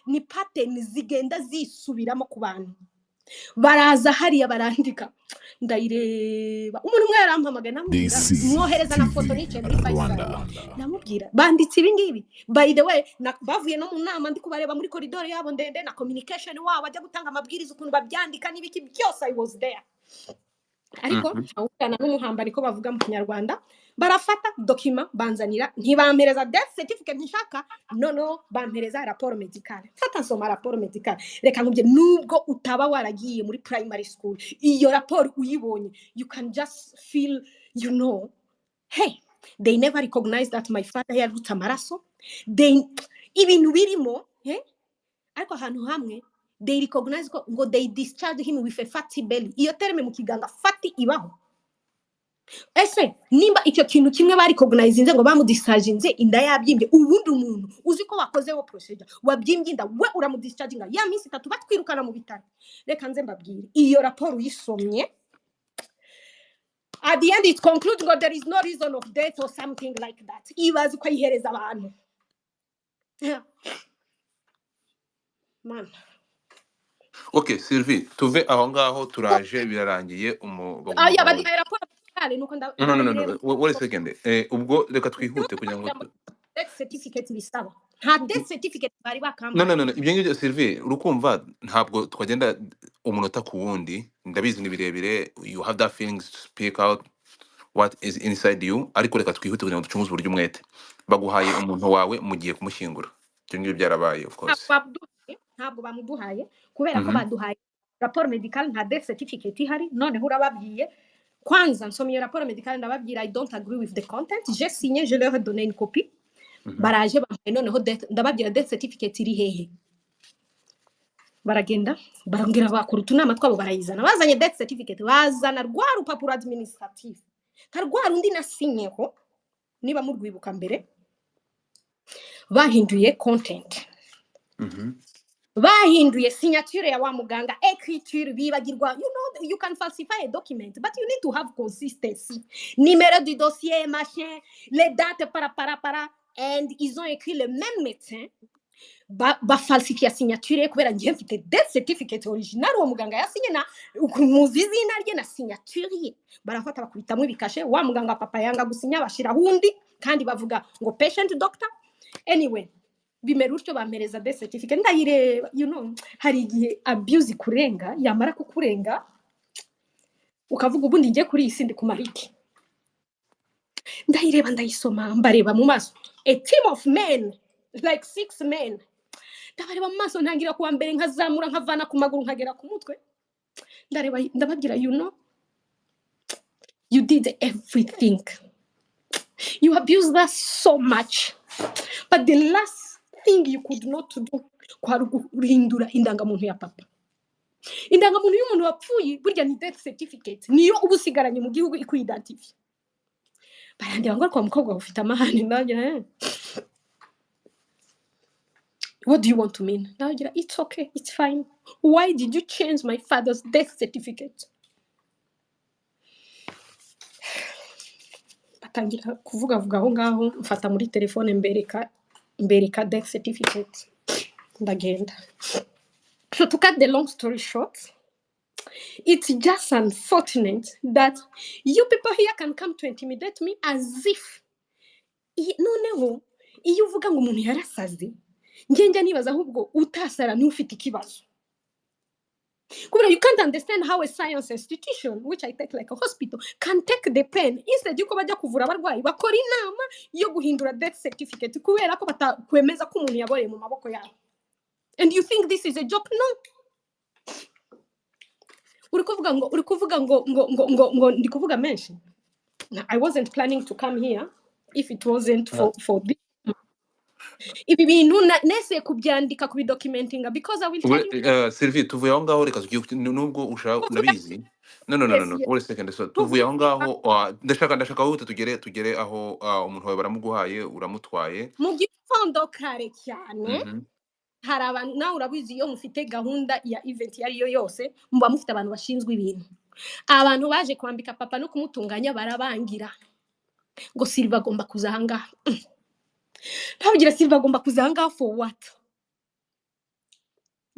ni pattern zigenda zisubiramo ku bantu baraza hariya barandika ndayireba umuntu umwe yarampamagana mwohereza na foto nice muri Faisal namubwira banditse ibi ngibi by the way bavuye no mu nama ndi kubareba muri corridor yabo ndende na communication wabo ajya gutanga amabwiriza ukuntu babyandika n'ibiki byose I was there. Ariko awukana n'umuhamba niko bavuga mu Kinyarwanda barafata document banzanira ntibampereza death certificate nshaka no bampereza rapport medical. Fata nsoma rapport medical reka nkubye nubwo utaba waragiye muri primary school iyo rapport uyibonye you can just feel you know hey they never recognize that my father yarutse amaraso ibintu birimo ariko ahantu hamwe they recognize ngo they discharge him with a fatty belly. Iyo terme mu kiganga fatty ibaho. Ese nimba icyo kintu kimwe bari recognize ngo bamudischarge inda yabyimbye ubundi umuntu uzi ko wakozeho procedure wabyimbye inda we uramudischarge ya minsi 3 batwirukana mu bitaro. Reka nze mbabwire iyo rapport uyisomye at the end it concludes that there is no reason of death or something like that. Ibazi ko yihereza abantu man. Okay, Sylvie, tuve aho ngaho turaje birarangiye yabahaye rapport kale nuko no wait a second ubwo reka twihute kugira ngo death certificate bisaba nta death certificate bari bakamba no ibyo ngibyo Sylvie urukumva ntabwo twagenda umunota ku wundi ndabizi ni birebire you have that feelings to speak out what is inside you ariko reka twihute kugira ngo ducunguze uburyo umwete baguhaye umuntu wawe mugiye kumushyingura ibyo ngibyo byarabaye of course ntabwo bamuduhaye kubera ko baduhaye rapport medical nta death certificate ihari none urababwiye kwanza nsomye rapport medical ndababwira I don't agree with the content j'ai signé je leur ai donné une copie baraje bampaye noneho ndababwira death certificate iri hehe baragenda barambwira bakuru tunama twabo barayizana bazanye death certificate bazana rwa rupapuro administrative karwa rundi nasinyeho niba murwibuka mbere bahinduye content bahinduye signature ya wa muganga écriture bibagirwa you know you can falsify a document but you need to have consistency numéro du dossier machin les dates para and ils ont écrit le même médecin ba falsifier signature kubera ngiye mfite death certificate original wa muganga yasinye na muzizina rye na signature ye barafata bakubitamo ibikashe wa muganga papa yanga gusinya bashira hundi kandi bavuga ngo patient doctor. Anyway, bimera utyo bampereza death certificate ndayireba, hari igihe abuse kurenga, yamara kukurenga ukavuga ubundi ngiye kuri iyi sindi kumara iki. Ndayireba ndayisoma, mbareba mu maso, a team of men, like 6 men. Ndabareba mu maso, ntangira kuwa mbere nkazamura nkavana ku maguru nkagera ku mutwe. Ndareba ndababwira, you did everything, you abused us so much, but the last thing you could not do kwari guhindura indangamuntu ya papa. Indangamuntu y'umuntu wapfuye burya ni death certificate, niyo ubusigaranye mu gihugu ikwidentify. Barandeba ngo kwa mukobwa ufite amahane, ndagira what do you want to mean? Ndagira it's okay, it's fine. Why did you change my father's death certificate? Batangira kuvuga aho ngaho, mfata muri telefone mbereka death certificate, ndagenda. So to cut the long story short, it's just unfortunate that you people here can come to intimidate me as if noneho iyo uvuga ngo umuntu yarasaze, njye nibaza ahubwo utasara ni ufite ikibazo. Kubera you can't understand how a science institution, which I take like a hospital, can take the pen instead yuko bajya kuvura abarwayi bakora inama yo guhindura death certificate kubera ko batakwemeza ko umuntu yaboreye mu maboko yabo. And you think this is a joke? No. Uri kuvuga ngo ndi kuvuga menshi. I wasn't planning to come here if it wasn't for this. Ibi bintu nese kubyandika kubidocumentinga because I will tell you. Sylvie, tuvuye aho ngaho, reka nubwo ushaka urabizi. No, wait a second. So tuvuye aho ngaho, ndashaka aho tugere aho umuntu wawe baramuguhaye uramutwaye. Mu gitondo kare cyane. Hari abantu nawe urabizi iyo mufite gahunda ya event yariyo yose muba mufite abantu bashinzwe ibintu. Abantu baje kwambika papa no kumutunganya barabangira ngo Silva agomba kuzahanga. Ntabugira Silva agomba kuzahanga for what?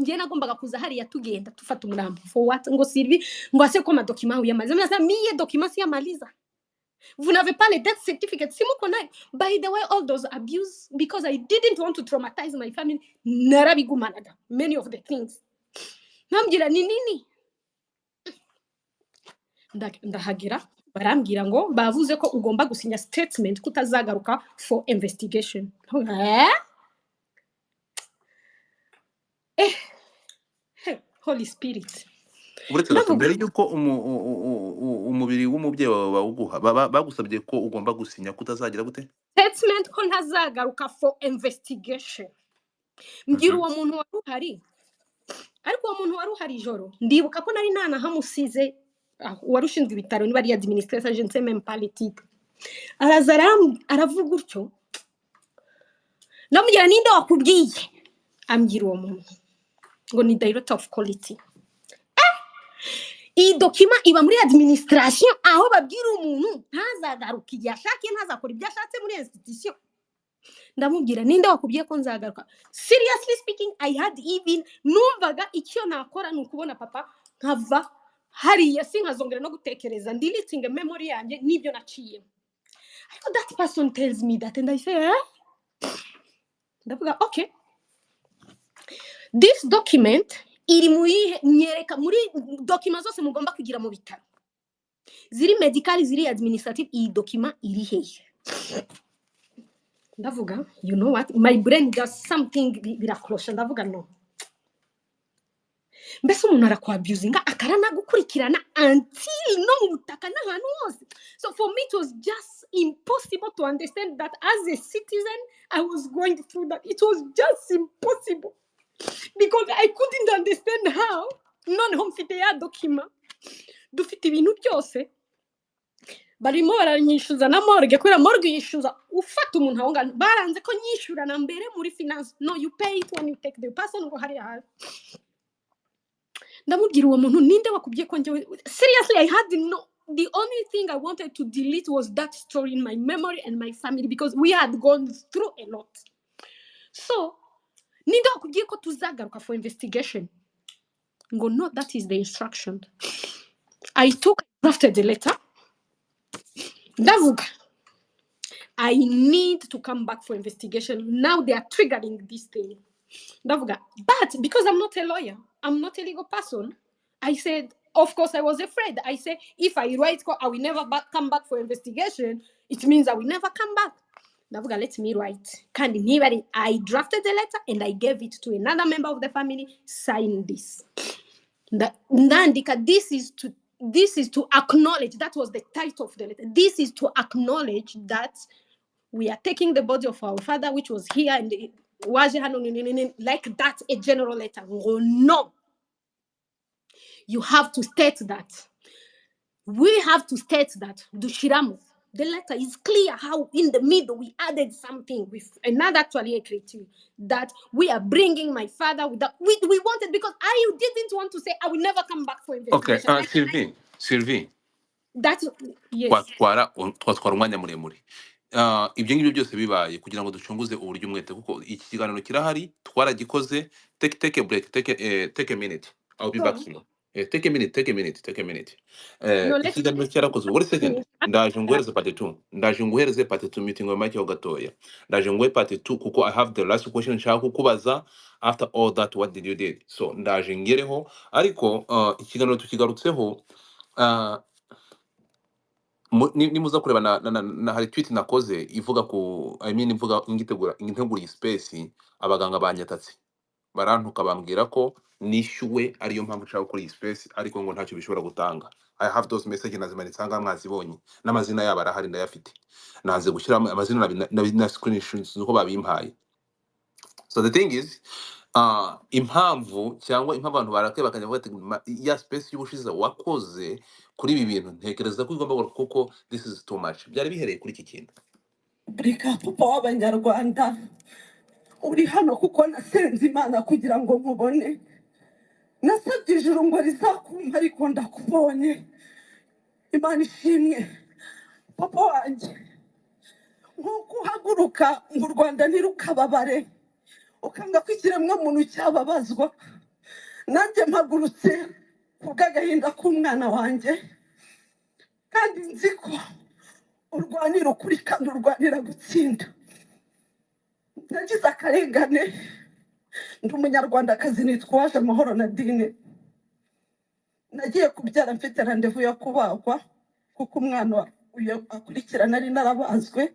Ngiye nagombaga kuza hariya tugenda tufata umurambo for what? Ngo Silvi ngo ase ko madokima uyamaze. Mnaza miye dokima si yamaliza. Vous n'avez pas les death certificates. Si muko nayo. By the way, all those abuse, because I didn't want to traumatize my family, narabigumanaga many of the things. Nambwira ni nini? Ndahagira barambwira ngo bavuze ko ugomba gusinya statement kutazagaruka for investigation. Holy Spirit. Uretse gato mbere yuko umubiri w'umubyeyi wawe bawuguha bagusabye ko ugomba gusinya kutazagira gute? Statement ko ntazagaruka for investigation. Mbwira uwo muntu wari uhari, ariko uwo muntu wari uhari ijoro ndibuka ko nari nanahamusize wari ushinzwe ibitaro niba ari administration je ne sais même pas les titres. Aravuga utyo, ndamubwira ninde wakubwiye? Ambwira uwo muntu ngo ni director of quality. Iyi dokima iba muri administration aho babwira umuntu ntazagaruka igihe ashakiye ntazakora ibyo ashatse muri institution. Ndamubwira ninde wakubwiye ko nzagaruka? Seriously speaking, I had even numvaga icyo nakora nukubona papa nkava hariya sinkazongera no gutekereza deleting memory yanjye nibyo naciye. Ariko that person tells me that and I say ndavuga okay, this document iri nyereka muri document zose mugomba kugira mu bitaro ziri medical ziri administrative, iyi document iri hehe? Ndavuga you know what, my brain does something birakrosha. Ndavuga no, mbese umuntu arakwabusinga akarana gukurikirana until no mu butaka n'ahantu hose. So for me it was just impossible to understand that as a citizen I was going through that. It was just impossible because I couldn't understand how noneho mfite ya document dufite ibintu byose barimo baranyishuza na morgue kubera morgue yishuza ufata umuntu aho ngana baranze ko nyishura na mbere muri finance. No, you pay it when you take the person ngo hari aha. Ndamubwira uwo muntu ninde wakubwiye ko njye? Seriously, I had the only thing I wanted to delete was that story in my memory and my family because we had gone through a lot. So ninde wakubwiye ko tuzagaruka for investigation? Ngo no, that is the instruction. I drafted the letter. Ndavuga I need to come back for investigation. Now they are triggering this thing. Ndavuga, but because I'm not a lawyer, I'm not a legal person, I said, of course, I was afraid. I said, if I write, I will never come back for investigation. It means I will never come back. Ndavuga, let me write. I drafted the letter and I gave it to another member of the family. Sign this. Ndandika, this is to acknowledge. That was the title of the letter. This is to acknowledge that we are taking the body of our father, which was here, and like that, a general letter. Oh, no, you have to state that. We have to state that. Dushiramu. The letter is clear how in the middle we added something with another actually that we are bringing my father with that. We wanted, because I didn't want to say I will never come back for Okay, investigation. Sylvie, That, yes. twatwara umwanya muremure. Ibyo ngibyo byose bibaye kugira ngo ducunguze uburyo umwete, kuko iki kiganiro kirahari, twaragikoze. Take a break, take a minute, I'll be back soon. Take a minute. No, let's Ikiganiro cyarakozwe. Wait a second. Ndaje nguhereze part 2 meeting wa Mike ho gatoya. Ndaje nguhe part 2 kuko I have the last question nshaka kukubaza. After all that, what did you did? So ndaje ngereho, ariko ikiganiro tukigarutseho. Nimuza kureba na hari tweet nakoze ivuga ku ivuga ingitegura iyi space, abaganga banyatatse barantuka bambwira ko nishyuwe ariyo mpamvu nshaka gukora iyi space, ariko ngo ntacyo bishobora gutanga. I have those messages nazimanitse aha mwazibonye, n'amazina yabo arahari ndayafite. Nanze gushyira amazina na screenshots nuko babimpaye. So the thing is, impamvu abantu barakaye bakajya bavuga ati ya space y'ubushize wakoze kuri ibi bintu, ntekereza ko igomba gukora kuko this is too much. Byari bihereye kuri iki kintu. Brika papa w'Abanyarwanda, uri hano kuko nasenze Imana kugira ngo nkubone. Nasabye ijuru ngo rizakumva ariko ndakubonye. Imana ishimwe. Papa wanjye, nkuko uhaguruka ngo u Rwanda ntirukababare, ukanga ko ikiremwamuntu cyababazwa, nanjye mpagurutse kubw'agahinda k'umwana wanjye, kandi nzi ko urwanira ukuri kandi urwanira gutsinda. Nagize akarengane, ndi umunyarwandakazi, nitwa Uwaje Amahoro Nadine. Nagiye kubyara mfite randevu yo kubagwa kuko umwana uyu akurikirana ari narabazwe.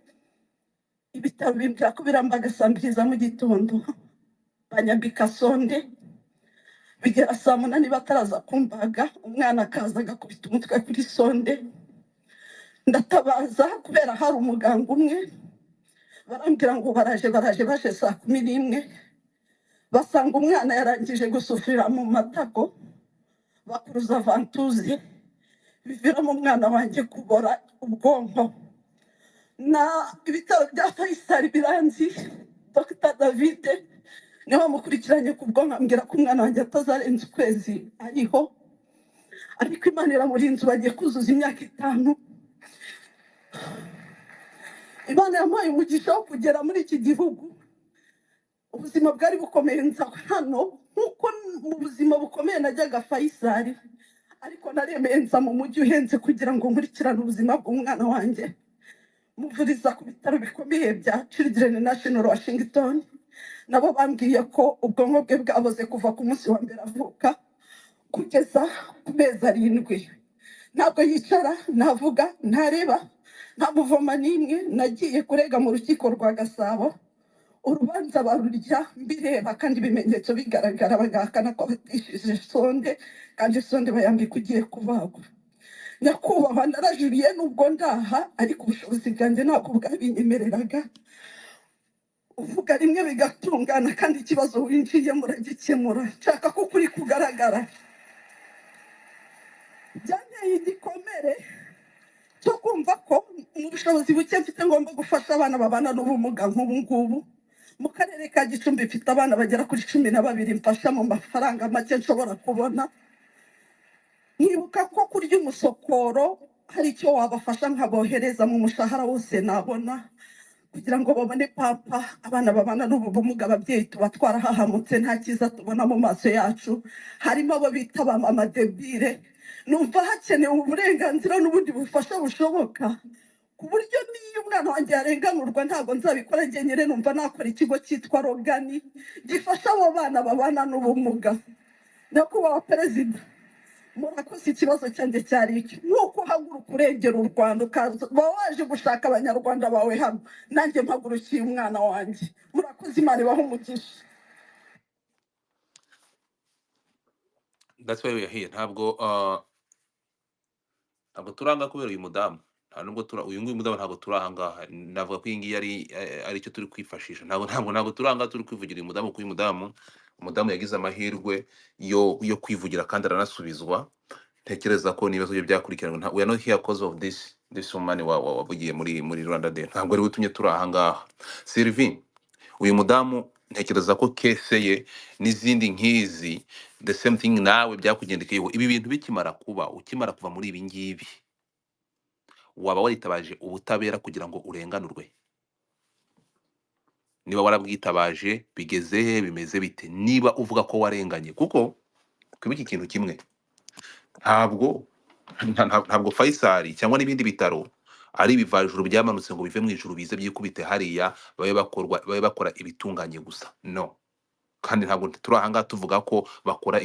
Ibitaro bimbwira ko birambaga saa 2 za mu gitondo, banyambika sonde, bigera saa 8 bataraza kumbaga, umwana akaza agakubita umutwe kuri sonde. Ndatabaza kubera hari umuganga umwe, barambwira ngo baraje saa 11, basanga umwana yarangije gusufira mu matako, bakuruza vantuzi, biviramo umwana wanjye kubora ubwonko. Na ibitaro bya Faisal biranzi, Dr. David niho mukurikiranye ku bwonko, ambwira ko umwana wanjye atazarenza ukwezi ariho, ariko Imana iramurinze, bagiye kuzuza imyaka 5. Imana yampaye umugisha wo kugera muri iki gihugu. Ubuzima bwari bukomeye nza hano, nkuko mu buzima bukomeye najyaga Faisal, ariko naremeye nza mu mujyi uhenze kugira ngo nkurikirane ubuzima bw'umwana wanjye. Muvuriza ku bitaro bikomeye bya National Washington, nabo bambwiye ko ubwonko bwe bwaboze kuva ku munsi wa mbere avuka kugeza ku mezi 7. Ntabwo yicara, navuga, ntareba, nta muvoma n'imwe. Nagiye kurega mu rukiko rwa Gasabo, urubanza barurya mbireba kandi ibimenyetso bigaragara, bagahakana ko batishije sonde, kandi sonde bayambika ugiye kubagwa. Nyakubahwa, narajuriye nubwo ndaha, ariko ubushobozi bwanjye ntabwo bwabinyemereraga. Uvuga rimwe bigatungana, kandi ikibazo winjiye muragikemura. Nshaka ko kuri kugaragara. Byanteye igikomere cyo kumva ko mu bushobozi buke mfite ngomba gufasha abana babana n'ubumuga nk'ubu ngubu. Mu karere ka Gicumbi mfite abana bagera kuri 12 mfasha mu mafaranga make nshobora kubona. Nkibuka ko kurya umusokoro hari icyo wabafasha, nkabohereza mu mushahara wose nabona kugira ngo babone papa. Abana babana n'ubumuga, ababyeyi tuba twarahahamutse, nta cyiza tubona mu maso yacu. Harimo abo bita ba mama debire. Numva hakenewe uburenganzira n'ubundi bufasha bushoboka ku buryo n'iyo umwana wanjye yarenganurwa ntabwo nzabikora njye nyine numva nakora ikigo cyitwa rogani gifasha abo bana babana n'ubumuga. Nyakubahwa perezida, murakoze, ikibazo cyanjye cyari iki, nuko uhaguruka urengera u Rwanda ukaza waje gushaka abanyarwanda bawe hano, nanjye mpagurukiye umwana wanjye. Murakoze, Imana ibahe umugisha. That's why we are here. Ntabwo turanga kubera uyu mudamu, nta nubwo uyu nguyu mudamu ntabwo turahangaha. Navuga ko iyi ngiyi ari cyo turi kwifashisha. Ntabwo turanga turi kwivugira uyu mudamu, kuko uyu umudamu yagize amahirwe yo kwivugira kandi aranasubizwa. Ntekereza ko n'ibibazo bye byakurikiranwa. We are not here because of this woman wavugiye muri Rwanda Day. Ntabwo ari we utumye turi ahangaha. Sylvie, uyu mudamu ntekereza ko kese ye n'izindi nk'izi the same thing nawe byakugendekeyeho. Ibi bintu bikimara kuba, ukimara kuva muri ibi ngibi, waba waritabaje ubutabera kugira ngo urenganurwe? Niba warabwitabaje, bigeze he, bimeze bite? Niba uvuga ko warenganye, kuko kwiba iki kintu kimwe, ntabwo Faisal cyangwa n'ibindi bitaro ari ibivajuru byamanutse ngo bive mu ijuru bize byikubite hariya babe bakora ibitunganye gusa. No, kandi ntabwo turi ahangaha tuvuga ko bakora